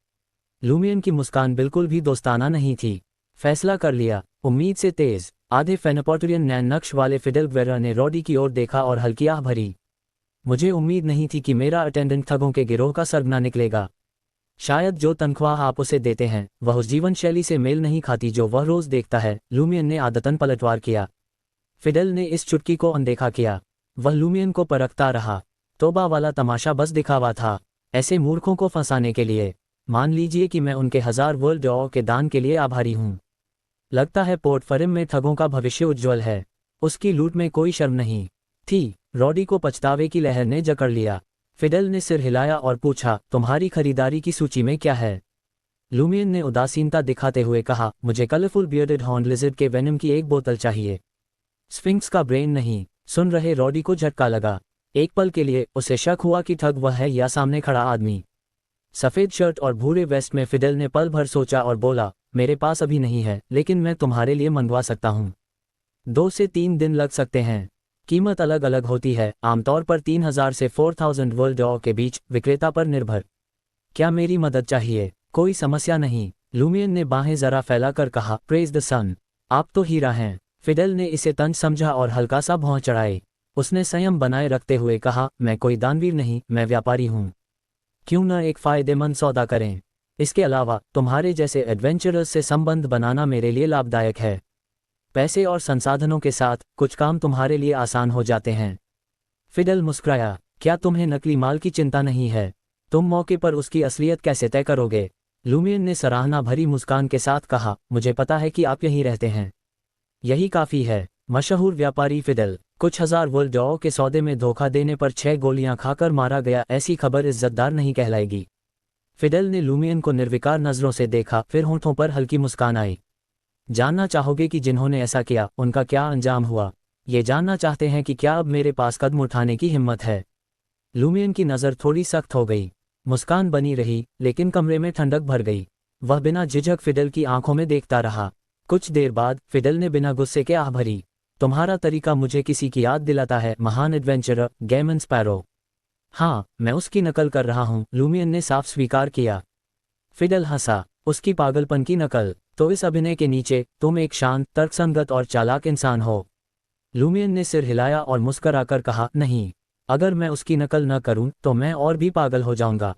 लूमियन की मुस्कान बिल्कुल भी दोस्ताना नहीं थी। फैसला कर लिया। उम्मीद से तेज, आधे फेनपोर्टरियन नैन नक्श वाले फिडेल ग्वेरा ने रॉडी की ओर देखा और हल्की आह भरी। मुझे उम्मीद नहीं थी कि मेरा अटेंडेंट ठगों के गिरोह का सरगना निकलेगा। शायद जो तनख्वाह आप उसे देते हैं वह उस जीवन शैली से मेल नहीं खाती जो वह रोज देखता है। लूमियन ने आदतन पलटवार किया। फिडेल ने इस चुटकी को अनदेखा किया। वह लूमियन को परखता रहा। तोबा वाला तमाशा बस दिखावा था, ऐसे मूर्खों को फंसाने के लिए। मान लीजिए कि मैं उनके 1000 वर्ल्ड डॉ के दान के लिए आभारी हूं। लगता है पोर्ट फरिम में ठगों का भविष्य उज्ज्वल है। उसकी लूट में कोई शर्म नहीं थी। रॉडी को पछतावे की लहर ने जकड़ लिया। फिडेल ने सिर हिलाया और पूछा, तुम्हारी खरीदारी की सूची में क्या है? लूमियन ने उदासीनता दिखाते हुए कहा, मुझे कलरफुल बियर्डेड हॉर्न लिजर्ड के वेनम की एक बोतल चाहिए। स्फिंक्स का ब्रेन नहीं। सुन रहे रॉडी को झटका लगा। एक पल के लिए उसे शक हुआ कि ठग वह है या सामने खड़ा आदमी। सफेद शर्ट और भूरे वेस्ट में फिडेल ने पल भर सोचा और बोला, मेरे पास अभी नहीं है, लेकिन मैं तुम्हारे लिए मंगवा सकता हूं। 2 से 3 दिन लग सकते हैं। कीमत अलग अलग होती है, आमतौर पर 3000 से 4000 वर्ल्ड डॉ के बीच, विक्रेता पर निर्भर। क्या मेरी मदद चाहिए? कोई समस्या नहीं। लूमियन ने बाहें जरा फैलाकर कहा, प्रेज द सन। आप तो हीरा हैं। फिडेल ने इसे तंज समझा और हल्का सा भौं चढ़ाए। उसने संयम बनाए रखते हुए कहा, मैं कोई दानवीर नहीं, मैं व्यापारी हूं। क्यों न एक फायदेमंद सौदा करें? इसके अलावा तुम्हारे जैसे एडवेंचरर्स से संबंध बनाना मेरे लिए लाभदायक है। पैसे और संसाधनों के साथ कुछ काम तुम्हारे लिए आसान हो जाते हैं। फिडेल मुस्कुराया, क्या तुम्हें नकली माल की चिंता नहीं है? तुम मौके पर उसकी असलियत कैसे तय करोगे? लूमियन ने सराहना भरी मुस्कान के साथ कहा, मुझे पता है कि आप यहीं रहते हैं। यही काफी है। मशहूर व्यापारी फिडेल कुछ 1000 वर्ल्ड डॉ के सौदे में धोखा देने पर 6 गोलियां खाकर मारा गया, ऐसी खबर इज्जतदार नहीं कहलाएगी। फिडेल ने लूमियन को निर्विकार नजरों से देखा, फिर होंठों पर हल्की मुस्कान आई। जानना चाहोगे कि जिन्होंने ऐसा किया उनका क्या अंजाम हुआ? ये जानना चाहते हैं कि क्या अब मेरे पास कदम उठाने की हिम्मत है? लूमियन की नज़र थोड़ी सख्त हो गई। मुस्कान बनी रही, लेकिन कमरे में ठंडक भर गई। वह बिना झिझक फिडेल की आंखों में देखता रहा। कुछ देर बाद फिडेल ने बिना गुस्से के आह भरी, तुम्हारा तरीका मुझे किसी की याद दिलाता है, महान एडवेंचरर गैमन स्पैरो। हाँ, मैं उसकी नकल कर रहा हूँ, लूमियन ने साफ स्वीकार किया। फिडेल हंसा, उसकी पागलपन की नकल? तो इस अभिनय के नीचे तुम एक शांत, तर्कसंगत और चालाक इंसान हो। लूमियन ने सिर हिलाया और मुस्कराकर कहा, नहीं, अगर मैं उसकी नकल न करूं तो मैं और भी पागल हो जाऊंगा।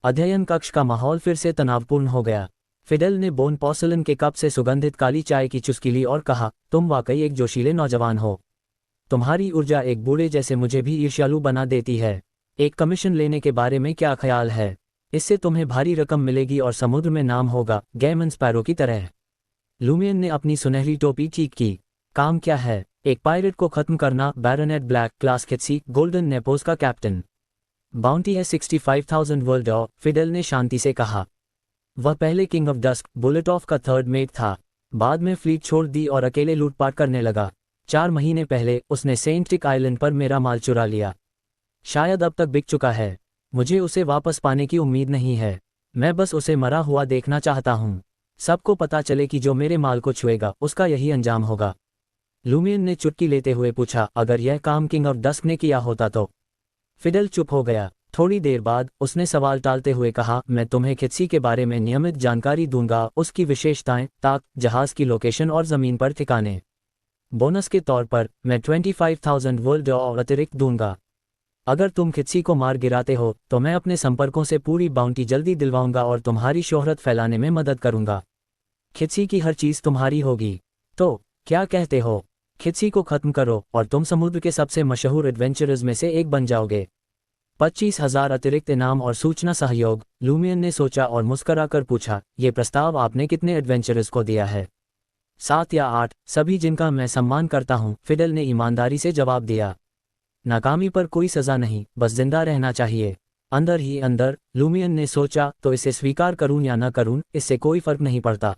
अध्ययन कक्ष का माहौल फिर से तनावपूर्ण हो गया। फिडेल ने बोन पोर्सलन के कप से सुगंधित काली चाय की चुस्की ली और कहा, तुम वाकई एक जोशीले नौजवान हो। तुम्हारी ऊर्जा एक बूढ़े जैसे मुझे भी ईर्ष्यालु बना देती है। एक कमीशन लेने के बारे में क्या ख्याल है? इससे तुम्हें भारी रकम मिलेगी और समुद्र में नाम होगा, गैमन स्पैरो की तरह। लूमियन ने अपनी सुनहरी टोपी ठीक की। काम क्या है? एक पायरेट को खत्म करना, बैरोनेट ब्लैक, क्लास खित्सी, गोल्डन नेपोज का कैप्टन। बाउंटी है 65,000 वर्ल्ड डॉ, फिडेल ने शांति से कहा। वह पहले king of dusk, bullet of का थर्ड मेट था। बाद में फ्लीट छोड़ दी और अकेले लूटपाट करने लगा। 4 महीने पहले उसने सेंट टिक आइलैंड पर मेरा माल चुरा लिया। शायद अब तक बिक चुका है। मुझे उसे वापस पाने की उम्मीद नहीं है। मैं बस उसे मरा हुआ देखना चाहता हूँ। सबको पता चले कि जो मेरे माल को छुएगा उसका यही अंजाम होगा। लूमियन ने चुटकी लेते हुए पूछा, अगर यह काम किंग ऑफ डस्क ने किया होता तो? फिडेल चुप हो गया। थोड़ी देर बाद उसने सवाल टालते हुए कहा, मैं तुम्हें खित्सी के बारे में नियमित जानकारी दूंगा, उसकी विशेषताएं, ताक, जहाज की लोकेशन और जमीन पर ठिकाने। बोनस के तौर पर मैं 25,000 वर्ल्ड डॉ और अतिरिक्त दूंगा। अगर तुम खित्सी को मार गिराते हो तो मैं अपने संपर्कों से पूरी बाउंटी जल्दी दिलवाऊंगा और तुम्हारी शोहरत फैलाने में मदद करूंगा। खित्सी की हर चीज तुम्हारी होगी। तो क्या कहते हो? खित्सी को खत्म करो और तुम समुद्र के सबसे मशहूर एडवेंचरर्स में से एक बन जाओगे। 25,000 अतिरिक्त इनाम और सूचना सहयोग। लूमियन ने सोचा और मुस्कराकर पूछा, ये प्रस्ताव आपने कितने एडवेंचरर्स को दिया है? 7 या 8, सभी जिनका मैं सम्मान करता हूं, फिडेल ने ईमानदारी से जवाब दिया। नाकामी पर कोई सजा नहीं, बस जिंदा रहना चाहिए। अंदर ही अंदर लूमियन ने सोचा, तो इसे स्वीकार करूं या न करूं, इससे कोई फर्क नहीं पड़ता।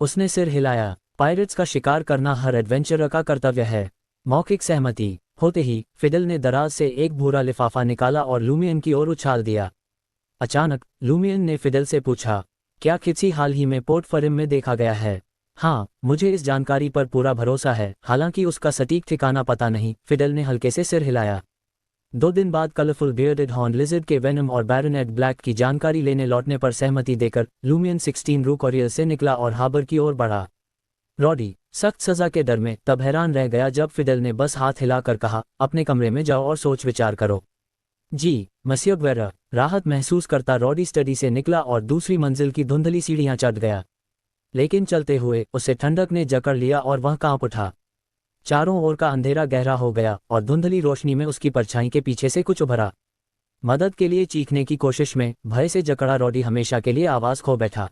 उसने सिर हिलाया। पायरेट्स का शिकार करना हर एडवेंचरर का कर्तव्य है। मौखिक सहमति होते ही फिडेल ने दराज से एक भूरा लिफाफा निकाला और लूमियन की ओर उछाल दिया। अचानक लूमियन ने फिडेल से पूछा, क्या खित्सी हाल ही में पोर्ट फरिम में देखा गया है? हाँ, मुझे इस जानकारी पर पूरा भरोसा है, हालांकि उसका सटीक ठिकाना पता नहीं। फिडेल ने हल्के से सिर हिलाया। 2 दिन बाद कलरफुल बियर्डेड हॉर्न लिजर्ड के वेनम और बैरोनेट ब्लैक की जानकारी लेने लौटने पर सहमति देकर लूमियन 16 रू कॉरियर से निकला और हार्बर की ओर बढ़ा। रॉडी सख्त सजा के डर में तब हैरान रह गया जब फिडेल ने बस हाथ हिलाकर कहा, अपने कमरे में जाओ और सोच विचार करो। जी मसियो ग्वेरा, राहत महसूस करता रॉडी स्टडी से निकला और दूसरी मंजिल की धुंधली सीढ़ियां चढ़ गया। लेकिन चलते हुए उसे ठंडक ने जकड़ लिया और वह कांप उठा। चारों ओर का अंधेरा गहरा हो गया और धुंधली रोशनी में उसकी परछाई के पीछे से कुछ उभरा। मदद के लिए चीखने की कोशिश में भय से जकड़ा रॉडी हमेशा के लिए आवाज खो बैठा।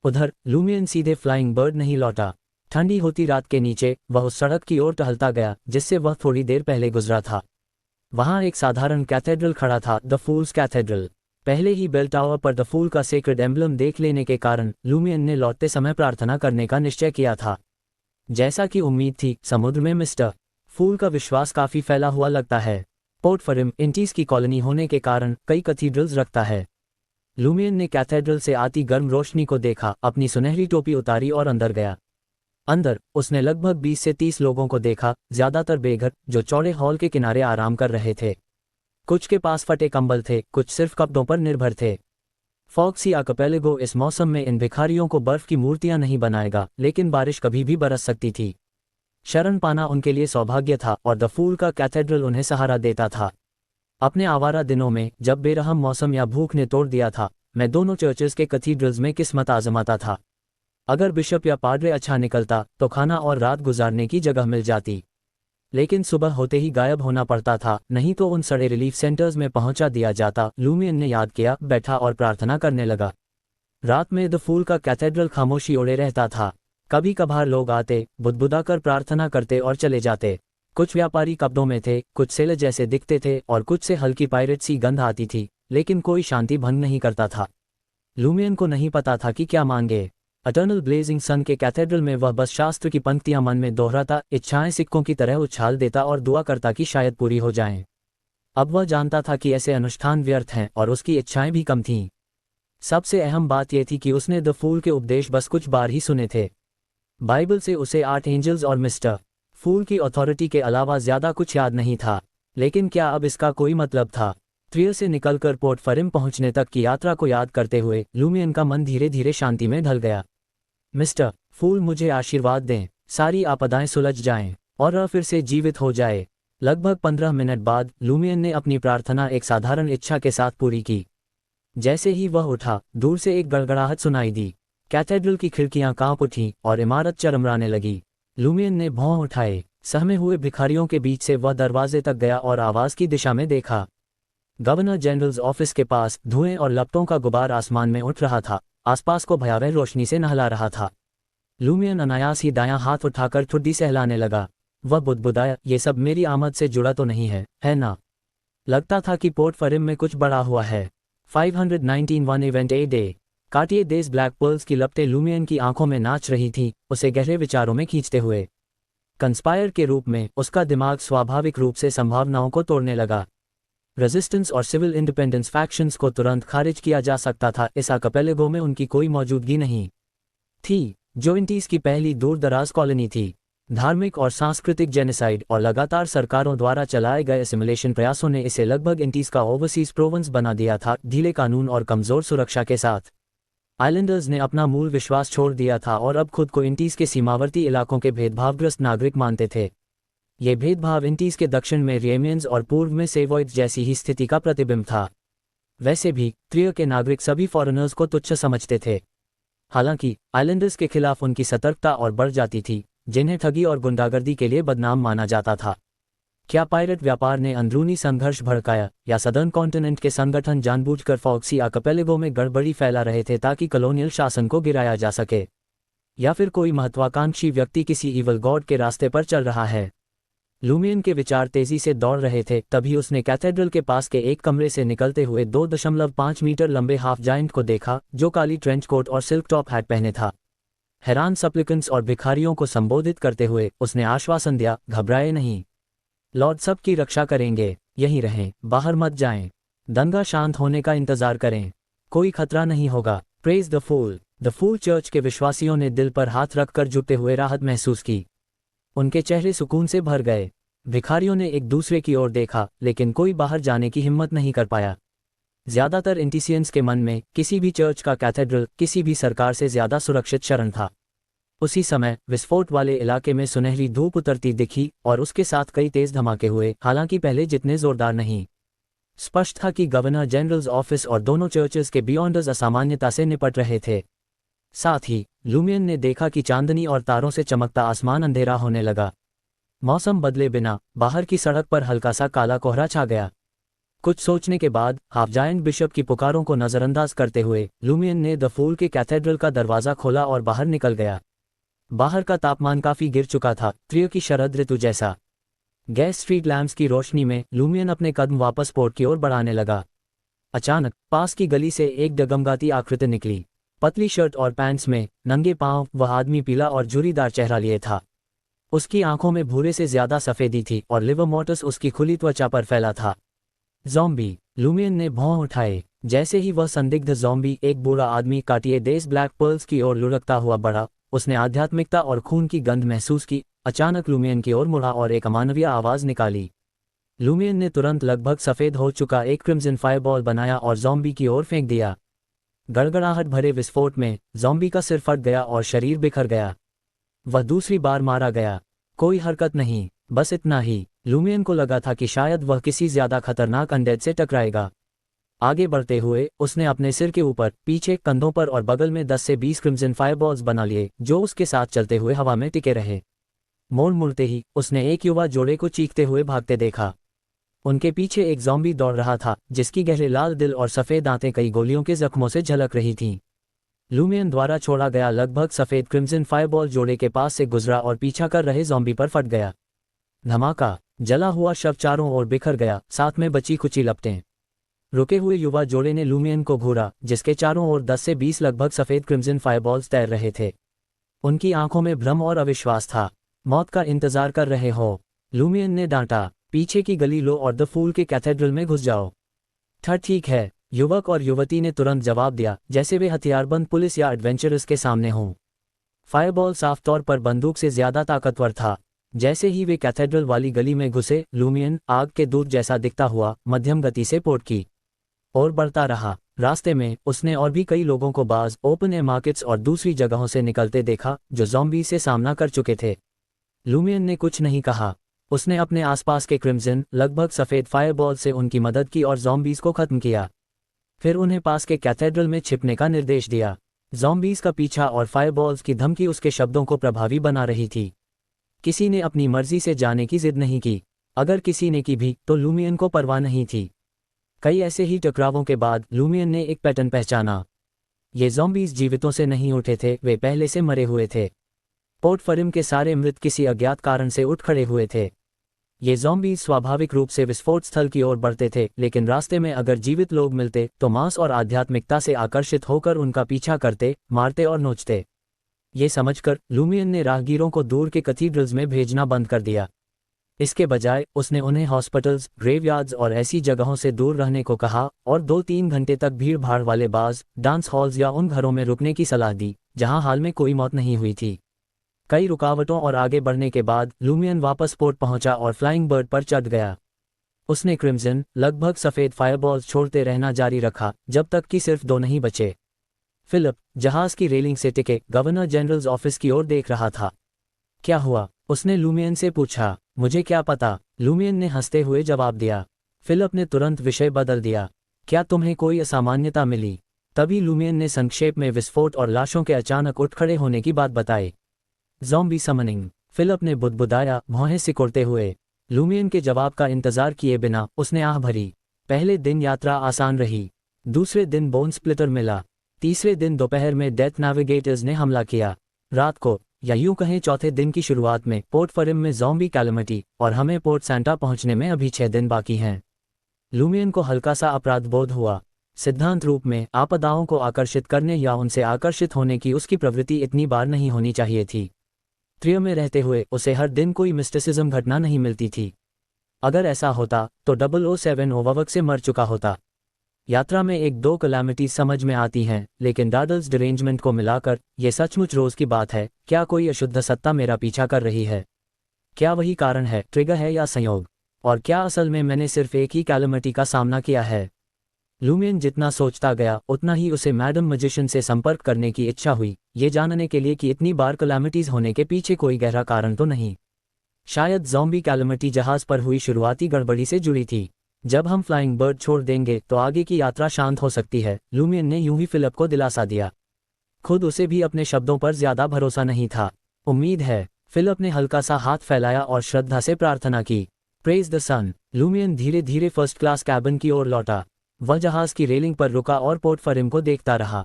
उधर लूमियन सीधे फ्लाइंग बर्ड नहीं लौटा। ठंडी होती रात के नीचे वह उस सड़क की ओर टहलता गया जिससे वह थोड़ी देर पहले गुजरा था। वहां एक साधारण कैथेड्रल खड़ा था, द फूल्स कैथेड्रल। पहले ही बेल टावर पर द फूल का सेक्रेड एम्बलम देख लेने के कारण लूमियन ने लौटते समय प्रार्थना करने का निश्चय किया था। जैसा कि उम्मीद थी, समुद्र में मिस्टर फूल का विश्वास काफी फैला हुआ लगता है। पोर्ट फरिम इंटीज की कॉलोनी होने के कारण कई कैथीड्रल्स रखता है। लूमियन ने कैथेड्रल से आती गर्म रोशनी को देखा, अपनी सुनहरी टोपी उतारी और अंदर गया। अंदर उसने लगभग 20 से 30 लोगों को देखा, ज्यादातर बेघर, जो चौड़े हॉल के किनारे आराम कर रहे थे। कुछ के पास फटे कंबल थे, कुछ सिर्फ कपड़ों पर निर्भर थे। फॉक्सी आर्किपेलागो इस मौसम में इन भिखारियों को बर्फ की मूर्तियां नहीं बनाएगा, लेकिन बारिश कभी भी बरस सकती थी। शरण पाना उनके लिए सौभाग्य था और द फूल का कैथेड्रल उन्हें सहारा देता था। अपने आवारा दिनों में, जब बेरहम मौसम या भूख ने तोड़ दिया था, मैं दोनों चर्चेस के कैथीड्रल्स में किस्मत आजमाता था। अगर बिशप या पादरे अच्छा निकलता तो खाना और रात गुजारने की जगह मिल जाती, लेकिन सुबह होते ही गायब होना पड़ता था, नहीं तो उन सड़े रिलीफ सेंटर्स में पहुंचा दिया जाता। लूमियन ने याद किया, बैठा और प्रार्थना करने लगा। रात में द फूल का कैथेड्रल खामोशी ओढ़े रहता था। कभी कभार लोग आते, बुदबुदाकर प्रार्थना करते और चले जाते। कुछ व्यापारी कपड़ों में थे, कुछ सेल जैसे दिखते थे और कुछ से हल्की पायरेट सी गंध आती थी, लेकिन कोई शांति भंग नहीं करता था। लूमियन को नहीं पता था कि क्या मांगे। अटर्नल ब्लेजिंग सन के कैथेड्रल में वह बस शास्त्र की पंक्तियां मन में दोहराता, इच्छाएं सिक्कों की तरह उछाल देता और दुआ करता कि शायद पूरी हो जाएं। अब वह जानता था कि ऐसे अनुष्ठान व्यर्थ हैं और उसकी इच्छाएं भी कम थीं। सबसे अहम बात यह थी कि उसने द फूल के उपदेश बस कुछ बार ही सुने थे। बाइबल से उसे 8 एंजल्स और मिस्टर फूल की अथॉरिटी के अलावा ज्यादा कुछ याद नहीं था। लेकिन क्या अब इसका कोई मतलब था? ट्रियर से निकलकर पोर्ट फरिम पहुंचने तक की यात्रा को याद करते हुए लूमियन का मन धीरे धीरे शांति में ढल गया। मिस्टर फूल, मुझे आशीर्वाद दें, सारी आपदाएं सुलझ जाएं और फिर से जीवित हो जाए। लगभग 15 मिनट बाद लूमियन ने अपनी प्रार्थना एक साधारण इच्छा के साथ पूरी की। जैसे ही वह उठा, दूर से एक गड़गड़ाहट सुनाई दी। कैथेड्रल की खिड़कियां कांप उठीं और इमारत चरमराने लगी। लूमियन ने भौं उठाए। सहमे हुए भिखारियों के बीच से वह दरवाजे तक गया और आवाज की दिशा में देखा। गवर्नर जनरल्स ऑफिस के पास धुएं और लपटों का गुबार आसमान में उठ रहा था, आसपास को भयावह रोशनी से नहला रहा था। लूमियन अनायास ही दायां हाथ उठाकर ठुड्डी सहलाने लगा। वह बुदबुदाया, ये सब मेरी आमद से जुड़ा तो नहीं है ना? लगता था कि पोर्ट फरिम में कुछ बड़ा हुआ है। 519 वन इवेंट ए डे। काटिए देश ब्लैक पर्ल्स की लपटें लूमियन की आंखों में नाच रही थी, उसे गहरे विचारों में खींचते हुए। कंस्पायर के रूप में उसका दिमाग स्वाभाविक रूप से संभावनाओं को तोड़ने लगा। रेजिस्टेंस और सिविल इंडिपेंडेंस फैक्शंस को तुरंत खारिज किया जा सकता था। इस आर्किपेलागो में उनकी कोई मौजूदगी नहीं थी, जो इंटीज की पहली दूर दराज कॉलोनी थी। धार्मिक और सांस्कृतिक जेनोसाइड और लगातार सरकारों द्वारा चलाए गए एसिमिलेशन प्रयासों ने इसे लगभग इंटीज का ओवरसीज प्रोविंस बना दिया था, ढीले कानून और कमजोर सुरक्षा के साथ। आइलैंडर्स ने अपना मूल विश्वास छोड़ दिया था और अब खुद को इंटीज के सीमावर्ती इलाकों के भेदभावग्रस्त नागरिक मानते थे। ये भेदभाव इंटीज के दक्षिण में रियमियंस और पूर्व में सेवॉइड्स जैसी ही स्थिति का प्रतिबिंब था। वैसे भी त्रिय के नागरिक सभी फॉरेनर्स को तुच्छ समझते थे। हालांकि आइलैंडर्स के खिलाफ उनकी सतर्कता और बढ़ जाती थी, जिन्हें ठगी और गुंडागर्दी के लिए बदनाम माना जाता था। क्या पायरेट व्यापार ने अंदरूनी संघर्ष भड़काया, या सदर्न कॉन्टिनेंट के संगठन जानबूझकर फॉक्सी आर्किपेलागो में गड़बड़ी फैला रहे थे ताकि कॉलोनियल शासन को गिराया जा सके? या फिर कोई महत्वाकांक्षी व्यक्ति किसी ईवल गॉड के रास्ते पर चल रहा है? लूमियन के विचार तेजी से दौड़ रहे थे, तभी उसने कैथेड्रल के पास के एक कमरे से निकलते हुए 2.5 मीटर लंबे हाफ जायंट को देखा, जो काली ट्रेंच कोट और सिल्क टॉप हैट पहने था। हैरान सप्लिकेंट्स और भिखारियों को संबोधित करते हुए उसने आश्वासन दिया, घबराए नहीं, लॉर्ड सबकी रक्षा करेंगे, यहीं रहें, बाहर मत जाएं, दंगा शांत होने का इंतजार करें, कोई खतरा नहीं होगा। Praise the fool. The fool church के विश्वासियों ने दिल पर हाथ रखकर झुकते हुए राहत महसूस की। उनके चेहरे सुकून से भर गए। भिखारियों ने एक दूसरे की ओर देखा, लेकिन कोई बाहर जाने की हिम्मत नहीं कर पाया। ज्यादातर इंटीसियंस के मन में किसी भी चर्च का कैथेड्रल किसी भी सरकार से ज्यादा सुरक्षित शरण था। उसी समय विस्फोट वाले इलाके में सुनहरी धूप उतरती दिखी और उसके साथ कई तेज धमाके हुए, हालांकि पहले जितने जोरदार नहीं। स्पष्ट था कि गवर्नर जनरल्स ऑफिस और दोनों चर्चेस के बियॉन्डर्स असामान्यता से निपट रहे थे। साथ ही लुमियन ने देखा कि चांदनी और तारों से चमकता आसमान अंधेरा होने लगा। मौसम बदले बिना बाहर की सड़क पर हल्का सा काला कोहरा छा गया। कुछ सोचने के बाद हाफ जायंट बिशप की पुकारों को नजरअंदाज करते हुए लुमियन ने द फूल के कैथेड्रल का दरवाजा खोला और बाहर निकल गया। बाहर का तापमान काफी गिर चुका था, त्रिय की शरद ऋतु जैसा। गैस स्ट्रीट लैम्प्स की रोशनी में लुमियन अपने कदम वापस पोर्ट की ओर बढ़ाने लगा। अचानक पास की गली से एक डगमगाती आकृति निकली। पतली शर्ट और पैंट्स में, नंगे पांव, वह आदमी पीला और झुर्रीदार चेहरा लिए था। उसकी आंखों में भूरे से ज्यादा सफेदी थी और लिवर मोर्टिस उसकी खुली त्वचा पर फैला था। ज़ॉम्बी। लुमियन ने भौं उठाए। जैसे ही वह संदिग्ध ज़ॉम्बी एक बूढ़ा आदमी काटिए देश ब्लैक पर्ल्स की ओर लुढ़कता हुआ बढ़ा, उसने आध्यात्मिकता और खून की गंध महसूस की। अचानक लुमियन की ओर मुड़ा और एक अमानवीय आवाज निकाली। लुमियन ने तुरंत लगभग सफेद हो चुका एक क्रिम्सन फायरबॉल बनाया और ज़ॉम्बी की ओर फेंक दिया। गड़गड़ाहट भरे विस्फोट में ज़ॉम्बी का सिर फट गया और शरीर बिखर गया। वह दूसरी बार मारा गया। कोई हरकत नहीं, बस इतना ही। लुमियन को लगा था कि शायद वह किसी ज्यादा खतरनाक अनडेड से टकराएगा। आगे बढ़ते हुए उसने अपने सिर के ऊपर, पीछे, कंधों पर और बगल में 10 से 20 क्रिम्सन फायरबॉल्स बना लिए, जो उसके साथ चलते हुए हवा में टिके रहे। मोड़ मुड़ते ही उसने एक युवा जोड़े को चीखते हुए भागते देखा। उनके पीछे एक ज़ॉम्बी दौड़ रहा था, जिसकी गहरे लाल दिल और सफ़ेद दांतें कई गोलियों के जख्मों से झलक रही थीं। लुमियन द्वारा छोड़ा गया लगभग सफ़ेद क्रिम्सन फायरबॉल जोड़े के पास से गुजरा और पीछा कर रहे ज़ॉम्बी पर फट गया। धमाका। जला हुआ शव चारों ओर बिखर गया, साथ में बची कुची लपटें। रुके हुए युवा जोड़े ने लुमियन को घूरा, जिसके चारों ओर 10 से 20 लगभग सफ़ेद क्रिम्सन फायरबॉल्स तैर रहे थे। उनकी आंखों में भ्रम और अविश्वास था। मौत का इंतजार कर रहे हो? लुमियन ने डांटा। पीछे की गली लो और द फूल के कैथेड्रल में घुस जाओ। ठीक है, युवक और युवती ने तुरंत जवाब दिया, जैसे वे हथियारबंद पुलिस या एडवेंचरर्स के सामने हों। फायरबॉल साफ तौर पर बंदूक से ज्यादा ताकतवर था। जैसे ही वे कैथेड्रल वाली गली में घुसे, लुमियन आग के दूत जैसा दिखता हुआ मध्यम गति से पोर्ट की और बढ़ता रहा। रास्ते में उसने और भी कई लोगों को बाज ओपन एयर मार्केट्स और दूसरी जगहों से निकलते देखा, जो ज़ॉम्बी से सामना कर चुके थे। लुमियन ने कुछ नहीं कहा। उसने अपने आसपास के क्रिम्सन, लगभग सफ़ेद फायरबॉल से उनकी मदद की और ज़ॉम्बीज़ को खत्म किया। फिर उन्हें पास के कैथेड्रल में छिपने का निर्देश दिया। ज़ॉम्बीज़ का पीछा और फायरबॉल्स की धमकी उसके शब्दों को प्रभावी बना रही थी। किसी ने अपनी मर्जी से जाने की जिद नहीं की। अगर किसी ने की भी, तो लुमियन को परवाह नहीं थी। कई ऐसे ही टकरावों के बाद लुमियन ने एक पैटर्न पहचाना। ये ज़ॉम्बीज़ जीवितों से नहीं उठे थे, वे पहले से मरे हुए थे। पोर्ट फरिम के सारे मृत किसी अज्ञात कारण से उठ खड़े हुए थे। ये ज़ॉम्बीज़ स्वाभाविक रूप से विस्फोट स्थल की ओर बढ़ते थे, लेकिन रास्ते में अगर जीवित लोग मिलते तो मांस और आध्यात्मिकता से आकर्षित होकर उनका पीछा करते, मारते और नोचते। ये समझकर लुमियन ने राहगीरों को दूर के कैथीड्रल्स में भेजना बंद कर दिया। इसके बजाय उसने उन्हें हॉस्पिटल्स, ग्रेवयार्ड्स और ऐसी जगहों से दूर रहने को कहा और 2-3 घंटे तक भीड़ भाड़ वाले बार्स, डांस हॉल्स या उन घरों में रुकने की सलाह दी जहां हाल में कोई मौत नहीं हुई थी। कई रुकावटों और आगे बढ़ने के बाद लुमियन वापस पोर्ट पहुंचा और फ्लाइंग बर्ड पर चढ़ गया। उसने क्रिम्सन, लगभग सफ़ेद फायरबॉल्स छोड़ते रहना जारी रखा जब तक कि सिर्फ 2 नहीं बचे। फिलिप जहाज की रेलिंग से टिके गवर्नर जनरल्स ऑफिस की ओर देख रहा था। क्या हुआ? उसने लुमियन से पूछा। मुझे क्या पता, लुमियन ने हंसते हुए जवाब दिया। फिलिप ने तुरंत विषय बदल दिया। क्या तुम्हें कोई असामान्यता मिली? तभी लुमियन ने संक्षेप में विस्फोट और लाशों के अचानक उठ खड़े होने की बात बताई। Zombie summoning. फिलिप ने बुदबुदाया, भौहें सिकोड़ते हुए। लुमियन के जवाब का इंतजार किए बिना उसने आह भरी। पहले दिन यात्रा आसान रही। दूसरे दिन बोन स्प्लिटर मिला। तीसरे दिन दोपहर में डेथ नेविगेटर्स ने हमला किया। रात को, या यूं कहें चौथे दिन की शुरुआत में, पोर्ट फरिम में ज़ॉम्बी कैलेमिटी, और हमें पोर्ट सैंटा पहुंचने में अभी 6 दिन बाकी हैं। लुमियन को हल्का सा अपराध बोध हुआ। सिद्धांत रूप में आपदाओं को आकर्षित करने या उनसे आकर्षित होने की उसकी प्रवृत्ति इतनी बार नहीं होनी चाहिए थी। त्रिय में रहते हुए उसे हर दिन कोई मिस्टिसिज्म घटना नहीं मिलती थी। अगर ऐसा होता तो 007 ओवरवर्क से मर चुका होता। यात्रा में 1-2 कैलेमिटी समझ में आती हैं, लेकिन डाडल्स डिरेंजमेंट को मिलाकर ये सचमुच रोज की बात है। क्या कोई अशुद्ध सत्ता मेरा पीछा कर रही है? क्या वही कारण है, ट्रिगर है या संयोग? और क्या असल में मैंने सिर्फ एक ही कैलेमिटी का सामना किया है? लुमियन जितना सोचता गया उतना ही उसे मैडम मैजिशियन से संपर्क करने की इच्छा हुई, ये जानने के लिए कि इतनी बार कैलेमिटीज होने के पीछे कोई गहरा कारण तो नहीं। शायद ज़ॉम्बी कैलेमिटी जहाज पर हुई शुरुआती गड़बड़ी से जुड़ी थी। जब हम फ्लाइंग बर्ड छोड़ देंगे तो आगे की यात्रा शांत हो सकती है, लूमियन ने यूं ही फिलिप को दिलासा दिया। खुद उसे भी अपने शब्दों पर ज्यादा भरोसा नहीं था। उम्मीद है। फिलिप ने हल्का सा हाथ फैलाया और श्रद्धा से प्रार्थना की। Praise the sun. लूमियन धीरे धीरे फर्स्ट क्लास कैबिन की ओर लौटा। वह जहाज की रेलिंग पर रुका और पोर्ट फरिम को देखता रहा।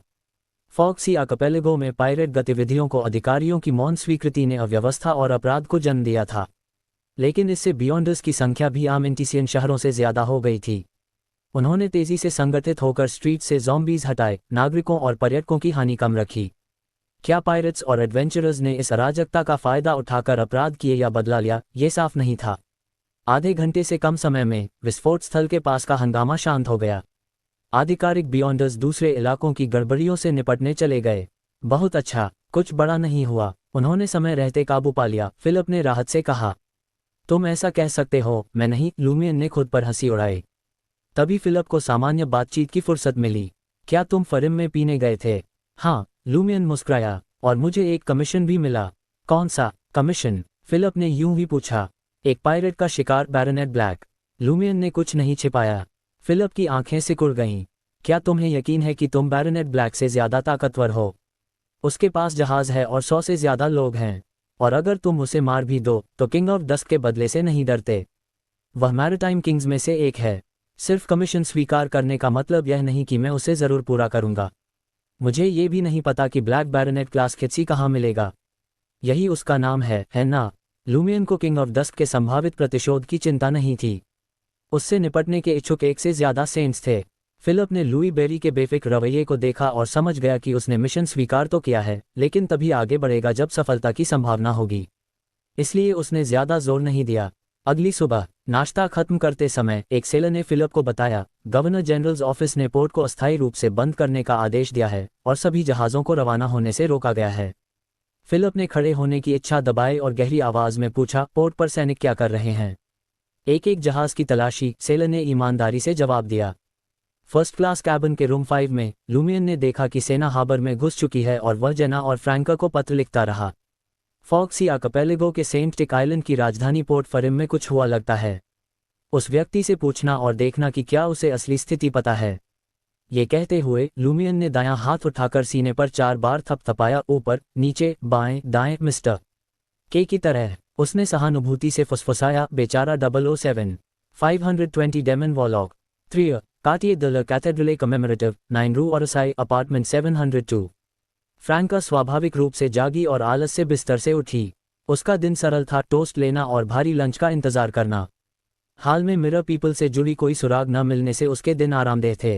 फॉक्सी आर्किपेलागो में पायरेट गतिविधियों को अधिकारियों की मौन स्वीकृति ने अव्यवस्था और अपराध को जन्म दिया था। लेकिन इससे बियॉन्डर्स की संख्या भी आम एंटीसियन शहरों से ज्यादा हो गई थी। उन्होंने तेजी से संगठित होकर स्ट्रीट से ज़ॉम्बीज हटाए, नागरिकों और पर्यटकों की हानि कम रखी। क्या पायरेट्स और एडवेंचरर्स ने इस अराजकता का फायदा उठाकर अपराध किए या बदला लिया, ये साफ नहीं था। आधे घंटे से कम समय में विस्फोट स्थल के पास का हंगामा शांत हो गया। आधिकारिक बियॉन्डर्स दूसरे इलाकों की गड़बड़ियों से निपटने चले गए। बहुत अच्छा, कुछ बड़ा नहीं हुआ, उन्होंने समय रहते काबू पा लिया, फिलिप ने राहत से कहा। तुम ऐसा कह सकते हो, मैं नहीं, लूमियन ने खुद पर हंसी उड़ाई। तभी फिलिप को सामान्य बातचीत की फुर्सत मिली। क्या तुम फरिम में पीने गए थे? हाँ, लूमियन मुस्कुराया, और मुझे एक कमीशन भी मिला। कौन सा कमीशन? फिलिप ने यूं ही पूछा। एक पायरेट का शिकार, बैरोनेट ब्लैक। लूमियन ने कुछ नहीं छिपाया। फिलिप की आंखें सिकुड़ गईं। क्या तुम्हें यकीन है कि तुम बैरोनेट ब्लैक से ज्यादा ताकतवर हो? उसके पास जहाज है और 100 से ज्यादा लोग हैं। और अगर तुम उसे मार भी दो तो किंग ऑफ डस्क के बदले से नहीं डरते। वह मैरिटाइम किंग्स में से एक है। सिर्फ कमीशन स्वीकार करने का मतलब यह नहीं कि मैं उसे जरूर पूरा करूंगा। मुझे ये भी नहीं पता कि ब्लैक बैरोनेट क्लास खिच्ची कहाँ मिलेगा। यही उसका नाम है ना? लूमियन को किंग ऑफ डस्क के संभावित प्रतिशोध की चिंता नहीं थी। उससे निपटने के इच्छुक एक से ज्यादा सेंट्स थे। फिलिप ने लुई बेरी के बेफिक्र रवैये को देखा और समझ गया कि उसने मिशन स्वीकार तो किया है, लेकिन तभी आगे बढ़ेगा जब सफलता की संभावना होगी। इसलिए उसने ज्यादा जोर नहीं दिया। अगली सुबह नाश्ता खत्म करते समय एक सेलर ने फिलिप को बताया, गवर्नर जनरल्स ऑफिस ने पोर्ट को अस्थायी रूप से बंद करने का आदेश दिया है और सभी जहाज़ों को रवाना होने से रोका गया है। फिलिप ने खड़े होने की इच्छा दबाई और गहरी आवाज में पूछा, पोर्ट पर सैनिक क्या कर रहे हैं? एक एक जहाज की तलाशी, सेलर ने ईमानदारी से जवाब दिया। फर्स्ट क्लास कैबिन के रूम 5 में लूमियन ने देखा कि सेना हार्बर में घुस चुकी है और वह जेना और फ्रैंकर को पत्र लिखता रहा। फॉक्सी आर्किपेलागो के सेंट टिक आइलैंड की राजधानी पोर्ट फरिम में कुछ हुआ लगता है। उस व्यक्ति से पूछना और देखना कि क्या उसे असली स्थिति पता है। ये कहते हुए लूमियन ने दायां हाथ उठाकर सीने पर 4 बार थपथपाया, ऊपर नीचे बाएं दाएं, मिस्टर के की तरह। उसने सहानुभूति से फुसफुसाया, बेचारा 007। 520 demon warlock 3 Cartier de la cathedrale commemorative 9 rue ओरसाई apartment 702। फ्रैंका स्वाभाविक रूप से जागी और आलस से बिस्तर से उठी। उसका दिन सरल था, टोस्ट लेना और भारी लंच का इंतजार करना। हाल में मिरर पीपल से जुड़ी कोई सुराग न मिलने से उसके दिन आरामदेह थे।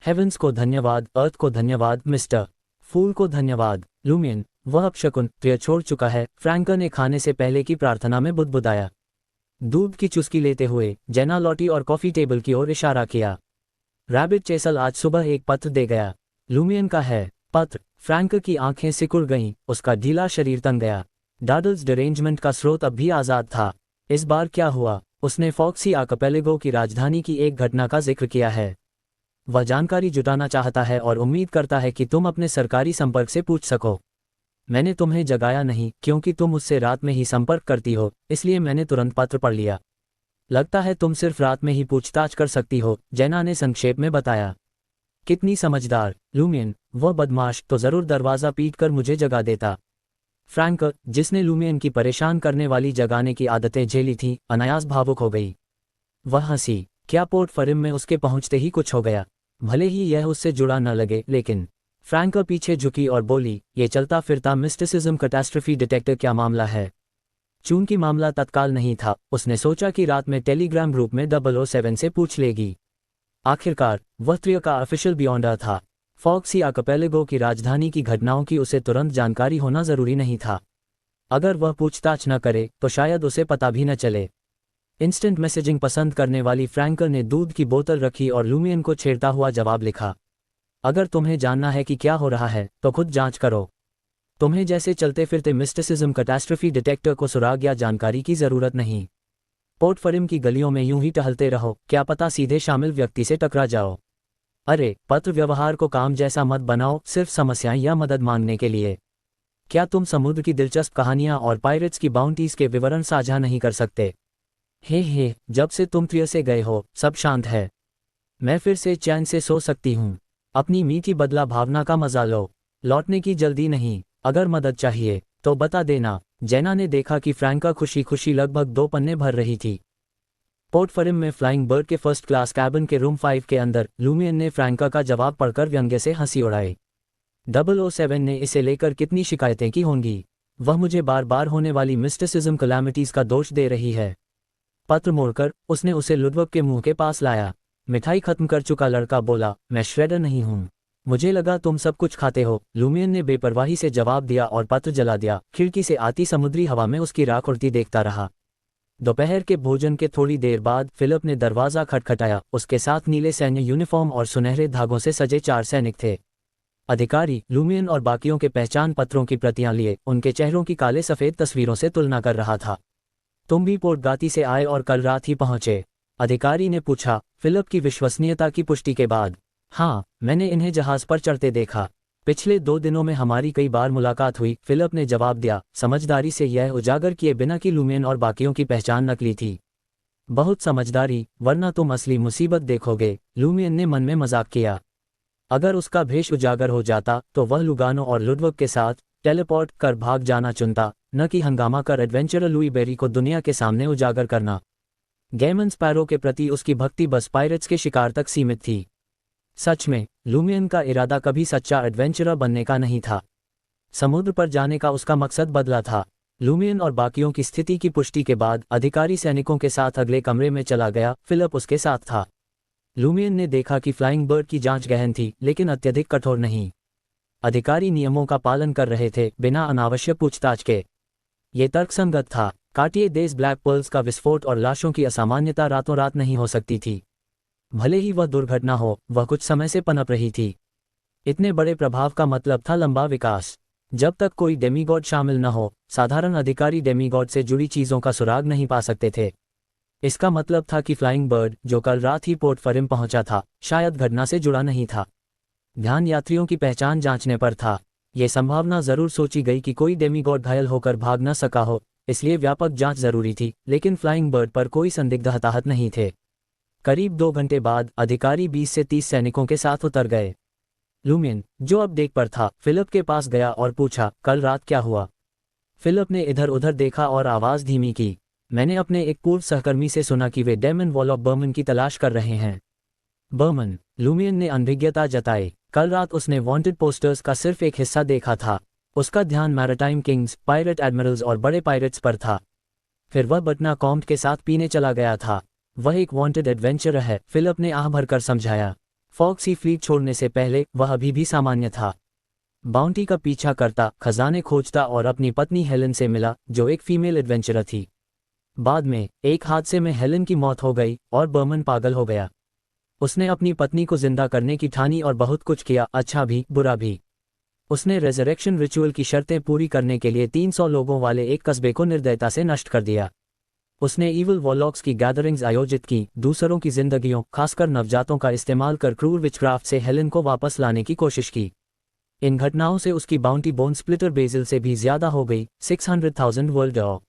हेवेंस को धन्यवाद, अर्थ को धन्यवाद, मिस्टर फूल को धन्यवाद। लूमियन, वह अपशकुन प्रिय छोड़ चुका है, फ्रैंका ने खाने से पहले की प्रार्थना में बुदबुदाया। दूध की चुस्की लेते हुए जेना लौटी और कॉफी टेबल की ओर इशारा किया। रैबिट चेसल आज सुबह एक पत्र दे गया। लूमियन का है पत्र? फ्रैंकर की आंखें सिकुड़ गईं, उसका ढीला शरीर तंग गया। डाडल्स डिरेंजमेंट का स्रोत अब भी आजाद था। इस बार क्या हुआ? उसने फॉक्सी आर्किपेलागो की राजधानी की एक घटना का जिक्र किया है। वह जानकारी जुटाना चाहता है और उम्मीद करता है कि तुम अपने सरकारी संपर्क से पूछ सको। मैंने तुम्हें जगाया नहीं, क्योंकि तुम उससे रात में ही संपर्क करती हो, इसलिए मैंने तुरंत पत्र पढ़ लिया। लगता है तुम सिर्फ रात में ही पूछताछ कर सकती हो, जेना ने संक्षेप में बताया। कितनी समझदार। लूमियन, वह बदमाश तो जरूर दरवाजा पीटकर मुझे जगा देता। फ्रैंकर, जिसने लूमियन की परेशान करने वाली जगाने की आदतें झेली थीं, अनायास भावुक हो गई। वह हंसी। क्या पोर्ट फरिम में उसके पहुंचते ही कुछ हो गया? भले ही यह उससे जुड़ा न लगे, लेकिन फ्रैंकर पीछे झुकी और बोली, ये चलता फिरता मिस्टिसिज्म कैटास्ट्रोफी डिटेक्टर क्या मामला है? चूंकि मामला तत्काल नहीं था, उसने सोचा कि रात में टेलीग्राम ग्रुप में 007 से पूछ लेगी। आखिरकार वह त्रिय का ऑफिशियल बियॉन्डर था। फॉक्सी आर्किपेलागो की राजधानी की घटनाओं की उसे तुरंत जानकारी होना जरूरी नहीं था। अगर वह पूछताछ न करे तो शायद उसे पता भी न चले। इंस्टेंट मैसेजिंग पसंद करने वाली फ्रैंकर ने दूध की बोतल रखी और लूमियन को छेड़ता हुआ जवाब लिखा। अगर तुम्हें जानना है कि क्या हो रहा है तो खुद जांच करो। तुम्हें जैसे चलते फिरते मिस्टिसिज्म कैटास्ट्रोफी डिटेक्टर को सुराग या जानकारी की जरूरत नहीं। पोर्ट फरिम की गलियों में यूं ही टहलते रहो, क्या पता सीधे शामिल व्यक्ति से टकरा जाओ। अरे, पत्र व्यवहार को काम जैसा मत बनाओ, सिर्फ समस्याएं या मदद मांगने के लिए। क्या तुम समुद्र की दिलचस्प कहानियां और पायरेट्स की बाउंटीज के विवरण साझा नहीं कर सकते? हे, जब से तुम त्रिय से गए हो सब शांत है। मैं फिर से चैन से सो सकती हूँ। अपनी मीठी बदला भावना का मजा लो। लौटने की जल्दी नहीं। अगर मदद चाहिए तो बता देना। जेना ने देखा कि फ्रैंका खुशी खुशी लगभग 2 पन्ने भर रही थी। पोर्ट फरिम में फ्लाइंग बर्ड के फर्स्ट क्लास कैबिन के रूम 5 के अंदर लूमियन ने फ्रैंका का जवाब पढ़कर व्यंग्य से हंसी उड़ाई। 007 ने इसे लेकर कितनी शिकायतें की होंगी। वह मुझे बार बार होने वाली मिस्टिसिज्म कलैमिटीज का दोष दे रही है। पत्र मोड़कर उसने उसे लुडवक के मुंह के पास लाया। मिठाई खत्म कर चुका लड़का बोला, मैं श्रेडर नहीं हूँ। मुझे लगा तुम सब कुछ खाते हो। लूमियन ने बेपरवाही से जवाब दिया और पत्र जला दिया। खिड़की से आती समुद्री हवा में उसकी राख उड़ती देखता रहा। दोपहर के भोजन के थोड़ी देर बाद फिलिप ने दरवाजा खटखटाया। उसके साथ नीले सैन्य यूनिफॉर्म और सुनहरे धागों से सजे 4 सैनिक थे। अधिकारी लूमियन और बाकियों के पहचान पत्रों की प्रतियां लिए उनके चेहरों की काले सफ़ेद तस्वीरों से तुलना कर रहा था। तुम भी पोर्ट गाती से आए और कल रात ही पहुंचे? अधिकारी ने पूछा, फिलिप की विश्वसनीयता की पुष्टि के बाद। हाँ, मैंने इन्हें जहाज पर चढ़ते देखा। पिछले 2 दिनों में हमारी कई बार मुलाकात हुई, फिलिप ने जवाब दिया, समझदारी से यह उजागर किए बिना कि लूमियन और बाकियों की पहचान नकली थी। बहुत समझदारी, वरना तुम असली मुसीबत देखोगे। लूमियन ने मन में मजाक किया। अगर उसका भेष उजागर हो जाता तो वह लुगानो और लुडवक के साथ टेलीपोर्ट कर भाग जाना चुनता, न कि हंगामा कर एडवेंचरर लुई बेरी को दुनिया के सामने उजागर करना। गैमन स्पैरो के प्रति उसकी भक्ति बस पायरेट्स के शिकार तक सीमित थी। सच में लूमियन का इरादा कभी सच्चा एडवेंचरर बनने का नहीं था। समुद्र पर जाने का उसका मकसद बदला था। लूमियन और बाकियों की स्थिति की पुष्टि के बाद अधिकारी सैनिकों के साथ अगले कमरे में चला गया। फिलिप उसके साथ था। लूमियन ने देखा कि फ्लाइंग बर्ड की जांच गहन थी, लेकिन अत्यधिक कठोर नहीं। अधिकारी नियमों का पालन कर रहे थे, बिना अनावश्यक पूछताछ के। ये तर्कसंगत था। काटिए देश ब्लैक पर्ल्स का विस्फोट और लाशों की असामान्यता रातों रात नहीं हो सकती थी। भले ही वह दुर्घटना हो, वह कुछ समय से पनप रही थी। इतने बड़े प्रभाव का मतलब था लंबा विकास। जब तक कोई डेमीगॉड शामिल न हो, साधारण अधिकारी डेमीगॉड से जुड़ी चीज़ों का सुराग नहीं पा सकते थे। इसका मतलब था कि फ्लाइंग बर्ड, जो कल रात ही पोर्ट फरिम पहुंचा था, शायद घटना से जुड़ा नहीं था। ध्यान यात्रियों की पहचान जांचने पर था। यह संभावना जरूर सोची गई कि कोई डेमीगॉड घायल होकर भाग न सका हो, इसलिए व्यापक जांच जरूरी थी, लेकिन फ्लाइंग बर्ड पर कोई संदिग्ध हताहत नहीं थे। करीब 2 घंटे बाद अधिकारी 20 से 30 सैनिकों के साथ उतर गए। लूमियन, जो अब डेक पर था, फिलिप के पास गया और पूछा, कल रात क्या हुआ? फिलिप ने इधर उधर देखा और आवाज़ धीमी की। मैंने अपने एक पूर्व सहकर्मी से सुना कि वे डेमन वॉलॉक बर्मन की तलाश कर रहे हैं। बर्मन? लूमियन ने अनभिज्ञता जताई। कल रात उसने वांटेड पोस्टर्स का सिर्फ एक हिस्सा देखा था। उसका ध्यान मैरिटाइम किंग्स, पायरेट एडमिरल्स और बड़े पायरेट्स पर था। फिर वह बटना कॉम्ट के साथ पीने चला गया था। वह एक वांटेड एडवेंचरर है, फिलिप ने आह भरकर समझाया। फॉक्सी फ्लीट छोड़ने से पहले वह अभी भी सामान्य था। बाउंटी का पीछा करता, खजाने खोजता और अपनी पत्नी हेलन से मिला, जो एक फीमेल एडवेंचरर थी। बाद में एक हादसे में हेलन की मौत हो गई और बर्मन पागल हो गया। उसने अपनी पत्नी को जिंदा करने की ठानी और बहुत कुछ किया, अच्छा भी बुरा भी। उसने रेजरेक्शन रिचुअल की शर्तें पूरी करने के लिए 300 लोगों वाले एक कस्बे को निर्दयता से नष्ट कर दिया। उसने ईवल वॉलॉक्स की गैदरिंग्स आयोजित की, दूसरों की जिंदगियों, खासकर नवजातों का इस्तेमाल कर क्रूर विचक्राफ्ट से हेलन को वापस लाने की कोशिश की। इन घटनाओं से उसकी बाउंटी बोन स्प्लिटर बेजिल से भी ज्यादा हो गई, 600,000 वर्ल्ड ऑफ।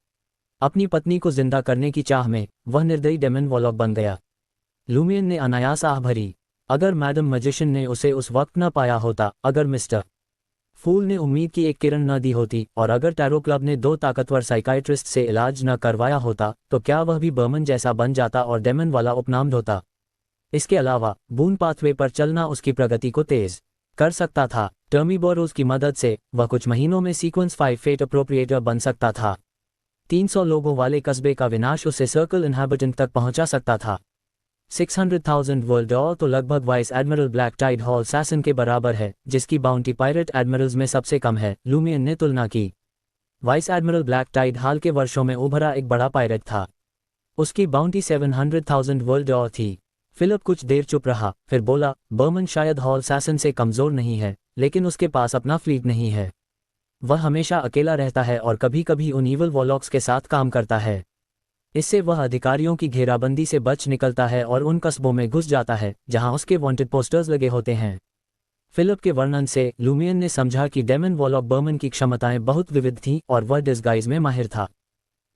अपनी पत्नी को जिंदा करने की चाह में वह निर्दयी डेमन वॉलॉक बन गया। लूमियन ने अनायास आह भरी। अगर मैडम मैजिशियन ने उसे उस वक्त न पाया होता, अगर मिस्टर फूल ने उम्मीद की एक किरण न दी होती, और अगर टैरो क्लब ने 2 ताकतवर साइकाइट्रिस्ट से इलाज न करवाया होता, तो क्या वह भी बर्मन जैसा बन जाता और डेमन वाला उपनाम ढोता? इसके अलावा बून पाथवे पर चलना उसकी प्रगति को तेज कर सकता था। टर्मीबोरोज की मदद से वह कुछ महीनों में सीक्वेंस 5 फेट अप्रोप्रिएटर बन सकता था। 300 लोगों वाले कस्बे का विनाश उसे सर्कल इनहैबिटेंट तक पहुंचा सकता था। 600,000 वर्ल्ड ऑर तो लगभग vice admiral black tide hall Sasson के बराबर है, जिसकी बाउंटी पायरेट एडमिरल्स में सबसे कम है, लूमियन ने तुलना की। वाइस एडमिरल ब्लैक टाइड हाल के वर्षों में उभरा एक बड़ा पायरेट था। उसकी बाउंटी 700,000 वर्ल्ड ऑर थी। फिलिप कुछ देर चुप रहा, फिर बोला, बर्मन शायद हॉल सैसन से कमजोर नहीं है, लेकिन उसके पास अपना फ्लीट नहीं है। वह हमेशा अकेला रहता है और कभी कभी उन ईवल वॉलॉक्स के साथ काम करता है। इससे वह अधिकारियों की घेराबंदी से बच निकलता है और उन कस्बों में घुस जाता है जहां उसके वांटेड पोस्टर्स लगे होते हैं। फिलिप के वर्णन से लूमियन ने समझा कि डेमन वॉलॉक बर्मन की क्षमताएं बहुत विविध थीं और वह डिस्गाइज में माहिर था।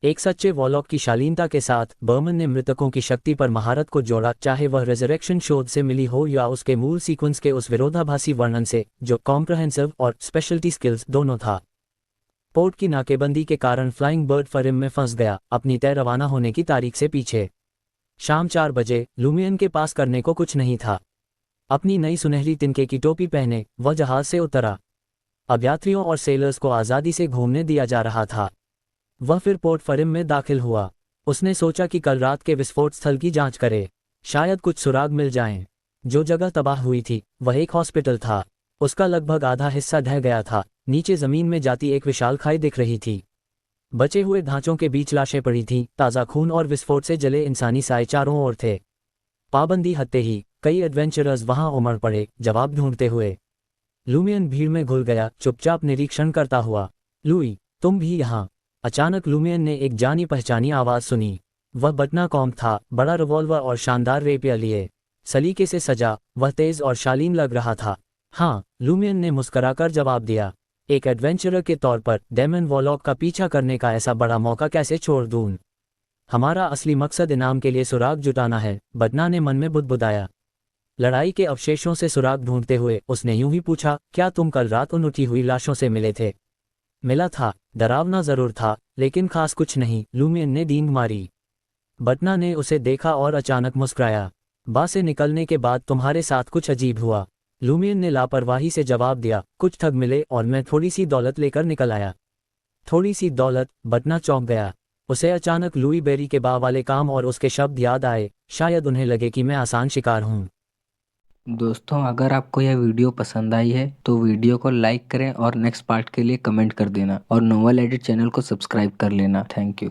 एक सच्चे वॉलॉक की शालीनता के साथ बर्मन ने मृतकों की शक्ति पर महारत को जोड़ा, चाहे वह रेजरेक्शन शोध से मिली हो या उसके मूल सीक्वेंस के उस विरोधाभासी वर्णन से जो कॉम्प्रहेंसिव और स्पेशलिटी स्किल्स दोनों था। पोर्ट की नाकेबंदी के कारण फ्लाइंग बर्ड फरिम में फंस गया, अपनी तय रवाना होने की तारीख से पीछे। शाम 4 बजे लुमियन के पास करने को कुछ नहीं था। अपनी नई सुनहरी तिनके की टोपी पहने वह जहाज से उतरा। अब यात्रियों और सेलर्स को आज़ादी से घूमने दिया जा रहा था। वह फिर पोर्ट फरिम में दाखिल हुआ। उसने सोचा कि कल रात के विस्फोट स्थल की जांच करे, शायद कुछ सुराग मिल जाएं। जो जगह तबाह हुई थी वह एक हॉस्पिटल था। उसका लगभग आधा हिस्सा ढह गया था। नीचे जमीन में जाती एक विशाल खाई दिख रही थी। बचे हुए ढांचों के बीच लाशें पड़ी थीं, ताज़ा खून और विस्फोट से जले इंसानी साए चारों ओर थे। पाबंदी हटते ही कई एडवेंचरर्स वहां उमड़ पड़े, जवाब ढूंढते हुए। लुमियन भीड़ में घुल गया, चुपचाप निरीक्षण करता हुआ। लुई, तुम भी यहाँ? अचानक लुमियन ने एक जानी पहचानी आवाज़ सुनी। वह बटना कॉम्प था, बड़ा रिवॉल्वर और शानदार रेपियर लिए, सलीके से सजा। वह तेज और शालीन लग रहा था। हाँ, लुमियन ने मुस्कराकर जवाब दिया। एक एडवेंचरर के तौर पर डेमन वॉलॉक का पीछा करने का ऐसा बड़ा मौका कैसे छोड़ दूं? हमारा असली मकसद इनाम के लिए सुराग जुटाना है, बटना ने मन में बुदबुदाया। लड़ाई के अवशेषों से सुराग ढूंढते हुए उसने यूं ही पूछा, क्या तुम कल रात उन उठी हुई लाशों से मिले थे? मिला था, डरावना जरूर था, लेकिन खास कुछ नहीं, लुमियन ने डींग मारी। बटना ने उसे देखा और अचानक मुस्कुराया। बा से निकलने के बाद तुम्हारे साथ कुछ अजीब हुआ, लुमियन ने लापरवाही से जवाब दिया। कुछ ठग मिले और मैं थोड़ी सी दौलत लेकर निकल आया। थोड़ी सी दौलत? बटना चौंक गया। उसे अचानक लुई बेरी के बा वाले काम और उसके शब्द याद आए। शायद उन्हें लगे कि मैं आसान शिकार हूं। दोस्तों, अगर आपको यह वीडियो पसंद आई है तो वीडियो को लाइक करें और नेक्स्ट पार्ट के लिए कमेंट कर देना और नोवेल एडिट चैनल को सब्सक्राइब कर लेना। Thank you.